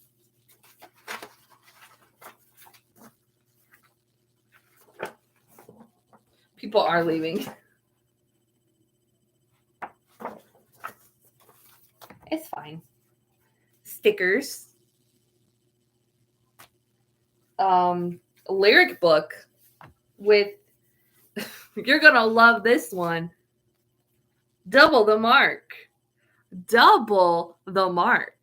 People are leaving. It's fine. Stickers. Lyric book with, you're gonna love this one, Double the Mark. Double the Mark.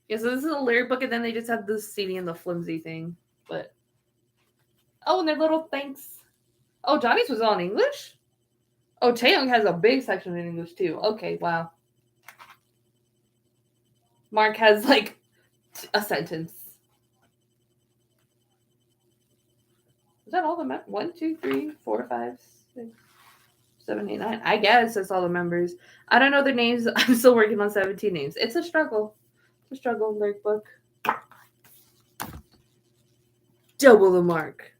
Yeah, so this is a lyric book, and then they just have the CD and the flimsy thing. But oh, and their little thanks. Oh, Johnny's was all in English? Oh, Taeyong has a big section in English too. Okay, wow. Mark has like a sentence. Is that all the 1, 2, 3, 4, 5, 6, 7, 8, 9? I guess that's all the members. I don't know their names. I'm still working on 17 names. It's a struggle. It's a struggle, lyric book. Double the Mark.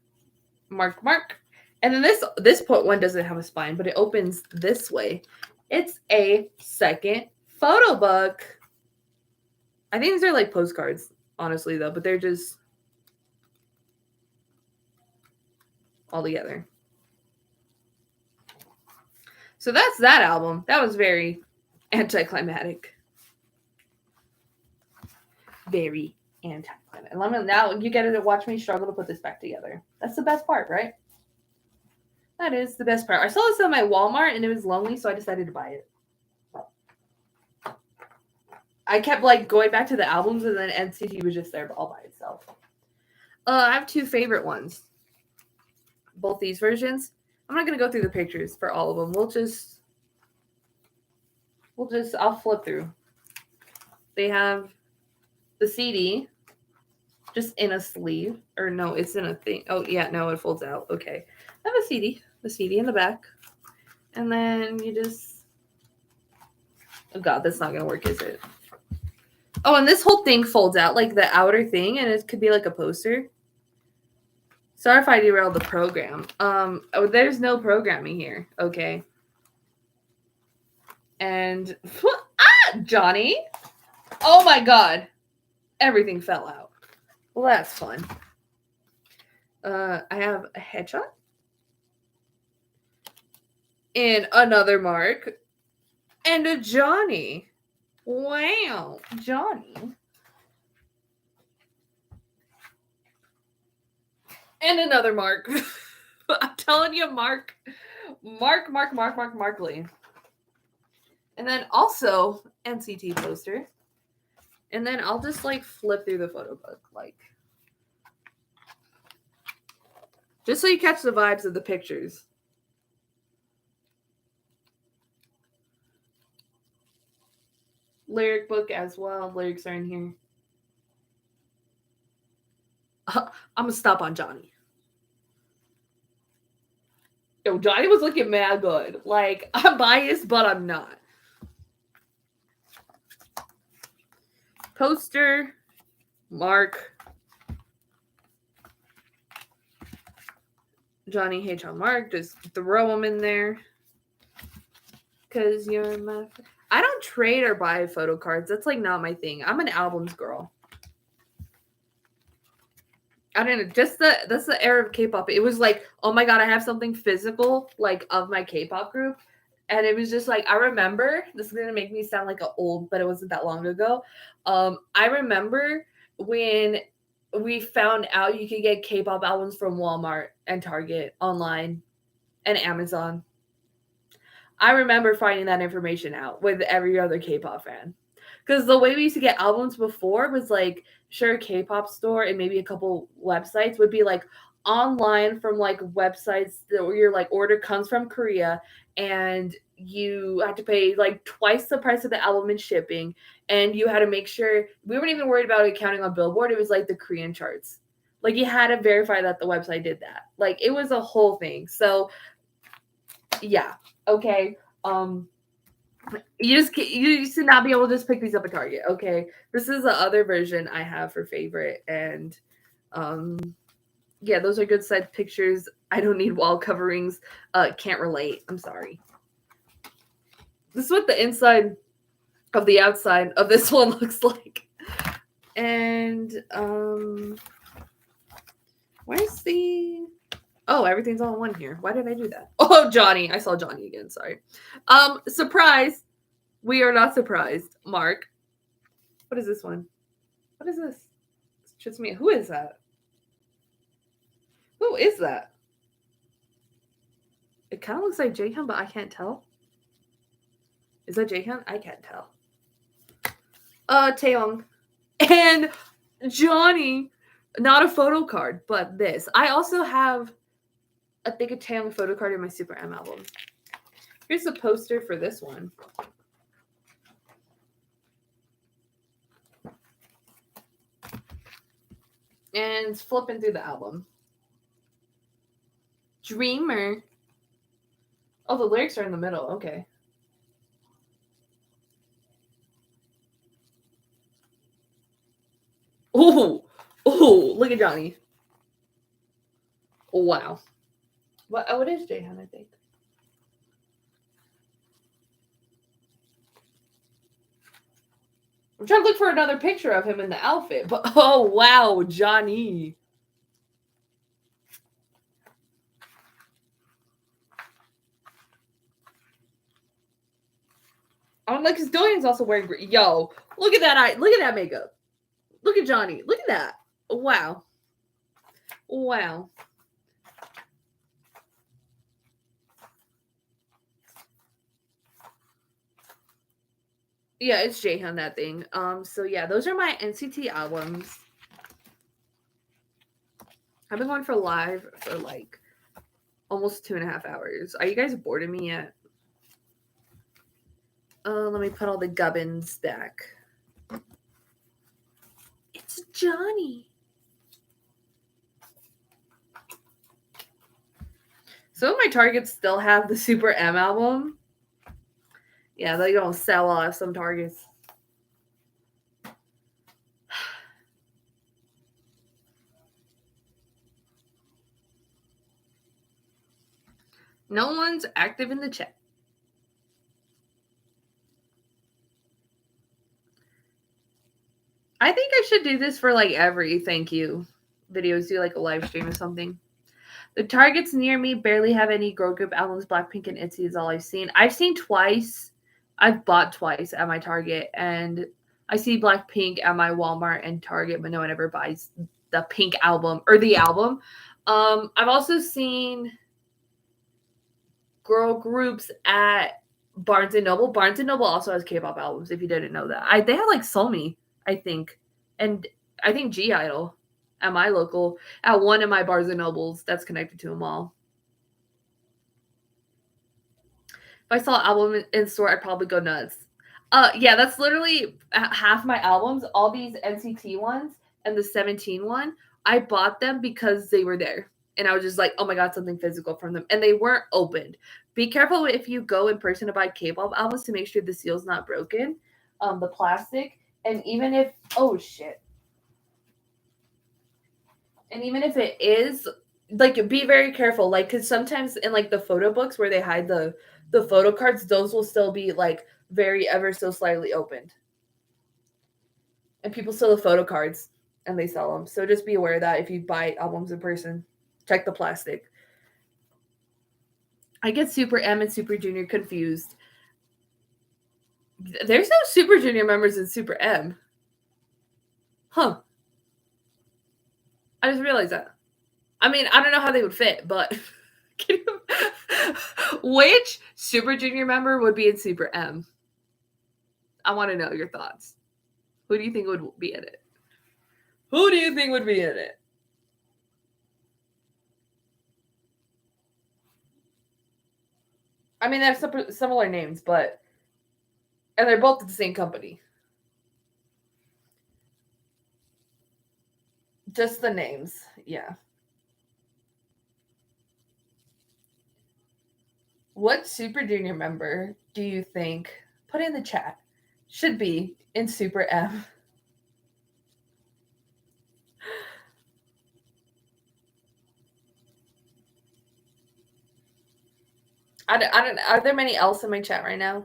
Mark. And then this one doesn't have a spine, but it opens this way. It's a second Photo book. I think these are like postcards, honestly, though, but they're just all together. So that's that album. That was very anticlimactic. Very anticlimactic. And let me now you get to watch me struggle to put this back together. That's the best part, right? That is the best part. I saw this at my Walmart and it was lonely, so I decided to buy it. I kept like going back to the albums and then NCT was just there all by itself. I have two favorite ones. Both these versions. I'm not gonna go through the pictures for all of them. I'll flip through. They have the CD just in a sleeve. Or no, it's in a thing. Oh yeah, no, it folds out. Okay. I have a CD. The CD in the back. And then you just oh god, that's not gonna work, is it? Oh, and this whole thing folds out, like the outer thing, and it could be like a poster. Sorry if I derailed the program. There's no programming here. Okay. And Johnny. Oh my god. Everything fell out. Well, that's fun. I have a headshot. And another Mark. And a Johnny. Wow. Johnny. And another Mark. I'm telling you, Mark Lee. And then also NCT poster. And then I'll just like flip through the photo book, like just so you catch the vibes of the pictures. Lyric book as well. Lyrics are in here. I'm gonna stop on Johnny. Yo, Johnny was looking mad good. Like, I'm biased, but I'm not. Poster, Mark, Johnny H on Mark. Just throw them in there. Because you're my... I don't trade or buy photo cards. That's like not my thing. I'm an albums girl. I don't know. That's the era of K-pop. It was like, oh my god, I have something physical like of my K-pop group, and it was just like I remember. This is gonna make me sound like an old, but it wasn't that long ago. I remember when we found out you could get K-pop albums from Walmart and Target online and Amazon. I remember finding that information out with every other K-pop fan. Because the way we used to get albums before was like, sure, K-pop store and maybe a couple websites would be like online from like websites where your like order comes from Korea and you had to pay like twice the price of the album in shipping, and you had to make sure we weren't even worried about it counting on Billboard. It was like the Korean charts. Like you had to verify that the website did that. Like it was a whole thing. So yeah, okay. You used to not be able to just pick these up at Target. Okay, this is the other version I have for favorite, and yeah, those are good side pictures. I don't need wall coverings. Can't relate. I'm sorry. This is what the inside of the outside of this one looks like. And where's the... Oh, everything's all in one here. Why did I do that? Oh, Johnny. I saw Johnny again. Sorry. Surprise. We are not surprised. Mark. What is this one? What is this? It's just me. Who is that? Who is that? It kind of looks like Jaehyun, but I can't tell. Is that Jaehyun? I can't tell. Taeyong. And Johnny. Not a photo card, but this. I also have I think a Taeyong photo card in my Super M album. Here's the poster for this one. And it's flipping through the album. Dreamer. Oh, the lyrics are in the middle. Okay. Oh, look at Johnny. Oh, wow. What is Jaehyun, I think? I'm trying to look for another picture of him in the outfit, but oh wow, Johnny. I'm like, because Dorian's also wearing green. Yo, look at that eye. Look at that makeup. Look at Johnny. Look at that. Wow. Wow. Yeah, it's Jaehyun, that thing. So yeah, those are my NCT albums. I've been going for live for like almost 2.5 hours. Are you guys bored of me yet? Let me put all the gubbins back. It's Johnny. Some of my Targets still have the Super M album. Yeah, they don't sell off some Targets. No one's active in the chat. I think I should do this for like every thank you videos, do like a live stream or something. The Targets near me barely have any girl group albums. Blackpink and ITZY is all I've seen. I've seen twice. I've bought twice at my Target, and I see Blackpink at my Walmart and Target, but no one ever buys the Pink album or the album. I've also seen girl groups at Barnes and Noble. Barnes and Noble also has K-pop albums. If you didn't know that, they have like Somi, I think, and I think G Idol at my local, at one of my Barnes and Nobles that's connected to them all. If I saw an album in store, I'd probably go nuts. Yeah, that's literally half my albums. All these NCT ones and the 17 one, I bought them because they were there. And I was just like, oh my God, something physical from them. And they weren't opened. Be careful if you go in person to buy K-pop albums to make sure the seal's not broken. The plastic. And even if, oh shit. And even if it is, like, be very careful. Like, because sometimes in like the photo books where they hide the photo cards, those will still be like very ever so slightly opened. And people sell the photo cards and they sell them. So just be aware of that if you buy albums in person. Check the plastic. I get Super M and Super Junior confused. There's no Super Junior members in Super M. Huh. I just realized that. I mean, I don't know how they would fit, but which Super Junior member would be in Super M? I want to know your thoughts. Who do you think would be in it? Who do you think would be in it? I mean, they have similar names, but and they're both the same company. Just the names, yeah. What Super Junior member do you think, put in the chat, should be in Super M? I don't. Are there many elves in my chat right now?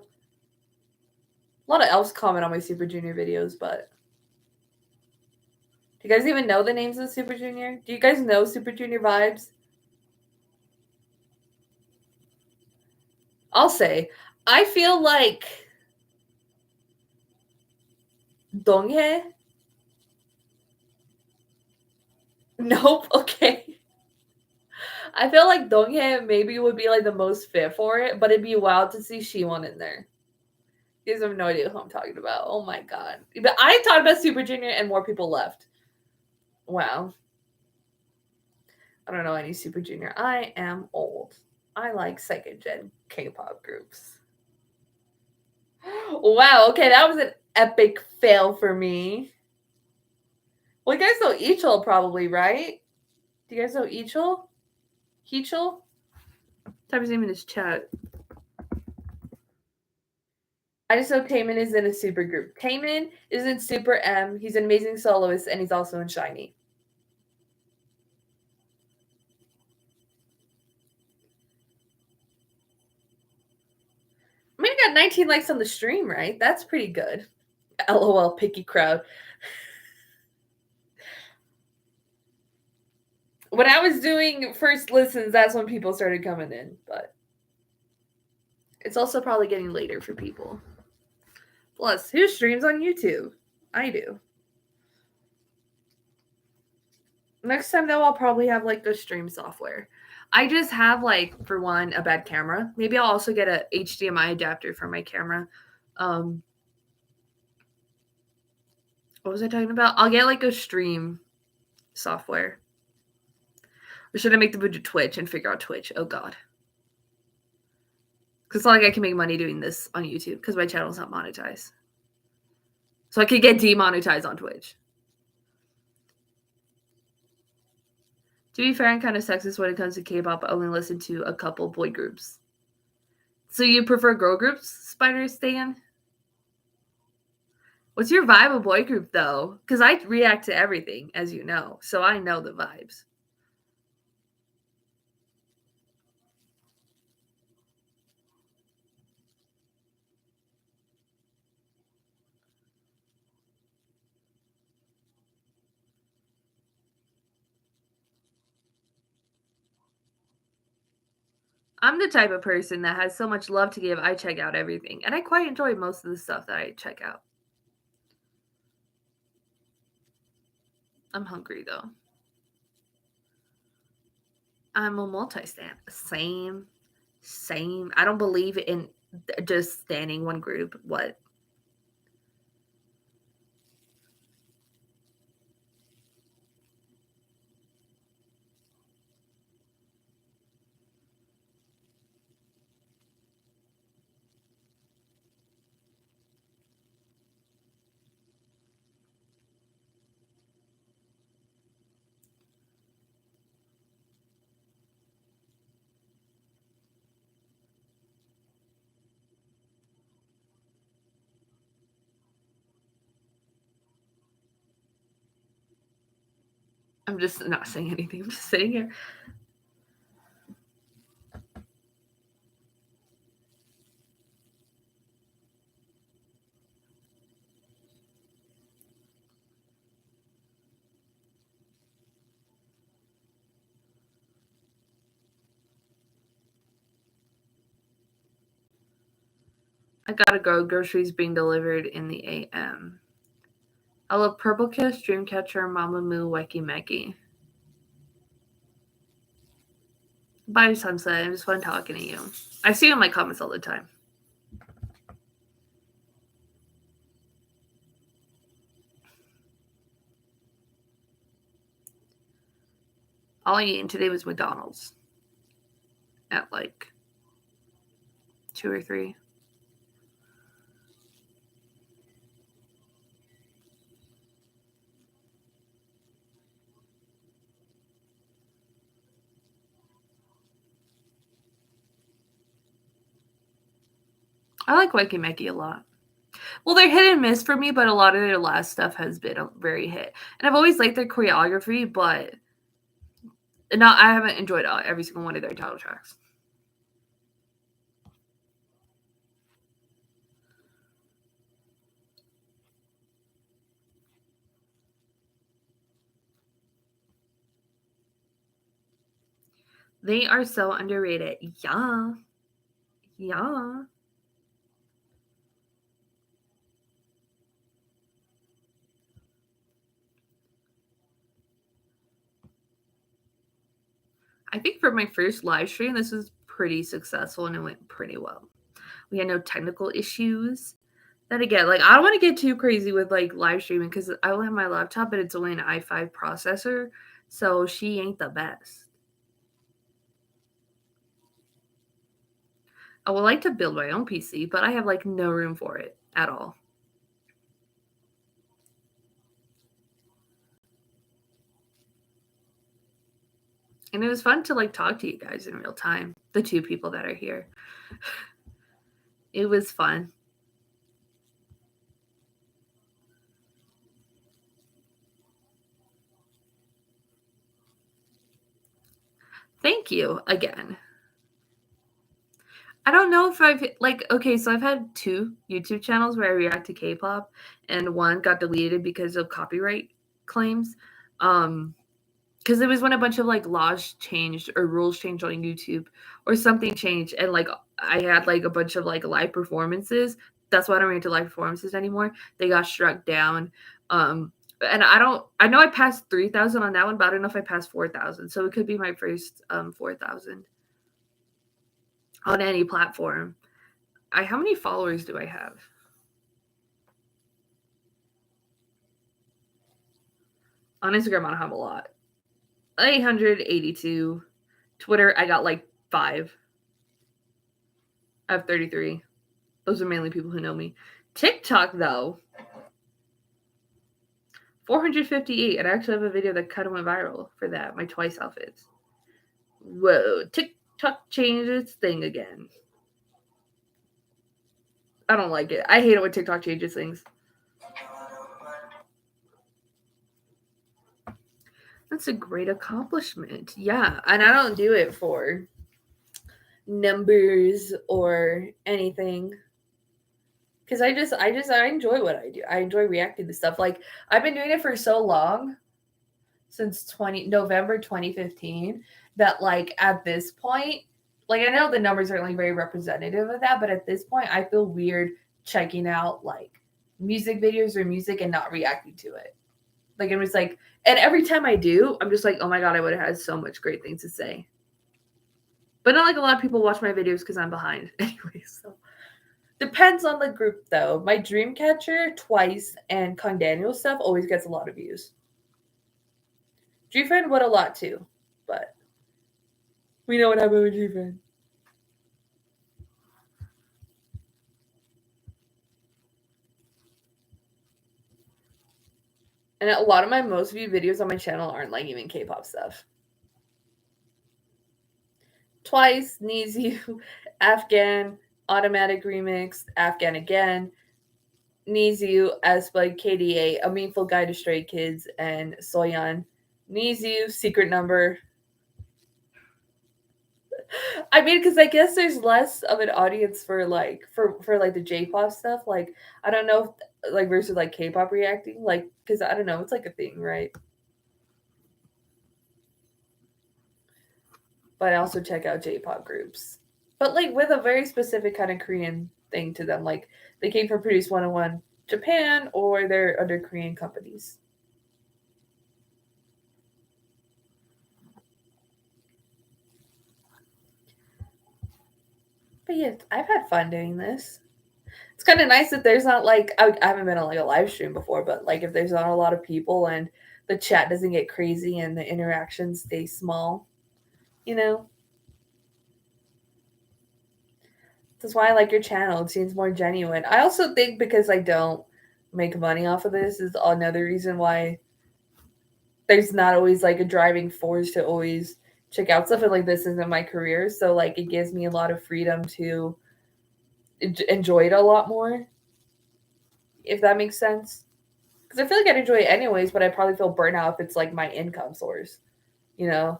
A lot of elves comment on my Super Junior videos, but do you guys even know the names of Super Junior? Do you guys know Super Junior vibes? I'll say, I feel like Donghae. Nope. Okay. I feel like Donghae maybe would be like the most fit for it, but it'd be wild to see Siwon in there. You guys have no idea who I'm talking about. Oh my God. But I talked about Super Junior and more people left. Wow. I don't know any Super Junior. I am old. I like second gen K-pop groups. Wow. Okay, that was an epic fail for me. Well, you guys know Ichol probably, right? Do you guys know Ichol? Heechul? Type his name in his chat. I just know Taemin is in a super group. Taemin is in Super M. He's an amazing soloist, and he's also in SHINee. I mean, I got 19 likes on the stream, right? That's pretty good. LOL, picky crowd. When I was doing first listens, that's when people started coming in, but it's also probably getting later for people. Plus, who streams on YouTube? I do. Next time though, I'll probably have like the stream software. I just have like for one a bad camera. Maybe I'll also get a HDMI adapter for my camera. What was I talking about? I'll get like a stream software. Or should I make the move to Twitch and figure out Twitch? Oh god. Because it's not like I can make money doing this on YouTube because my channel's not monetized. So I could get demonetized on Twitch. To be fair, I'm kind of sexist when it comes to K-pop. I only listen to a couple boy groups. So you prefer girl groups, Spider Stan? What's your vibe of boy group though? Because I react to everything, as you know, so I know the vibes. I'm the type of person that has so much love to give, I check out everything. And I quite enjoy most of the stuff that I check out. I'm hungry though. I'm a multi-stan. Same. I don't believe in just standing one group. What? I'm just not saying anything. I'm just sitting here. I gotta go. Groceries being delivered in the AM. I love Purple Kiss, Dreamcatcher, Mamamoo, Wacky Meki. Bye, Sunset. It was fun talking to you. I see you in my comments all the time. All I ate today was McDonald's at like 2 or 3. I like Wacky Meki a lot. Well, they're hit and miss for me, but a lot of their last stuff has been a very hit. And I've always liked their choreography, but I haven't enjoyed every single one of their title tracks. They are so underrated. Yeah. Yeah. I think for my first live stream, this was pretty successful and it went pretty well. We had no technical issues. Then again, like I don't want to get too crazy with like live streaming because I will have my laptop, but it's only an i5 processor, so she ain't the best. I would like to build my own PC, but I have like no room for it at all. And it was fun to like talk to you guys in real time, the 2 people that are here. It was fun. Thank you again. I don't know if I've like okay, so I've had 2 YouTube channels where I react to K-pop, and one got deleted because of copyright claims. Because it was when a bunch of like laws changed or rules changed on YouTube or something changed, and like I had like a bunch of like live performances. That's why I don't react to live performances anymore. They got struck down. Um, and I know I passed 3,000 on that one, but I don't know if I passed 4,000. So it could be my first 4,000 on any platform. How many followers do I have? On Instagram, I don't have a lot. 882. Twitter, I got like 5. I have 33. Those are mainly people who know me. TikTok, though, 458. And I actually have a video that kind of went viral for that. My Twice outfits. Whoa, TikTok changed its thing again. I don't like it. I hate it when TikTok changes things. That's a great accomplishment. Yeah, and I don't do it for numbers or anything. Cause I enjoy what I do. I enjoy reacting to stuff. Like I've been doing it for so long, since November 2015, that like at this point, like I know the numbers aren't like very representative of that, but at this point I feel weird checking out like music videos or music and not reacting to it. Like it was like, and every time I do, I'm just like, oh my god, I would have had so much great things to say. But not like a lot of people watch my videos because I'm behind anyway. So depends on the group though. My Dreamcatcher, Twice, and Kong Daniel stuff always gets a lot of views. G-Friend would a lot too, but we know what happened with G-Friend. And a lot of my most viewed videos on my channel aren't like even K-pop stuff. Twice, Nizu, Afghan, Automatic Remix, Afghan again, Nizu, aespa, KDA, A Meaningful Guide to Stray Kids, and Soyeon. Nizu, Secret Number. I mean, because I guess there's less of an audience for like for like the J-pop stuff. Like I don't know, if, like versus like K-pop reacting. Like because I don't know, it's like a thing, right? But I also check out J-pop groups, but like with a very specific kind of Korean thing to them. Like they came from Produce 101 Japan, or they're under Korean companies. But yeah, I've had fun doing this. It's kind of nice that there's not like I haven't been on like a live stream before, but like if there's not a lot of people and the chat doesn't get crazy and the interactions stay small, you know. That's why I like your channel. It seems more genuine. I also think because I don't make money off of this is another reason why there's not always like a driving force to always check out stuff, and like this isn't my career, so like it gives me a lot of freedom to enjoy it a lot more, if that makes sense. Because I feel like I'd enjoy it anyways, but I probably feel burnout if it's like my income source, you know.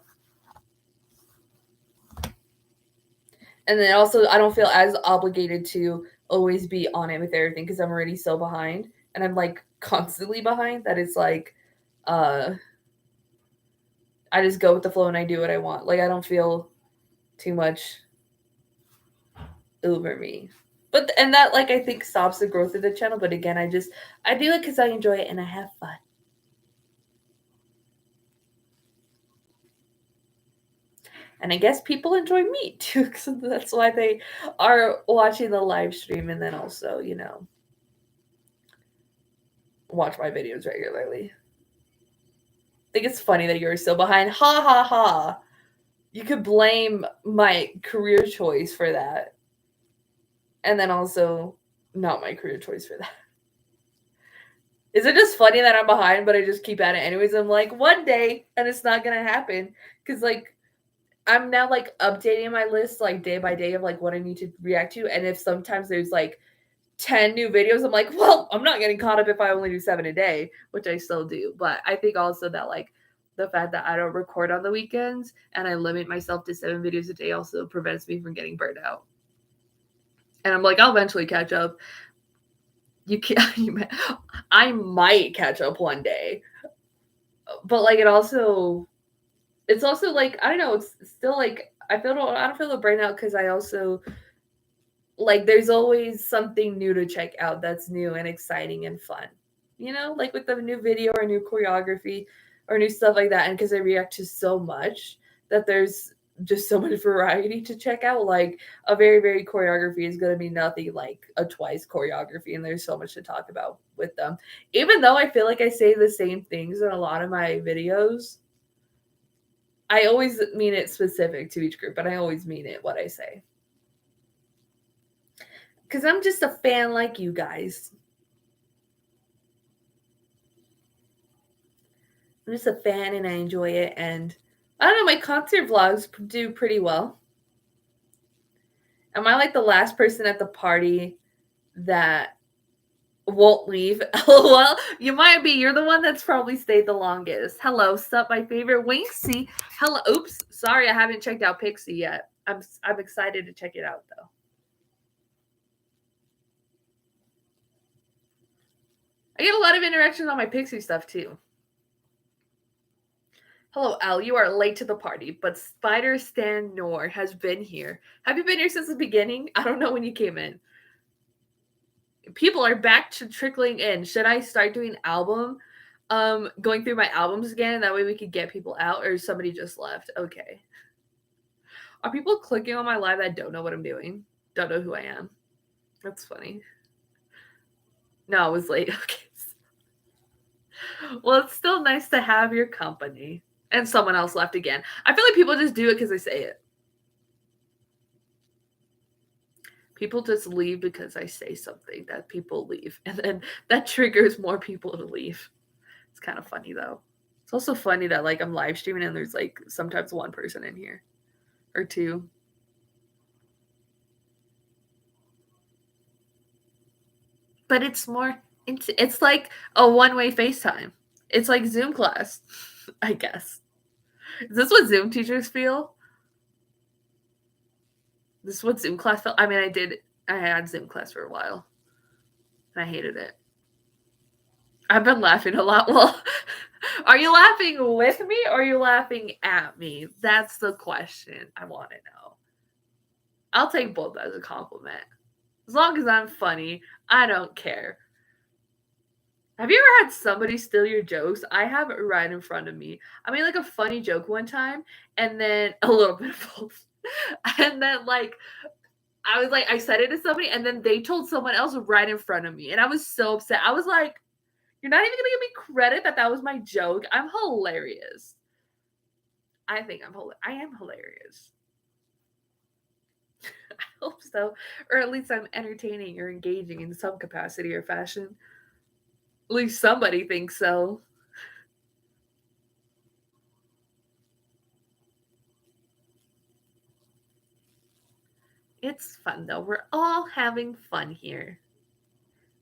And then also I don't feel as obligated to always be on it with everything because I'm already so behind, and I'm like constantly behind that it's like uh I just go with the flow and I do what I want. Like I don't feel too much over me. But and that like I think stops the growth of the channel. But again, I do it because I enjoy it and I have fun. And I guess people enjoy me too, so that's why they are watching the live stream and then also, you know, watch my videos regularly. I think it's funny that you're still behind. Ha ha ha. You could blame my career choice for that. And then also not my career choice for that. Is it just funny that I'm behind, but I just keep at it anyways? I'm like, one day, and it's not gonna happen. Cause like I'm now like updating my list like day by day of like what I need to react to. And if sometimes there's like 10 new videos, I'm like, well, I'm not getting caught up if I only do 7 a day, which I still do. But I think also that like the fact that I don't record on the weekends and I limit myself to 7 videos a day also prevents me from getting burned out. And I'm like, I'll eventually catch up. You can't. I might catch up one day, but like it's also like I don't know. It's still like I don't feel a burnout because I also like there's always something new to check out that's new and exciting and fun. Like with the new video or new choreography or new stuff like that. And because I react to so much that there's just so much variety to check out. Like a very, very choreography is going to be nothing like a twice choreography. And there's so much to talk about with them. Even though I feel like I say the same things in a lot of my videos, I always mean it specific to each group, but I always mean it what I say. Because I'm just a fan like you guys. I'm just a fan and I enjoy it. And I don't know, my concert vlogs do pretty well. Am I like the last person at the party that won't leave? Well, you might be. You're the one that's probably stayed the longest. Hello, sup, my favorite Winksy. Hello. Oops, sorry, I haven't checked out Pixie yet. I'm excited to check it out though. I get a lot of interactions on my Pixie stuff too. Hello, Al. You are late to the party, but Spider Stan Nor has been here. Have you been here since the beginning? I don't know when you came in. People are back to trickling in. Should I start doing going through my albums again? That way we could get people out, or somebody just left. Okay. Are people clicking on my live that don't know what I'm doing? Don't know who I am? That's funny. No, I was late. Okay. Well, it's still nice to have your company. And someone else left again. I feel like people just do it because they say it. People just leave because I say something that people leave. And then that triggers more people to leave. It's kind of funny though. It's also funny that like I'm live streaming and there's like sometimes one person in here or two. But it's more it's like a one-way FaceTime. It's like Zoom class, I guess. Is this what Zoom teachers feel? This is what Zoom class felt. I mean, I had Zoom class for a while. And I hated it. I've been laughing a lot. Well, are you laughing with me or are you laughing at me? That's the question I want to know. I'll take both as a compliment. As long as I'm funny, I don't care. Have you ever had somebody steal your jokes? I have it right in front of me. I made like a funny joke one time and then a little bit of both. And then like I was like, I said it to somebody and then they told someone else right in front of me. And I was so upset. I was like, you're not even going to give me credit that was my joke. I'm hilarious. I am hilarious. I hope so. Or at least I'm entertaining or engaging in some capacity or fashion. At least somebody thinks so. It's fun though. We're all having fun here.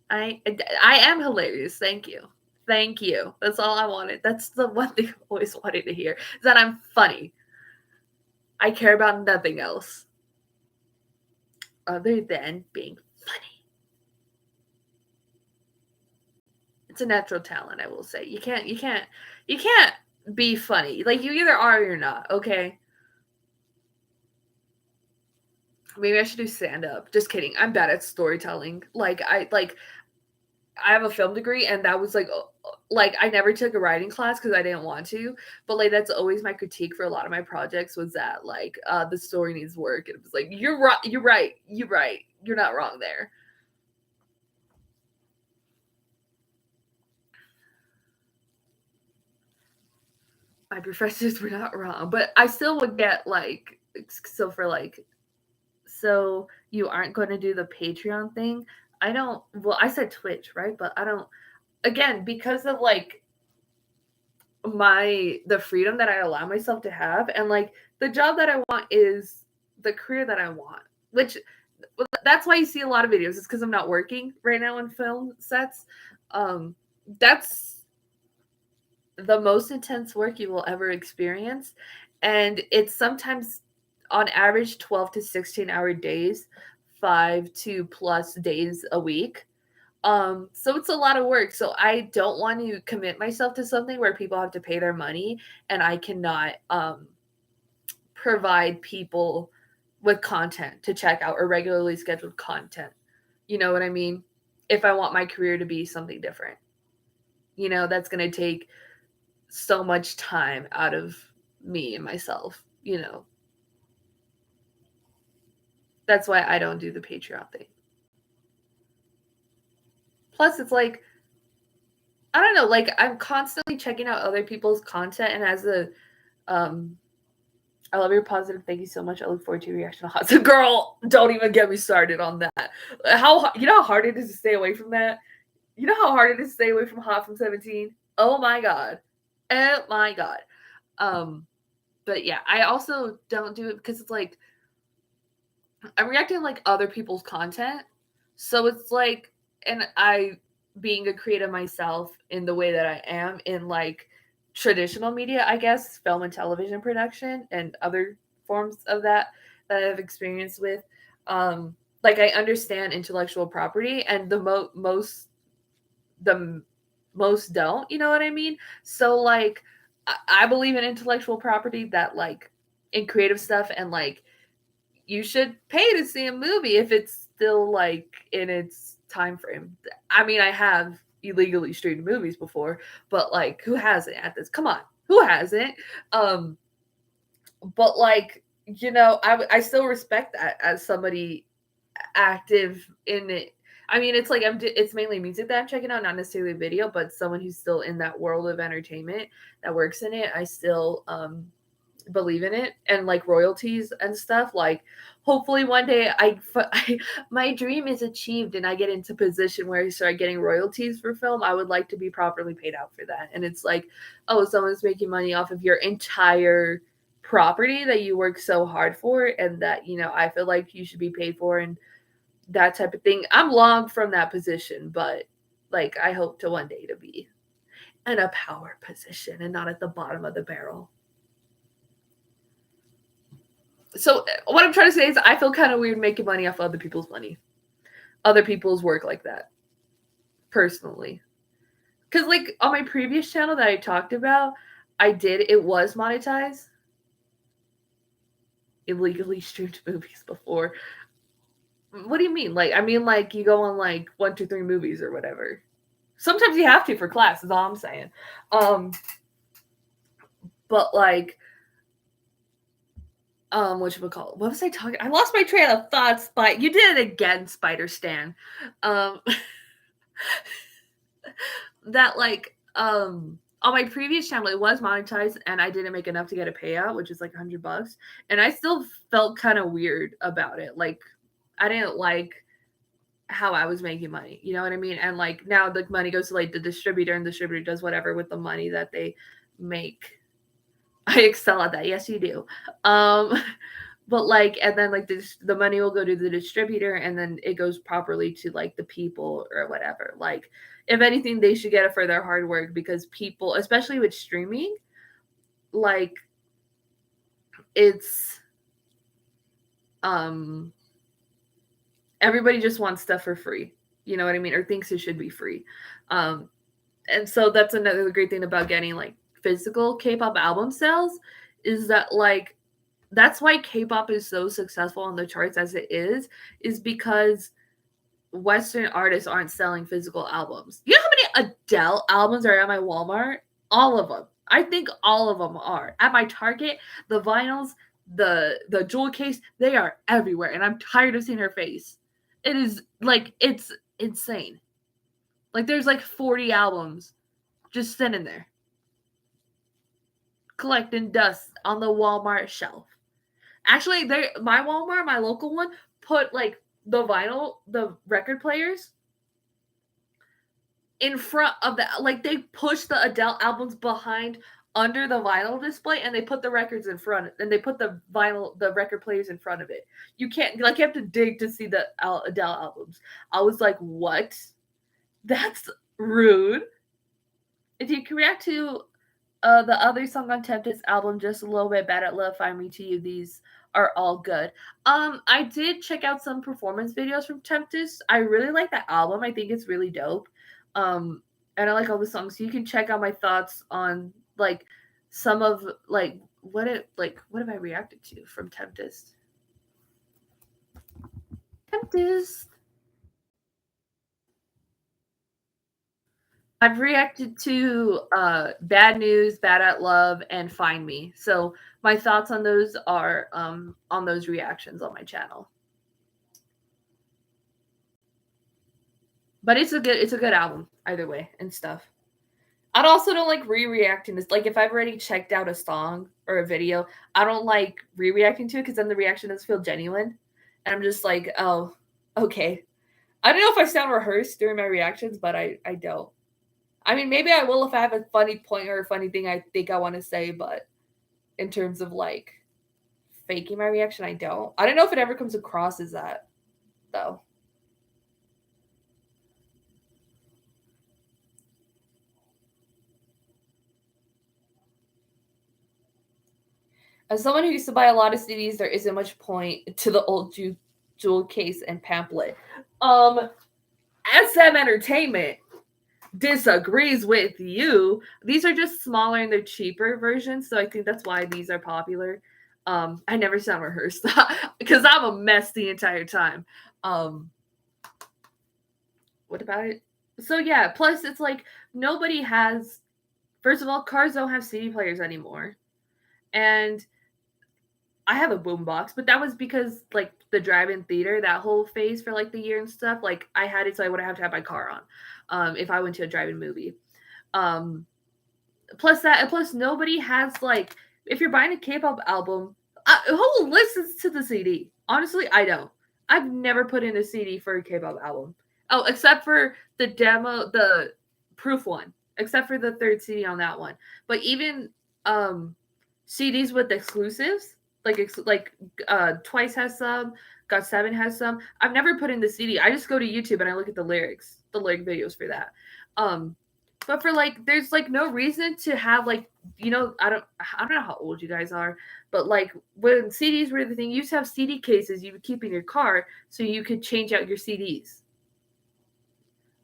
I am hilarious. Thank you. Thank you. That's all I wanted. That's the one thing I always wanted to hear. Is that I'm funny. I care about nothing else other than being funny. It's a natural talent, I will say. You can't be funny. Like you either are or you're not, okay? Maybe I should do stand up. Just kidding. I'm bad at storytelling. I have a film degree and that was like I never took a writing class because I didn't want to, but like that's always my critique for a lot of my projects was that like the story needs work. And it was like you're right, you're not wrong there. My professors were not wrong, but I still would get like so you aren't going to do the Patreon thing. I don't. Well, I said Twitch, right? But I don't. Again, because of like the freedom that I allow myself to have, and like the job that I want is the career that I want, which that's why you see a lot of videos. It's because I'm not working right now in film sets. That's the most intense work you will ever experience, and it's sometimes on average 12 to 16 hour days 5 to plus days a week. So it's a lot of work. So I don't want to commit myself to something where people have to pay their money and I cannot provide people with content to check out or regularly scheduled content. You know what I mean? If I want my career to be something different. You know, that's going to take so much time out of me and myself, you know. That's why I don't do the Patreon thing. Plus, it's like, I don't know, like I'm constantly checking out other people's content, and as a, I love your positive. Thank you so much. I look forward to your reaction on Hot. So, girl, don't even get me started on that. How you know how hard it is to stay away from that? You know how hard it is to stay away from Hot from 17? Oh my god. Oh my god. But yeah, I also don't do it because it's like I'm reacting to like other people's content. So it's like, and I being a creative myself in the way that I am in like traditional media, I guess, film and television production and other forms of that I've experienced with. Like I understand intellectual property and the most don't, you know what I mean? So like I believe in intellectual property that like in creative stuff and like you should pay to see a movie if it's still like in its time frame. I mean, I have illegally streamed movies before, but like who hasn't at this? Come on. Who hasn't? Um but like, you know, I still respect that as somebody active in it. I mean, it's like it's mainly music that I'm checking out, not necessarily video, but someone who's still in that world of entertainment that works in it, I still believe in it and like royalties and stuff. Like hopefully one day my dream is achieved and I get into position where I start getting royalties for film. I would like to be properly paid out for that. And it's like, oh, someone's making money off of your entire property that you work so hard for and that, you know, I feel like you should be paid for and that type of thing. I'm long from that position, but like I hope to one day to be in a power position and not at the bottom of the barrel. So what I'm trying to say is I feel kind of weird making money off other people's money, other people's work like that, personally. Because like on my previous channel that I talked about, it was monetized. Illegally streamed movies before. What do you mean? Like, I mean, like you go on like 1, 2, 3 movies or whatever. Sometimes you have to for class. Is all I'm saying. But like, what was I talking? I lost my train of thought. You did it again, Spider Stan. That like on my previous channel it was monetized and I didn't make enough to get a payout, which is like $100, and I still felt kind of weird about it. Like I didn't like how I was making money, you know what I mean? And like now the money goes to like the distributor and the distributor does whatever with the money that they make. I excel at that. Yes, you do. But like, and then like the money will go to the distributor and then it goes properly to like the people or whatever. Like, if anything, they should get it for their hard work because people, especially with streaming, like it's, everybody just wants stuff for free. You know what I mean? Or thinks it should be free. And so that's another great thing about getting like physical K-pop album sales is that like that's why K-pop is so successful on the charts as it is because Western artists aren't selling physical albums. You know how many Adele albums are at my Walmart? All of them. I think all of them are. At my Target, the vinyls, the jewel case, they are everywhere and I'm tired of seeing her face. It is like it's insane. Like there's like 40 albums just sitting there collecting dust on the Walmart shelf. Actually, my Walmart, my local one, put like the record players in front of like they push the Adele albums behind under the vinyl display and they put the records in front and they put the record players in front of it. You can't like you have to dig to see the Adele albums. I was like, what? That's rude. If you can react to the other song on Tempest's album, just a little bit bad at love, find me to you. These are all good. I did check out some performance videos from Tempest. I really like that album. I think it's really dope. And I like all the songs. So you can check out my thoughts on like some of like what have I reacted to from Tempest? Tempest. I've reacted to Bad News, Bad at Love, and Find Me. So my thoughts on those are on those reactions on my channel. But it's a good album either way and stuff. I also don't like re-reacting this. Like if I've already checked out a song or a video, I don't like re-reacting to it because then the reaction doesn't feel genuine. And I'm just like, oh, okay. I don't know if I sound rehearsed during my reactions, but I don't. I mean, maybe I will if I have a funny point or a funny thing I think I want to say, but in terms of like faking my reaction, I don't. I don't know if it ever comes across as that, though. As someone who used to buy a lot of CDs, there isn't much point to the old jewel case and pamphlet. SM Entertainment disagrees with you. These are just smaller and they're cheaper versions, so I think that's why these are popular. I never sound rehearsed because I'm a mess the entire time. What about it? So yeah, plus it's like nobody has. First of all, cars don't have CD players anymore, and I have a boombox, but that was because like the drive-in theater, that whole phase for like the year and stuff. Like I had it so I wouldn't have to have my car on, if I went to a drive-in movie. Um, plus nobody has like if you're buying a K-pop album, who listens to the CD? Honestly, I don't. I've never put in a CD for a K-pop album. Oh, except for the demo, the proof one. Except for the third CD on that one. But even CDs with exclusives, Twice has some, GOT7 has some. I've never put in the CD. I just go to YouTube and I look at the lyrics, the lyric videos for that. But for like, there's like no reason to have like, I don't know how old you guys are, but like when CDs were the thing, you used to have CD cases you would keep in your car so you could change out your CDs.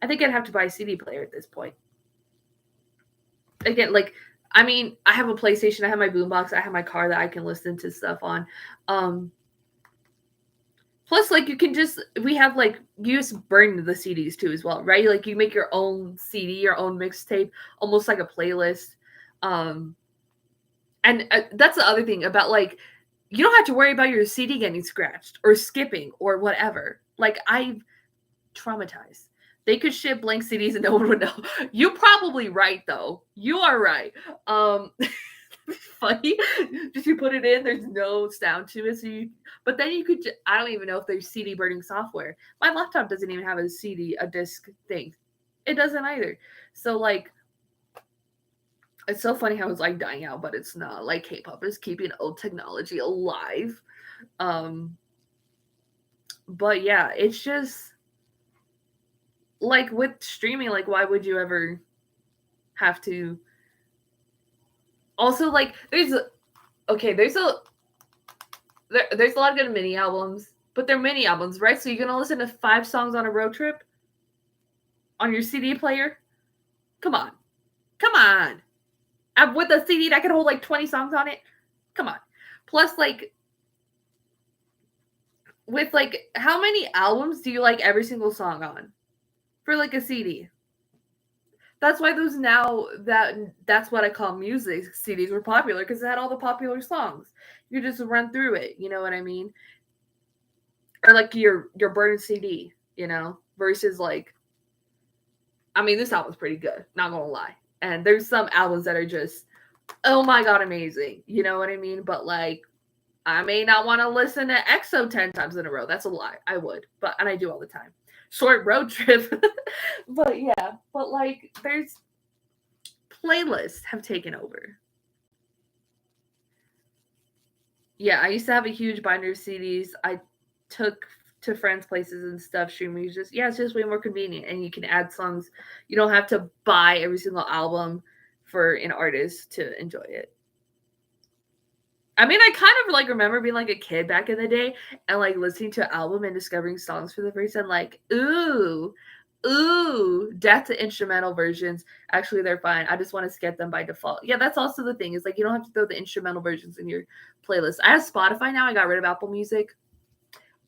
I think I'd have to buy a CD player at this point. Again, like I mean, I have a PlayStation, I have my boombox, I have my car that I can listen to stuff on. Plus, like we have like you just burn the CDs too as well, right? Like you make your own CD, your own mixtape, almost like a playlist. And that's the other thing about like you don't have to worry about your CD getting scratched or skipping or whatever. Like I've traumatized. They could ship blank CDs and no one would know. You're probably right though. You are right. Funny. Just you put it in, there's no sound to it. But then you could. I don't even know if there's CD burning software. My laptop doesn't even have a disc thing. It doesn't either. So like, it's so funny how it's like dying out, but it's not. Like K-pop is keeping old technology alive. But yeah, it's just like with streaming, like why would you ever have to also like there's a lot of good mini albums, but they're mini albums, right? So you're gonna listen to 5 songs on a road trip on your CD player? Come on. With a CD that can hold like 20 songs on it? Come on. Plus like with like how many albums do you like every single song on? For like a CD. That's why that's what I call music CDs were popular because it had all the popular songs. You just run through it, you know what I mean? Or like your burned CD, versus like I mean this album's pretty good, not gonna lie. And there's some albums that are just oh my god amazing, you know what I mean? But like I may not want to listen to EXO 10 times in a row. That's a lie. I would, and I do all the time. Short road trip. But yeah, but like there's playlists have taken over. Yeah, I used to have a huge binder of CDs. I took to friends' places and stuff. Streaming is it's just way more convenient, and you can add songs. You don't have to buy every single album for an artist to enjoy it. I mean, I kind of like remember being like a kid back in the day and like listening to an album and discovering songs for the first time. Like, ooh, that's the instrumental versions. Actually, they're fine. I just want to skip them by default. Yeah, that's also the thing. Is like you don't have to throw the instrumental versions in your playlist. I have Spotify now. I got rid of Apple Music,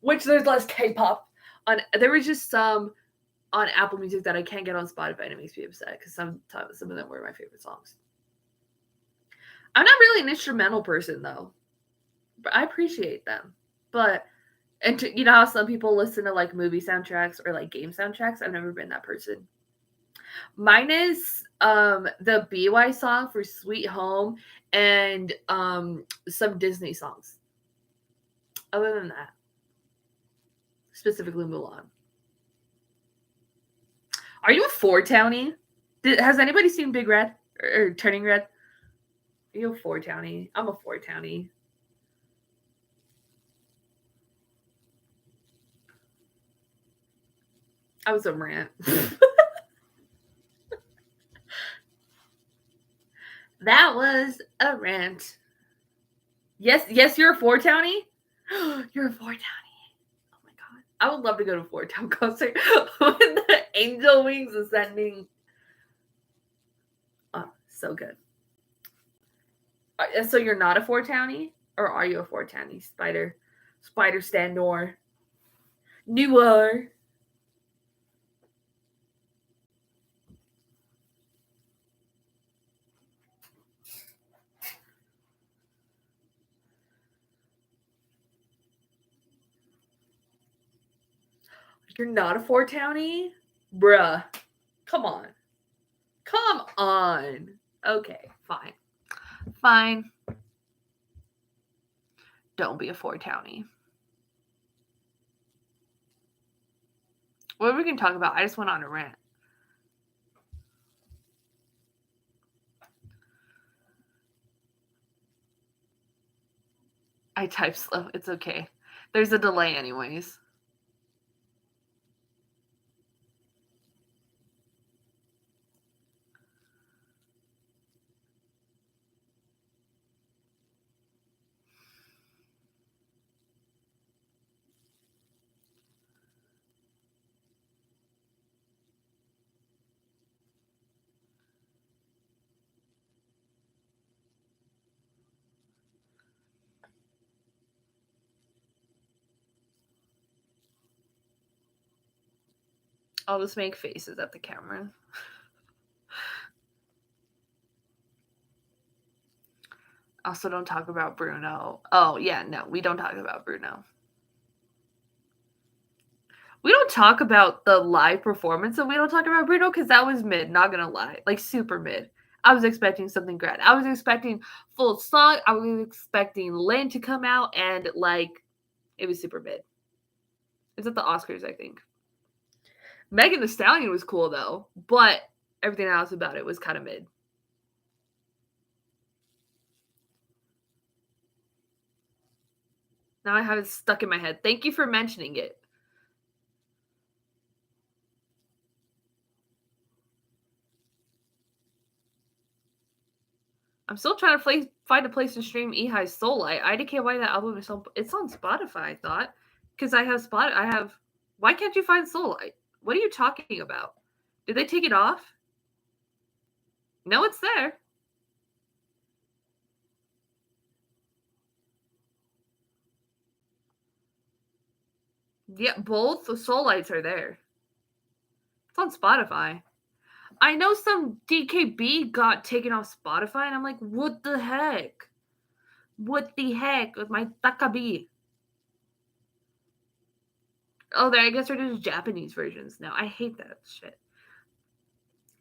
which there's less K-pop on. There was just some on Apple Music that I can't get on Spotify, and it makes me upset because sometimes some of them were my favorite songs. I'm not really an instrumental person though, but I appreciate them. But you know how some people listen to like movie soundtracks or like game soundtracks? I've never been that person. Mine is the BY song for Sweet Home and some Disney songs. Other than that, specifically Mulan. Are you a Four Townie? Has anybody seen Big Red or Turning Red? Are you a Four Townie? I'm a Four Townie. I was a rant. That was a rant. Yes, you're a Four Townie? You're a Four Townie. Oh my god. I would love to go to a Four Town concert with the angel wings ascending. Oh, so good. So you're not a Four Townie? Or are you a Four Townie? Spider Stanor. Newer. You're not a Four Townie? Bruh. Come on. Come on. Okay, fine. Fine. Don't be a Four Townie. What we can talk about? I just went on a rant. I type slow. It's okay. There's a delay anyways. I'll just make faces at the camera. Also, don't talk about Bruno. Oh, yeah, no, we don't talk about Bruno. We don't talk about the live performance, and we don't talk about Bruno because that was mid, not gonna lie. Like, super mid. I was expecting something grand. I was expecting full song. I was expecting Lin to come out, and, like, it was super mid. It's at the Oscars, I think. Megan Thee Stallion was cool, though, but everything else about it was kind of mid. Now I have it stuck in my head. Thank you for mentioning it. I'm still trying to find a place to stream Ehi's Soul Light. IDK, why that album is on? It's on Spotify, I thought, because I have. Why can't you find Soul Light? What are you talking about? Did they take it off? No, it's there. Yeah, both the Soul Lights are there. It's on Spotify. I know some DKB got taken off Spotify, and I'm like, what the heck? What the heck with my Takabi? Oh, there. I guess they're just Japanese versions now. I hate that shit.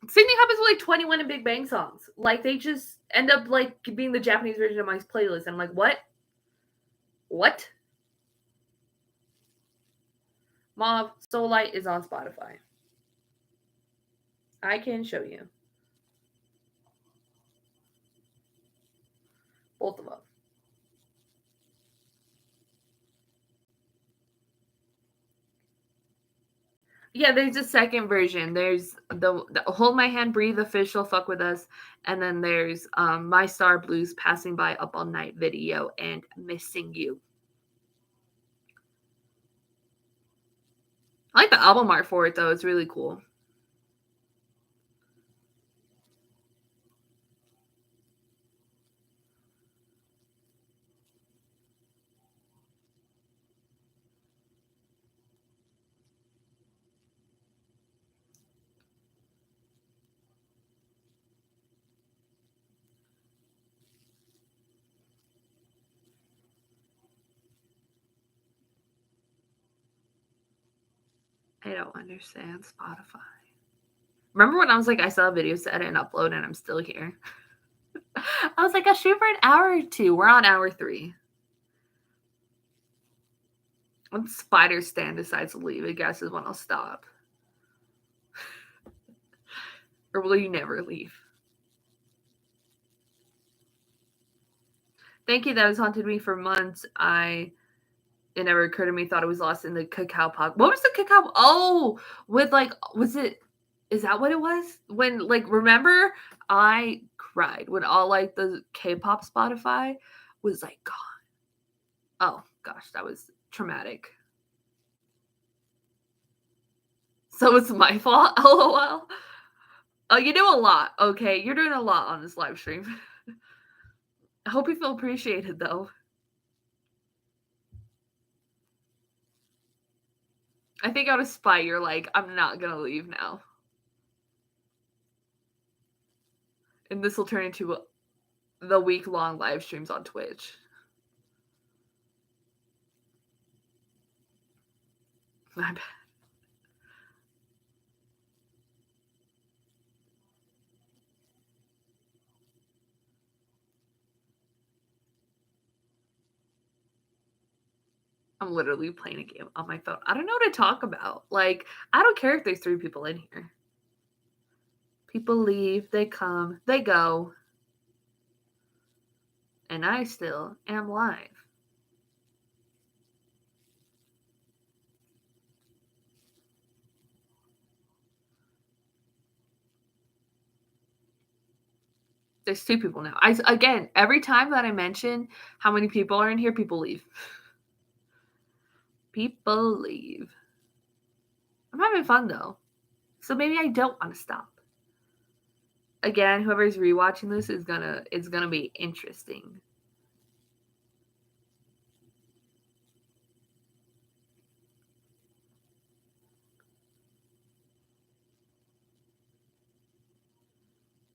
Same thing happens with like 21 and Big Bang songs. Like they just end up like being the Japanese version of my playlist. I'm like, what? What? Mauve Soul Light is on Spotify. I can show you. Both of them. Yeah, there's a second version. There's the Hold My Hand, Breathe official, Fuck With Us, and then there's My Star Blues, Passing By, Up All Night video, and Missing You. I like the album art for it though. It's really cool. I don't understand Spotify. Remember when I was like, I saw videos to edit and upload, and I'm still here. I was like, I'll shoot for an hour or two. We're on hour 3. When Spider Stan decides to leave, I guess is when I'll stop. Or will you never leave? Thank you. That has haunted me for months. It never occurred to me. Thought it was lost in the cacao pod. What was the cacao? Oh, with like, was it? Is that what it was? When like, remember, I cried when all like the K-pop Spotify was like gone. Oh gosh, that was traumatic. So it's my fault. LOL. Oh, you do a lot. Okay, you're doing a lot on this live stream. I hope you feel appreciated though. I think out of spite, you're like, I'm not gonna leave now. And this will turn into the week-long live streams on Twitch. My bad. I'm literally playing a game on my phone. I don't know what to talk about. Like, I don't care if there's 3 people in here. People leave, they come, they go. And I still am live. There's 2 people now. Again, every time that I mention how many people are in here, people leave. People leave. I'm having fun though. So maybe I don't want to stop. Again, whoever's rewatching this it's gonna be interesting.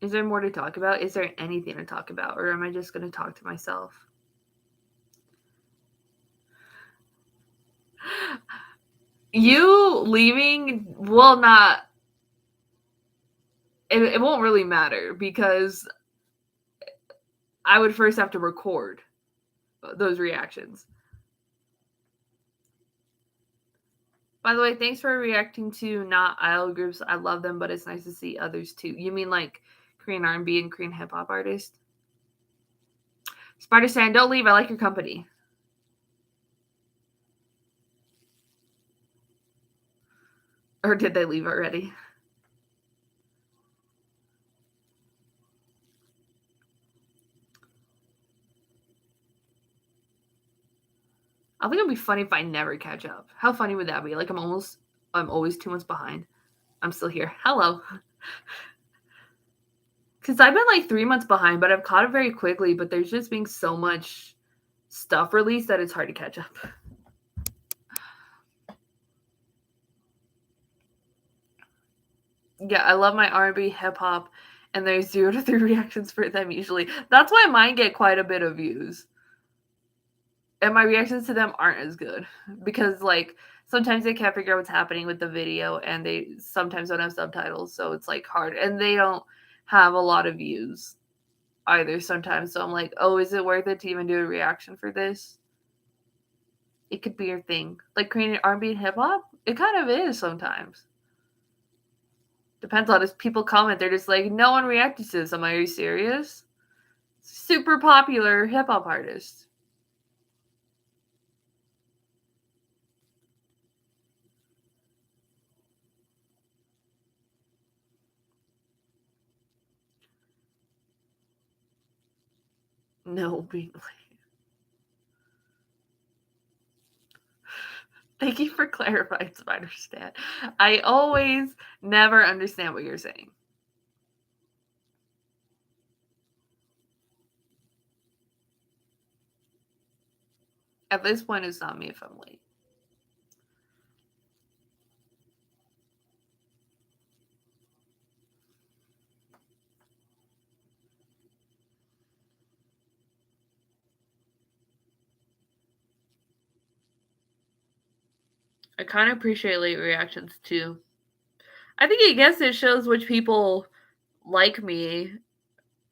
Is there more to talk about? Is there anything to talk about? Or am I just gonna talk to myself? You leaving will not it won't really matter because I would first have to record those reactions. By the way, thanks for reacting to not idol groups. I love them, but it's nice to see others too. You mean like Korean R&B and Korean hip hop artists? Spider Sand, don't leave. I like your company. Or did they leave already? I think it'd be funny if I never catch up. How funny would that be? Like I'm always 2 months behind. I'm still here. Hello. Because I've been like 3 months behind, but I've caught up very quickly. But there's just being so much stuff released that it's hard to catch up. Yeah, I love my R&B, hip hop, and there's 0 to 3 reactions for them usually. That's why mine get quite a bit of views. And my reactions to them aren't as good because like sometimes they can't figure out what's happening with the video and they sometimes don't have subtitles, so it's like hard and they don't have a lot of views either sometimes. So I'm like, oh, is it worth it to even do a reaction for this? It could be your thing. Like Korean R&B and hip hop, it kind of is sometimes. Depends on if people comment, they're just like, no one reacted to this. Are you serious? Super popular hip hop artist. No, being late. Thank you for clarifying, Spider Stat. I always never understand what you're saying. At this point, it's not me if I'm late. I kind of appreciate late reactions too. I guess it shows which people like me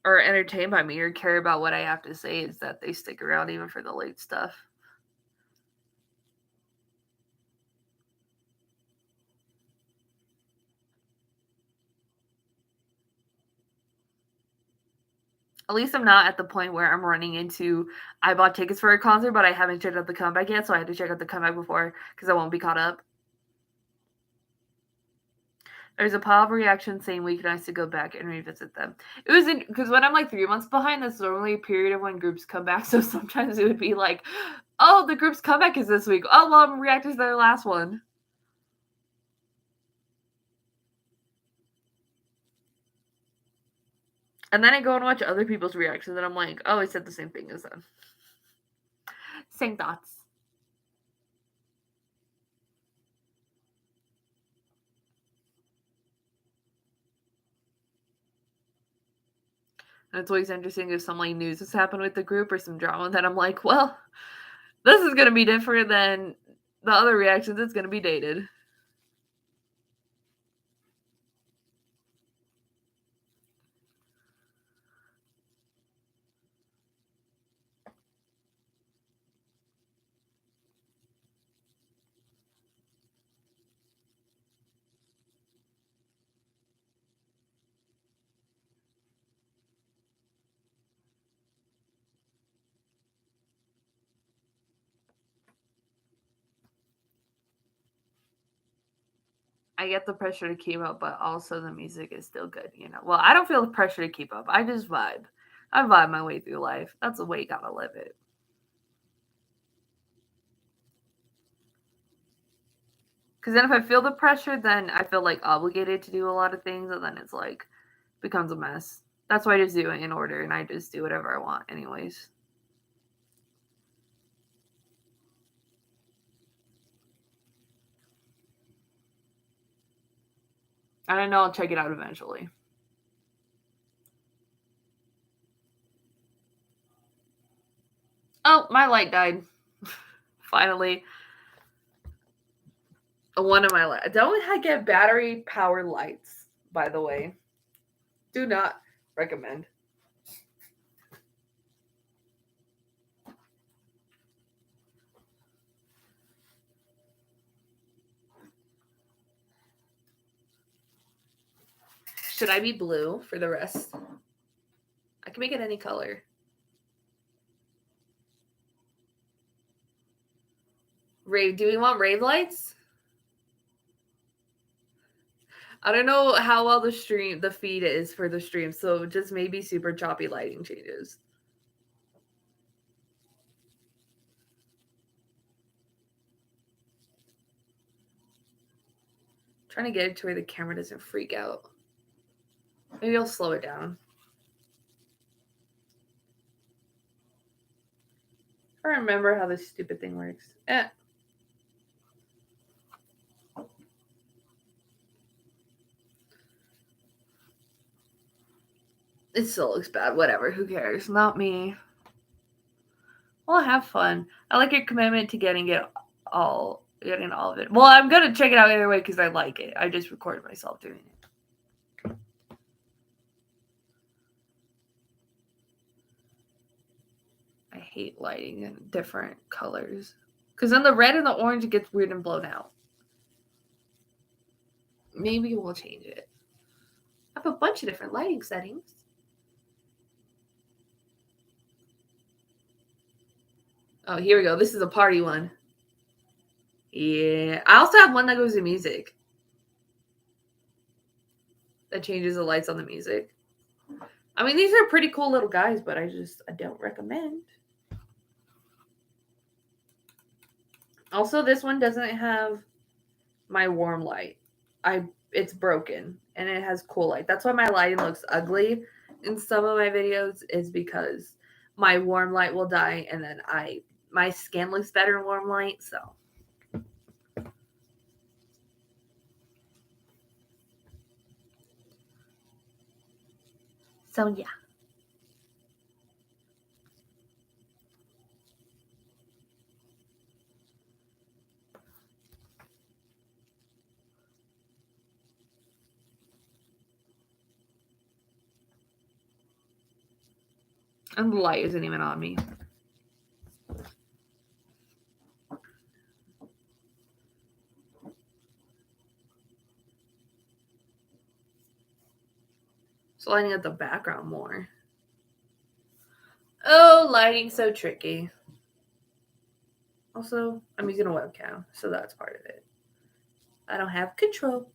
or entertained by me or care about what I have to say is that they stick around even for the late stuff. At least I'm not at the point where I'm running into I bought tickets for a concert, but I haven't checked out the comeback yet, so I had to check out the comeback before because I won't be caught up. There's a pile of reactions saying we can nice to go back and revisit them. It was because when I'm like 3 months behind, that's normally a period of when groups come back. So sometimes it would be like, oh, the group's comeback is this week. Oh, well, I'm reacting to their last one. And then I go and watch other people's reactions, and I'm like, oh, I said the same thing as them. Same thoughts. And it's always interesting if some like news has happened with the group or some drama that I'm like, well, this is gonna be different than the other reactions. It's gonna be dated. I get the pressure to keep up, but also the music is still good, you know. Well, I don't feel the pressure to keep up. I just vibe. I vibe my way through life. That's the way you gotta live it. Because then if I feel the pressure, then I feel like obligated to do a lot of things, and then it's like becomes a mess. That's why I just do it in order, and I just do whatever I want, anyways. I don't know. I'll check it out eventually. Oh, my light died. Finally. One of my lights. Don't get battery powered lights, by the way. Do not recommend. Should I be blue for the rest? I can make it any color. Rave. Do we want rave lights? I don't know how well the feed is for the stream, so just maybe super choppy lighting changes. Trying to get it to where the camera doesn't freak out. Maybe I'll slow it down. I remember how this stupid thing works. It still looks bad. Whatever. Who cares? Not me. Well, have fun. I like your commitment to getting all of it. Well, I'm gonna check it out either way because I like it. I just recorded myself doing it. I hate lighting in different colors because then the red and the orange gets weird and blown out. Maybe we'll change it. I have a bunch of different lighting settings. Oh, here we go. This is a party one. Yeah. I also have one that goes to music. That changes the lights on the music. I mean, these are pretty cool little guys, but I don't recommend. Also, this one doesn't have my warm light. It's broken and it has cool light. That's why my lighting looks ugly in some of my videos, is because my warm light will die and then my skin looks better in warm light, so. So yeah. And the light isn't even on me. So lighting up the background more. Oh, lighting's so tricky. Also, I'm using a webcam, so that's part of it. I don't have control.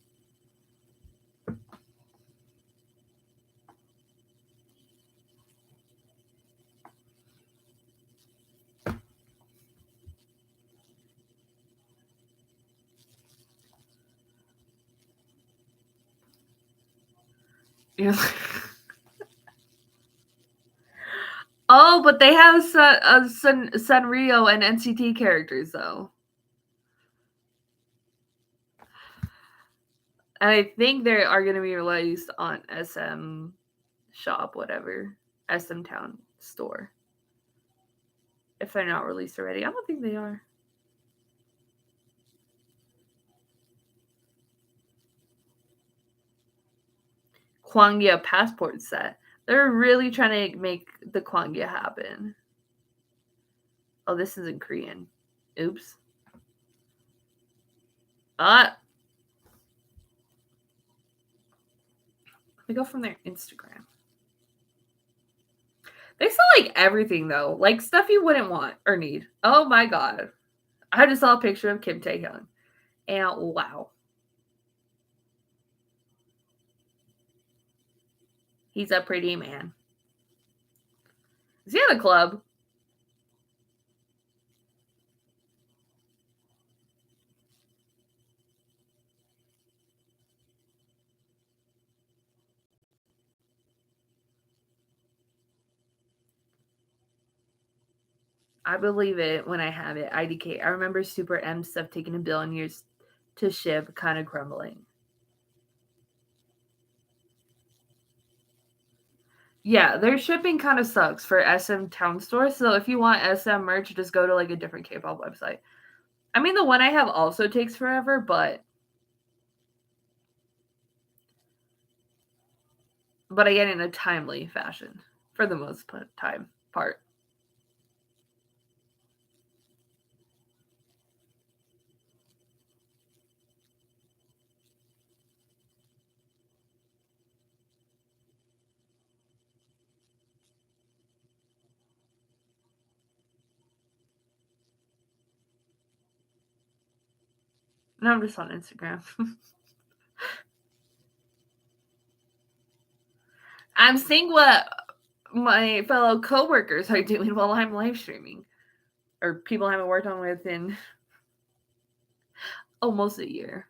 Yeah. Oh, but they have Sanrio and NCT characters though. And I think they are going to be released on SM Shop, whatever, SM Town store. If they're not released already, I don't think they are. Kwangya passport set. They're really trying to make the Kwangya happen. Oh, this is in Korean. Oops. Let me go from their Instagram. They sell like everything though, like stuff you wouldn't want or need. Oh my god. I just saw a picture of Kim Taehyung. And wow. He's a pretty man. Is he at a club? I believe it when I have it. IDK. I remember Super M stuff taking a billion years to ship, kind of crumbling. Yeah, their shipping kind of sucks for SM Town Store. So if you want SM merch, just go to like a different K-pop website. I mean, the one I have also takes forever, but I get it in a timely fashion for the most part. No, I'm just on Instagram. I'm seeing what my fellow coworkers are doing while I'm live streaming, or people I haven't worked on with in almost a year.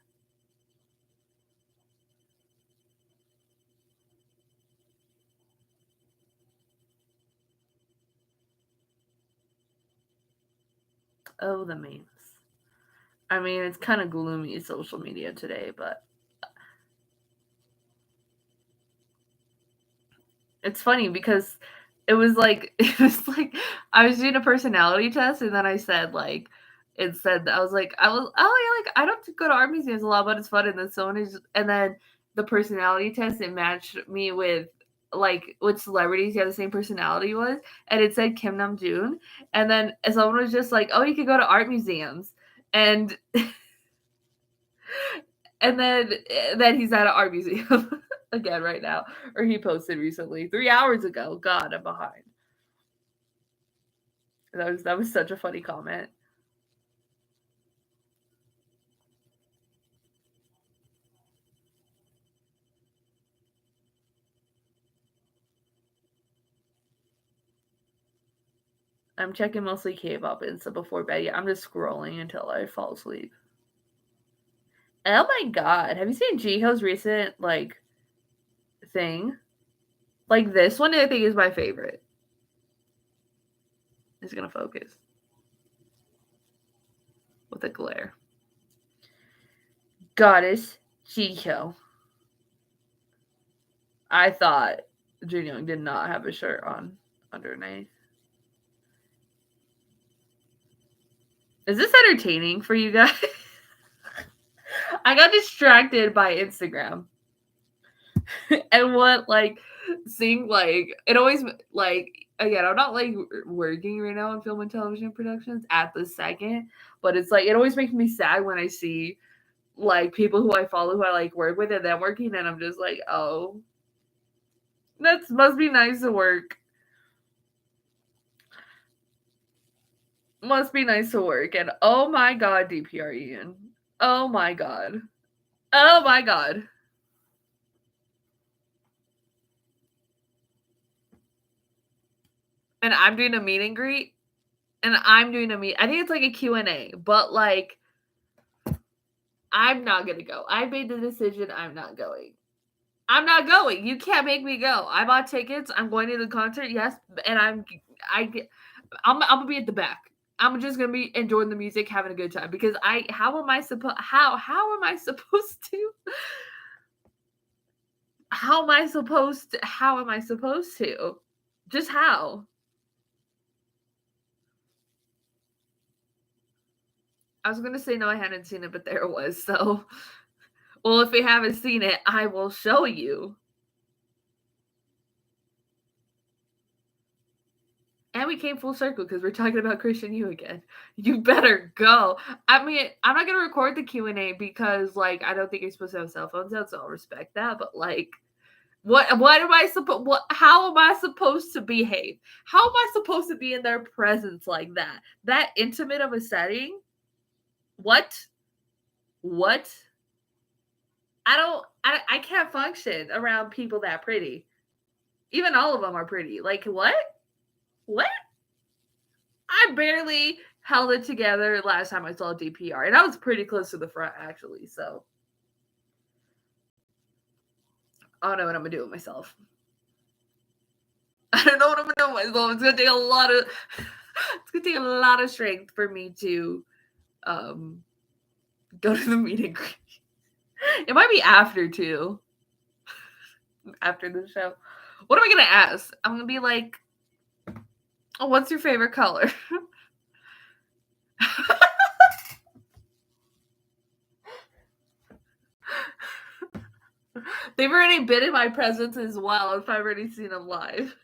Oh, the memes. I mean, it's kind of gloomy social media today, but it's funny because it was like I was doing a personality test and then I said like it said that I was like oh yeah, like I don't go to art museums a lot, but it's fun. And then and then the personality test, it matched me with like which celebrities you have the same personality was, and it said Kim Namjoon, and then someone was just like, oh, you could go to art museums, and and then he's at an art museum again right now, or he posted recently 3 hours ago. God, I'm behind. That was such a funny comment. I'm checking mostly K-pop and stuff before bed. Yeah, I'm just scrolling until I fall asleep. Oh my god, have you seen Jiho's recent like thing? Like this one, I think is my favorite. It's gonna focus with a glare. Goddess Jiho. I thought Jin Young did not have a shirt on underneath. Is this entertaining for you guys? I got distracted by Instagram. And what like seeing like it always like again, I'm not like working right now in film and television productions at the second, but it's like it always makes me sad when I see like people who I follow who I like work with and them working, and I'm just like, oh, that must be nice to work. Must be nice to work. And oh my god, DPR Ian. Oh my god. Oh my god. And I'm doing a meet and greet. And I'm doing a meet. I think it's like a Q&A, but like I'm not gonna go. I made the decision. I'm not going. I'm not going. You can't make me go. I bought tickets. I'm going to the concert. Yes, and I'm gonna be at the back. I'm just gonna be enjoying the music, having a good time. Because how am I supposed to just how? I was gonna say no, I hadn't seen it, but there it was. So, well, if you haven't seen it, I will show you. And we came full circle because we're talking about Christian U again. You better go. I mean, I'm not gonna record the Q&A because, like, I don't think you're supposed to have cell phones out, so I'll respect that. But like, what am I supposed? What? How am I supposed to behave? How am I supposed to be in their presence like that? That intimate of a setting? What? What? I can't function around people that pretty. Even all of them are pretty. Like what? What? I barely held it together last time I saw DPR, and I was pretty close to the front actually. So I don't know what I'm gonna do with myself. I don't know what I'm gonna do with myself. It's gonna take a lot of strength for me to go to the meet and greet. It might be after too. After the show. What am I gonna ask? I'm gonna be like, oh, what's your favorite color? They've already been in my presence as well if I've already seen them live.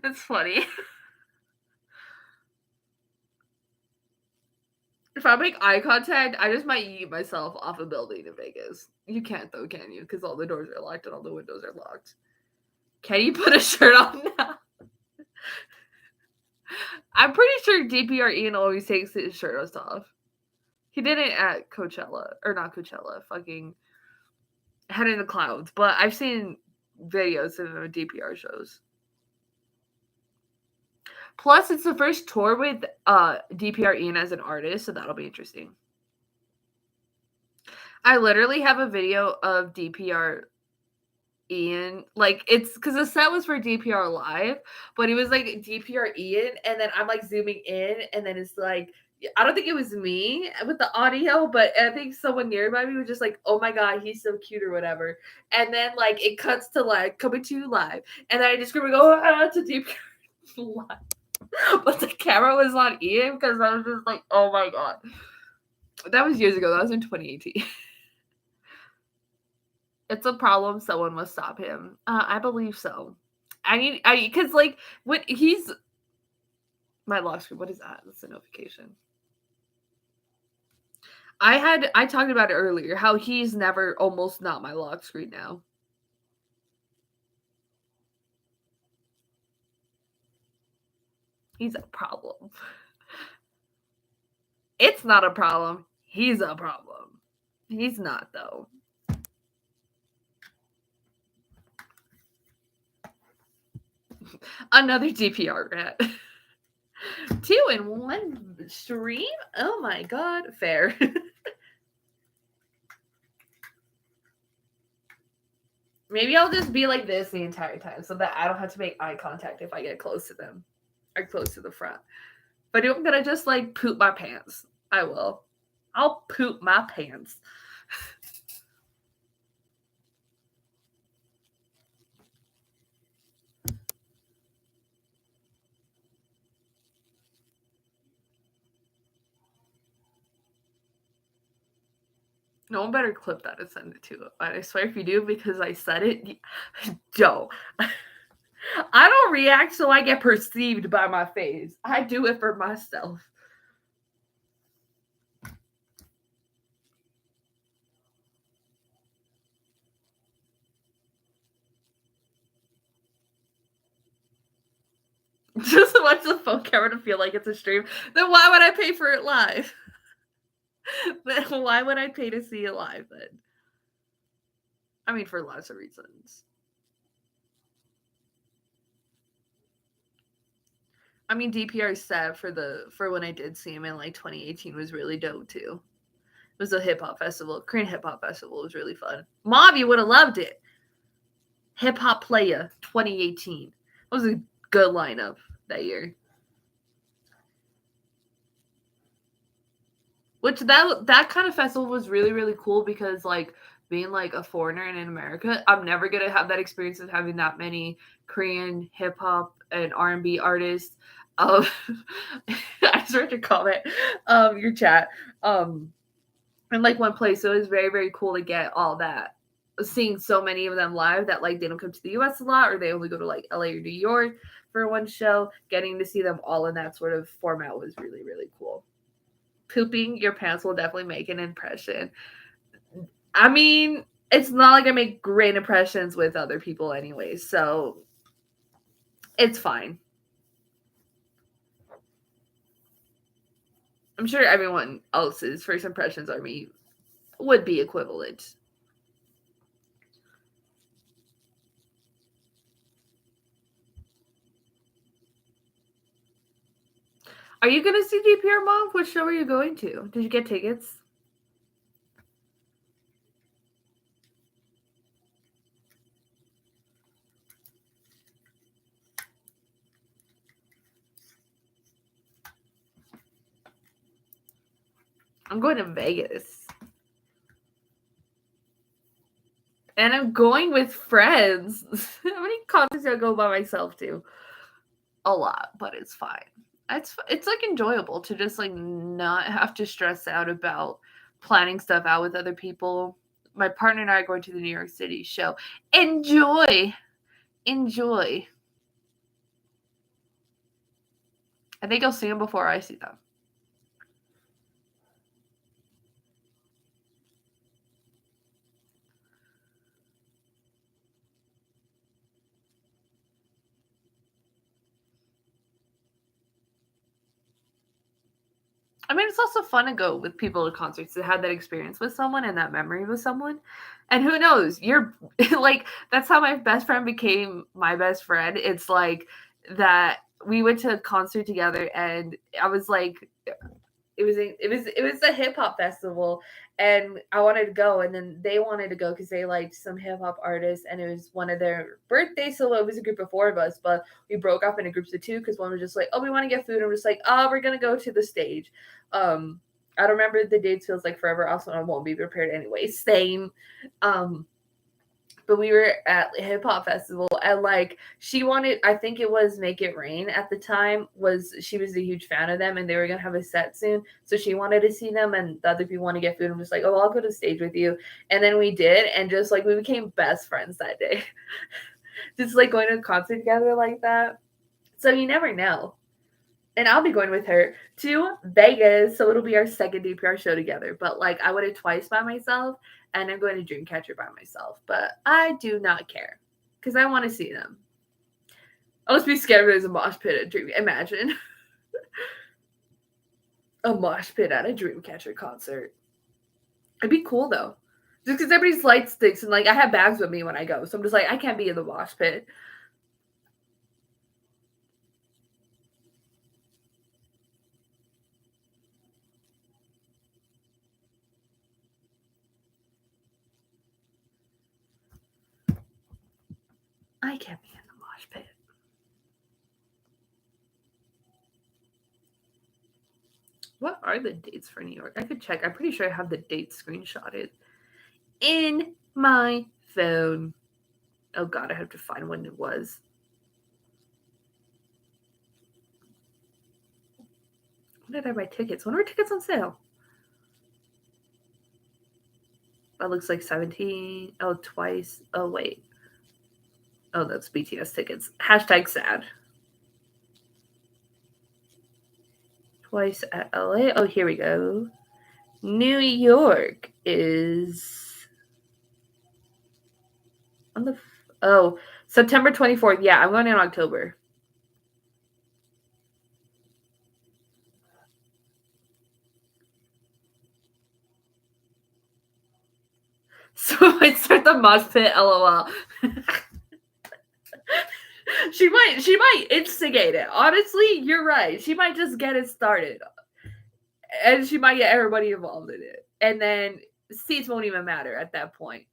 It's funny. If I make eye contact, I just might yeet myself off a building in Vegas. You can't though, can you? Because all the doors are locked and all the windows are locked. Can you put a shirt on now? I'm pretty sure DPR Ian always takes his shirt off. He did it at Coachella, or not Coachella, fucking Head in the Clouds. But I've seen videos of the DPR shows. Plus, it's the first tour with DPR Ian as an artist, so that'll be interesting. I literally have a video of DPR Ian, like it's because the set was for DPR Live, but it was like DPR Ian, and then I'm like zooming in, and then it's like I don't think it was me with the audio, but I think someone nearby me was just like, "Oh my god, he's so cute" or whatever, and then like it cuts to like coming to you live, and then I just scream, "Oh, to DPR Live," but the camera was on Ian because I was just like, "Oh my god." That was years ago. That was in 2018. It's a problem. Someone must stop him. I believe so. Because like when he's my lock screen. What is that? That's a notification. I talked about it earlier. How he's never almost not my lock screen now. He's a problem. It's not a problem. He's a problem. He's not though. Another DPR rat. 2 in 1 stream? Oh my god. Fair. Maybe I'll just be like this the entire time so that I don't have to make eye contact if I get close to them or close to the front. But I'm gonna just like poop my pants. I will. I'll poop my pants. No one better clip that and send it to him. I swear if you do, because I said it, don't. I don't react so I get perceived by my face. I do it for myself. Just watch the phone camera to feel like it's a stream. Then why would I pay for it live? Then why would I pay to see it live then? I mean, for lots of reasons. I mean, DPR set for when I did see him in like 2018 was really dope too. It was a hip hop festival. Korean hip hop festival was really fun. Mob, you would have loved it. Hip Hop Playa 2018. It was a good lineup that year. Which that kind of festival was really, really cool because like being like a foreigner and in America, I'm never gonna have that experience of having that many Korean hip hop and R&B artists. Um, I just read your comment, your chat, in like one place. So it was very, very cool to get all that, seeing so many of them live that like they don't come to the US a lot or they only go to like LA or New York for one show. Getting to see them all in that sort of format was really, really cool. Pooping your pants will definitely make an impression. I mean, it's not like I make great impressions with other people anyway, so it's fine. I'm sure everyone else's first impressions of me would be equivalent. Are you going to see DPR, Mom? What show are you going to? Did you get tickets? I'm going to Vegas. And I'm going with friends. How many concerts do I go by myself to? A lot, but it's fine. It's like enjoyable to just like not have to stress out about planning stuff out with other people. My partner and I are going to the New York City show. Enjoy. Enjoy. I think I'll see them before I see them. I mean, it's also fun to go with people to concerts to have that experience with someone and that memory with someone. And who knows, you're like, that's how my best friend became my best friend. It's like that we went to a concert together and I was like, it was a hip hop festival and I wanted to go and then they wanted to go because they liked some hip hop artists and it was one of their birthdays, so it was a group of 4 of us, but we broke up into groups of 2 because one was just like, oh, we want to get food, and we're just like, oh, we're gonna go to the stage. I don't remember the dates, feels like forever, also I won't be prepared anyway, same. But we were at hip hop festival and like she wanted, I think it was Make It Rain at the time, was she was a huge fan of them and they were gonna have a set soon, so she wanted to see them and the other people want to get food. I'm just like, oh, I'll go to the stage with you, and then we did, and just like we became best friends that day. Just like going to a concert together like that. So you never know. And I'll be going with her to Vegas, so it'll be our second DPR show together. But like, I would have twice by myself, and I'm going to Dreamcatcher by myself. But I do not care because I want to see them. I'll just be scared if there's a mosh pit at Dream. Imagine a mosh pit at a Dreamcatcher concert. It'd be cool though, just because everybody's light sticks and like I have bags with me when I go, so I'm just like I can't be in the mosh pit. I can't be in the mosh pit. What are the dates for New York? I could check. I'm pretty sure I have the date screenshotted in my phone. Oh god, I have to find when it was. When did I buy tickets? When were tickets on sale? That looks like 17. Oh, twice. Oh, wait. Oh, that's BTS tickets. Hashtag sad. Twice at LA. Oh, here we go. New York is on the September 24th. Yeah, I'm going in October. So I start the mosh pit, lol. She might instigate it. Honestly, you're right. She might just get it started. And she might get everybody involved in it. And then seats won't even matter at that point.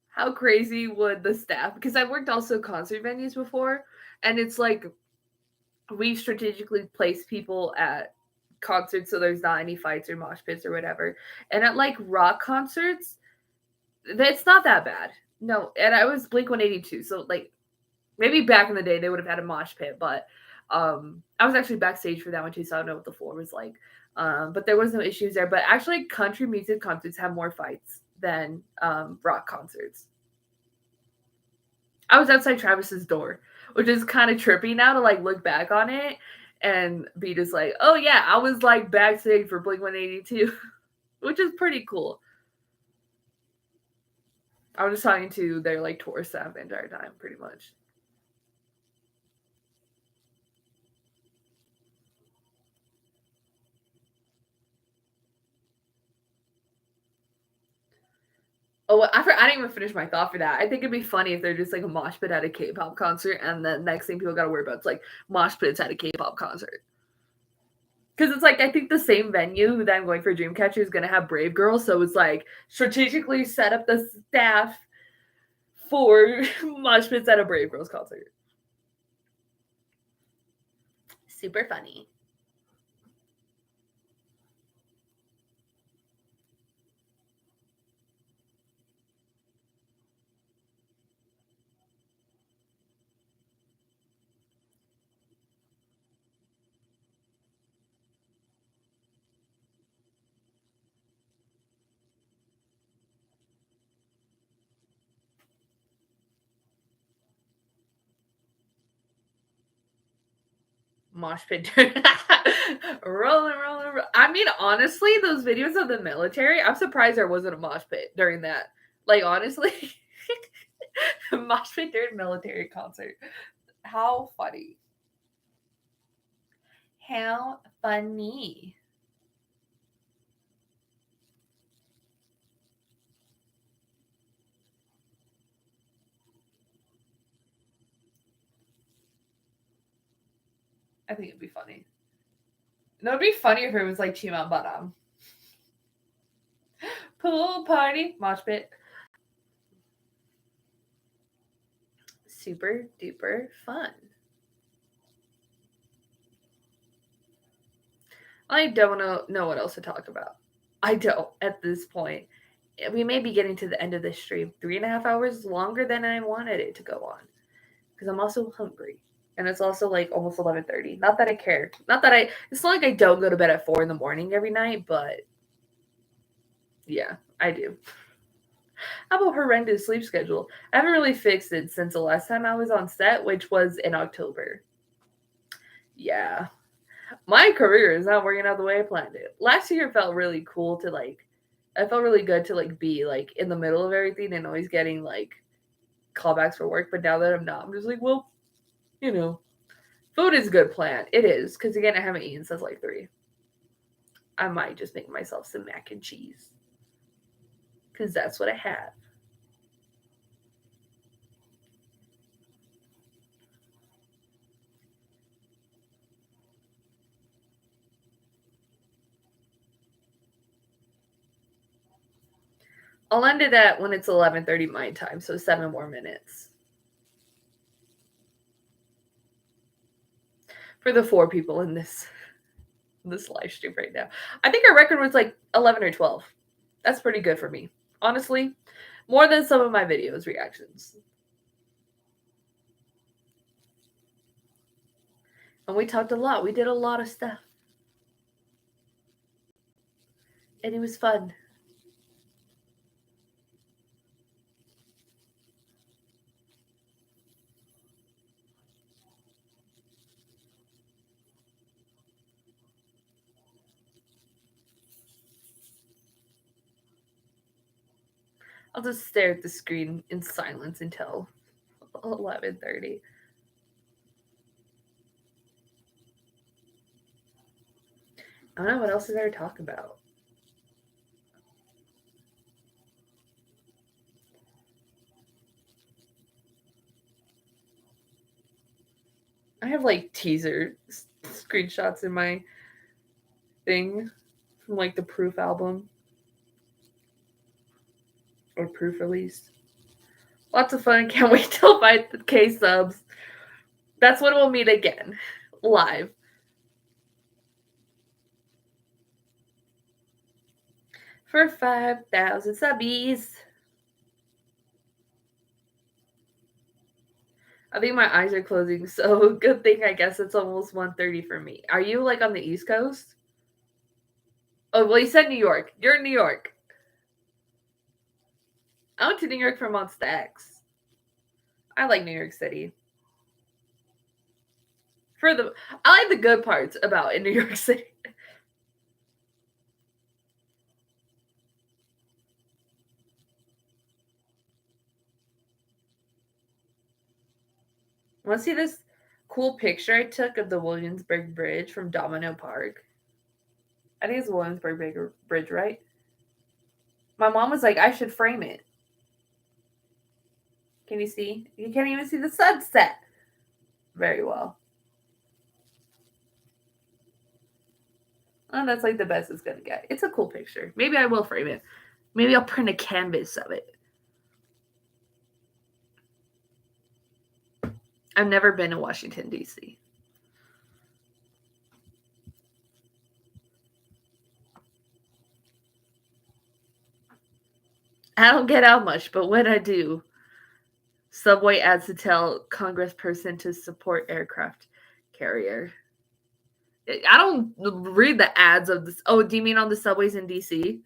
How crazy would the staff, because I've worked also concert venues before, and it's like we strategically place people at concerts so there's not any fights or mosh pits or whatever. And at like rock concerts, it's not that bad. No, and I was Blink 182, so like maybe back in the day they would have had a mosh pit, but I was actually backstage for that one too, so I don't know what the floor was like. But there was no issues there. But actually, country music concerts have more fights than rock concerts. I was outside Travis's door, which is kind of trippy now to like look back on it and be just like, oh yeah, I was like backstage for Blink 182, which is pretty cool. I was just talking to their like tour staff the entire time, pretty much. Oh, I didn't even finish my thought for that. I think it'd be funny if they're just like a mosh pit at a K-pop concert, and the next thing people got to worry about is like mosh pits at a K-pop concert. Because it's like I think the same venue that I'm going for Dreamcatcher is gonna have Brave Girls, so it's like strategically set up the staff for mosh pits at a Brave Girls concert. Super funny. Mosh pit. rolling. I mean, honestly, those videos of the military, I'm surprised there wasn't a mosh pit during that. Like, honestly, mosh pit during military concert. How funny. How funny. I think it'd be funny. No, it'd be funny if it was like Chima Baram. Pool party, mosh pit. Super duper fun. I don't know what else to talk about. I don't at this point. We may be getting to the end of this stream 3.5 hours longer than I wanted it to go on because I'm also hungry. And it's also like almost 11:30. Not that I care. Not that I. It's not like I don't go to bed at 4 in the morning every night, but yeah, I do. I have a horrendous sleep schedule. I haven't really fixed it since the last time I was on set, which was in October. Yeah, my career is not working out the way I planned it. Last year felt really cool to like. I felt really good to like be like in the middle of everything and always getting like callbacks for work. But now that I'm not, I'm just like, well, you know, food is a good plan. It is because again, I haven't eaten since like 3. I might just make myself some mac and cheese because that's what I have. I'll end it at when it's 11:30 my time, so 7 more minutes. For the 4 people in this live stream right now. I think our record was like 11 or 12. That's pretty good for me. Honestly, more than some of my videos reactions. And we talked a lot. We did a lot of stuff. And it was fun. I'll just stare at the screen in silence until 11:30. I don't know what else is there to talk about. I have like teaser screenshots in my thing from like the Proof album or Proof release. Lots of fun. Can't wait till 5K subs. That's when we'll meet again, live. For 5,000 subbies. I think my eyes are closing, so good thing I guess it's almost 1:30 for me. Are you like on the East Coast? Oh, well, you said New York. You're in New York. I went to New York for Monsta X. I like New York City. I like the good parts about in New York City. Want to see this cool picture I took of the Williamsburg Bridge from Domino Park? I think it's the Williamsburg Bridge, right? My mom was like, I should frame it. Can you see? You can't even see the sunset very well. Oh, that's like the best it's gonna get. It's a cool picture. Maybe I will frame it. Maybe I'll print a canvas of it. I've never been to Washington, D.C. I don't get out much, but when I do, Subway ads to tell congressperson to support aircraft carrier. I don't read the ads of this. Oh, do you mean on the subways in DC?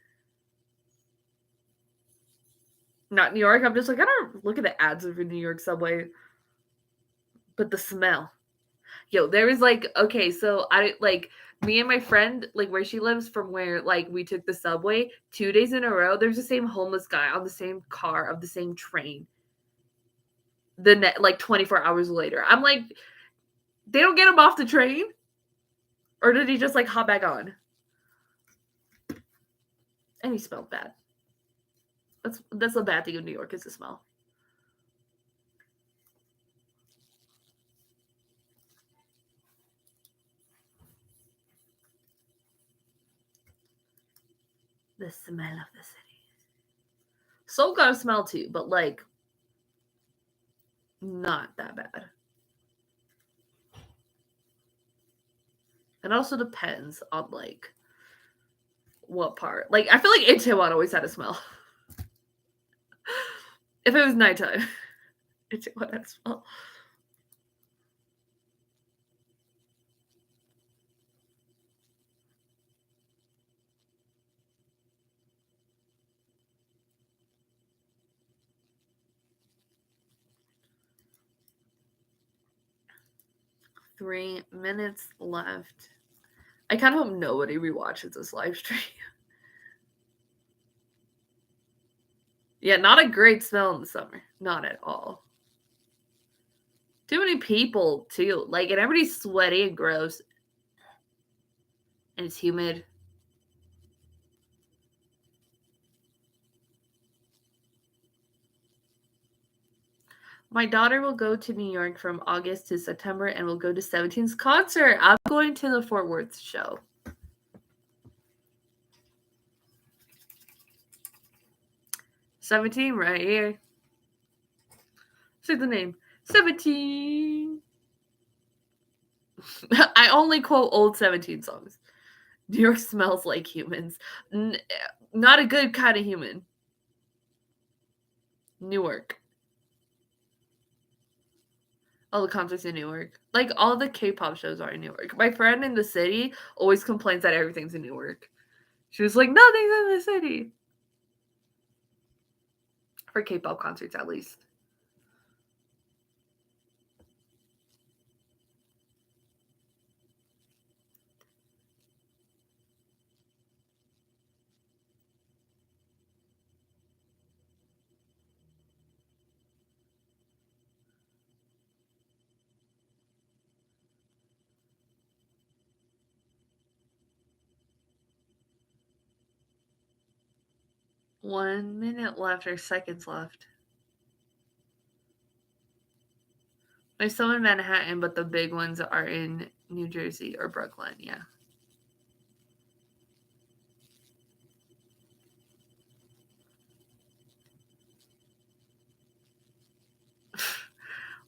Not New York. I'm just like, I don't look at the ads of a New York subway. But the smell. Yo, there was like, okay, so I like me and my friend, like where she lives from where like we took the subway 2 days in a row, there's the same homeless guy on the same car of the same train. Like 24 hours later. I'm like, they don't get him off the train? Or did he just like hop back on? And he smelled bad. That's a bad thing in New York is the smell. The smell of the city. Seoul got a smell too, but like not that bad. It also depends on like what part. Like I feel like Itaewon always had a smell. If it was nighttime, Itaewon had a smell. Three minutes left. I kind of hope nobody rewatches this live stream. Yeah, not a great smell in the summer. Not at all. Too many people, too. Like, and everybody's sweaty and gross. And it's humid. My daughter will go to New York from August to September and will go to 17's concert. I'm going to the Fort Worth show. 17 right here. Say the name. 17. I only quote old 17 songs. New York smells like humans. Not a good kind of human. Newark. All the concerts in Newark. Like, all the K-pop shows are in Newark. My friend in the city always complains that everything's in Newark. She was like, nothing's in the city. For K-pop concerts, at least. One minute left or seconds left. There's some in Manhattan, but the big ones are in New Jersey or Brooklyn, yeah.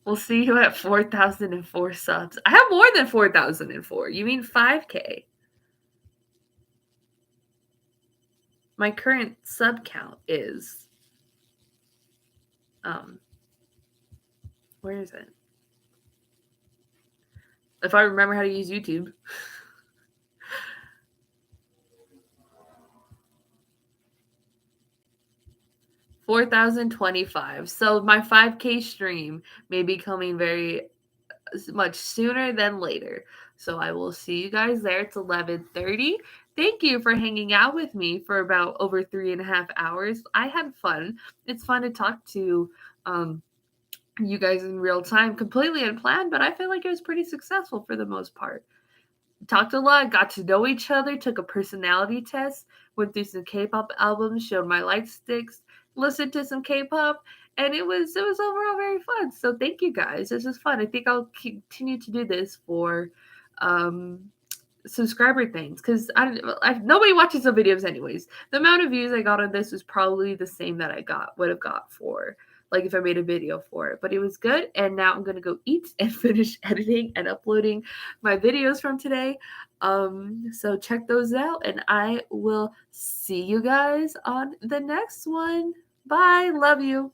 We'll see you at 4,004 subs. I have more than 4,004. You mean 5K? My current sub count is where is it? If I remember how to use YouTube. 4,025. So my 5K stream may be coming very much sooner than later. So I will see you guys there. It's 11:30. Thank you for hanging out with me for about over 3.5 hours. I had fun. It's fun to talk to you guys in real time, completely unplanned, but I feel like it was pretty successful for the most part. Talked a lot, got to know each other, took a personality test, went through some K-pop albums, showed my light sticks, listened to some K-pop, and it was overall very fun. So thank you guys. This is fun. I think I'll continue to do this for subscriber things because nobody watches the videos anyways. The amount of views I got on this was probably the same that I would have got for like if I made a video for it, but it was good. And now I'm gonna go eat and finish editing and uploading my videos from today. So check those out, and I will see you guys on the next one. Bye. Love you.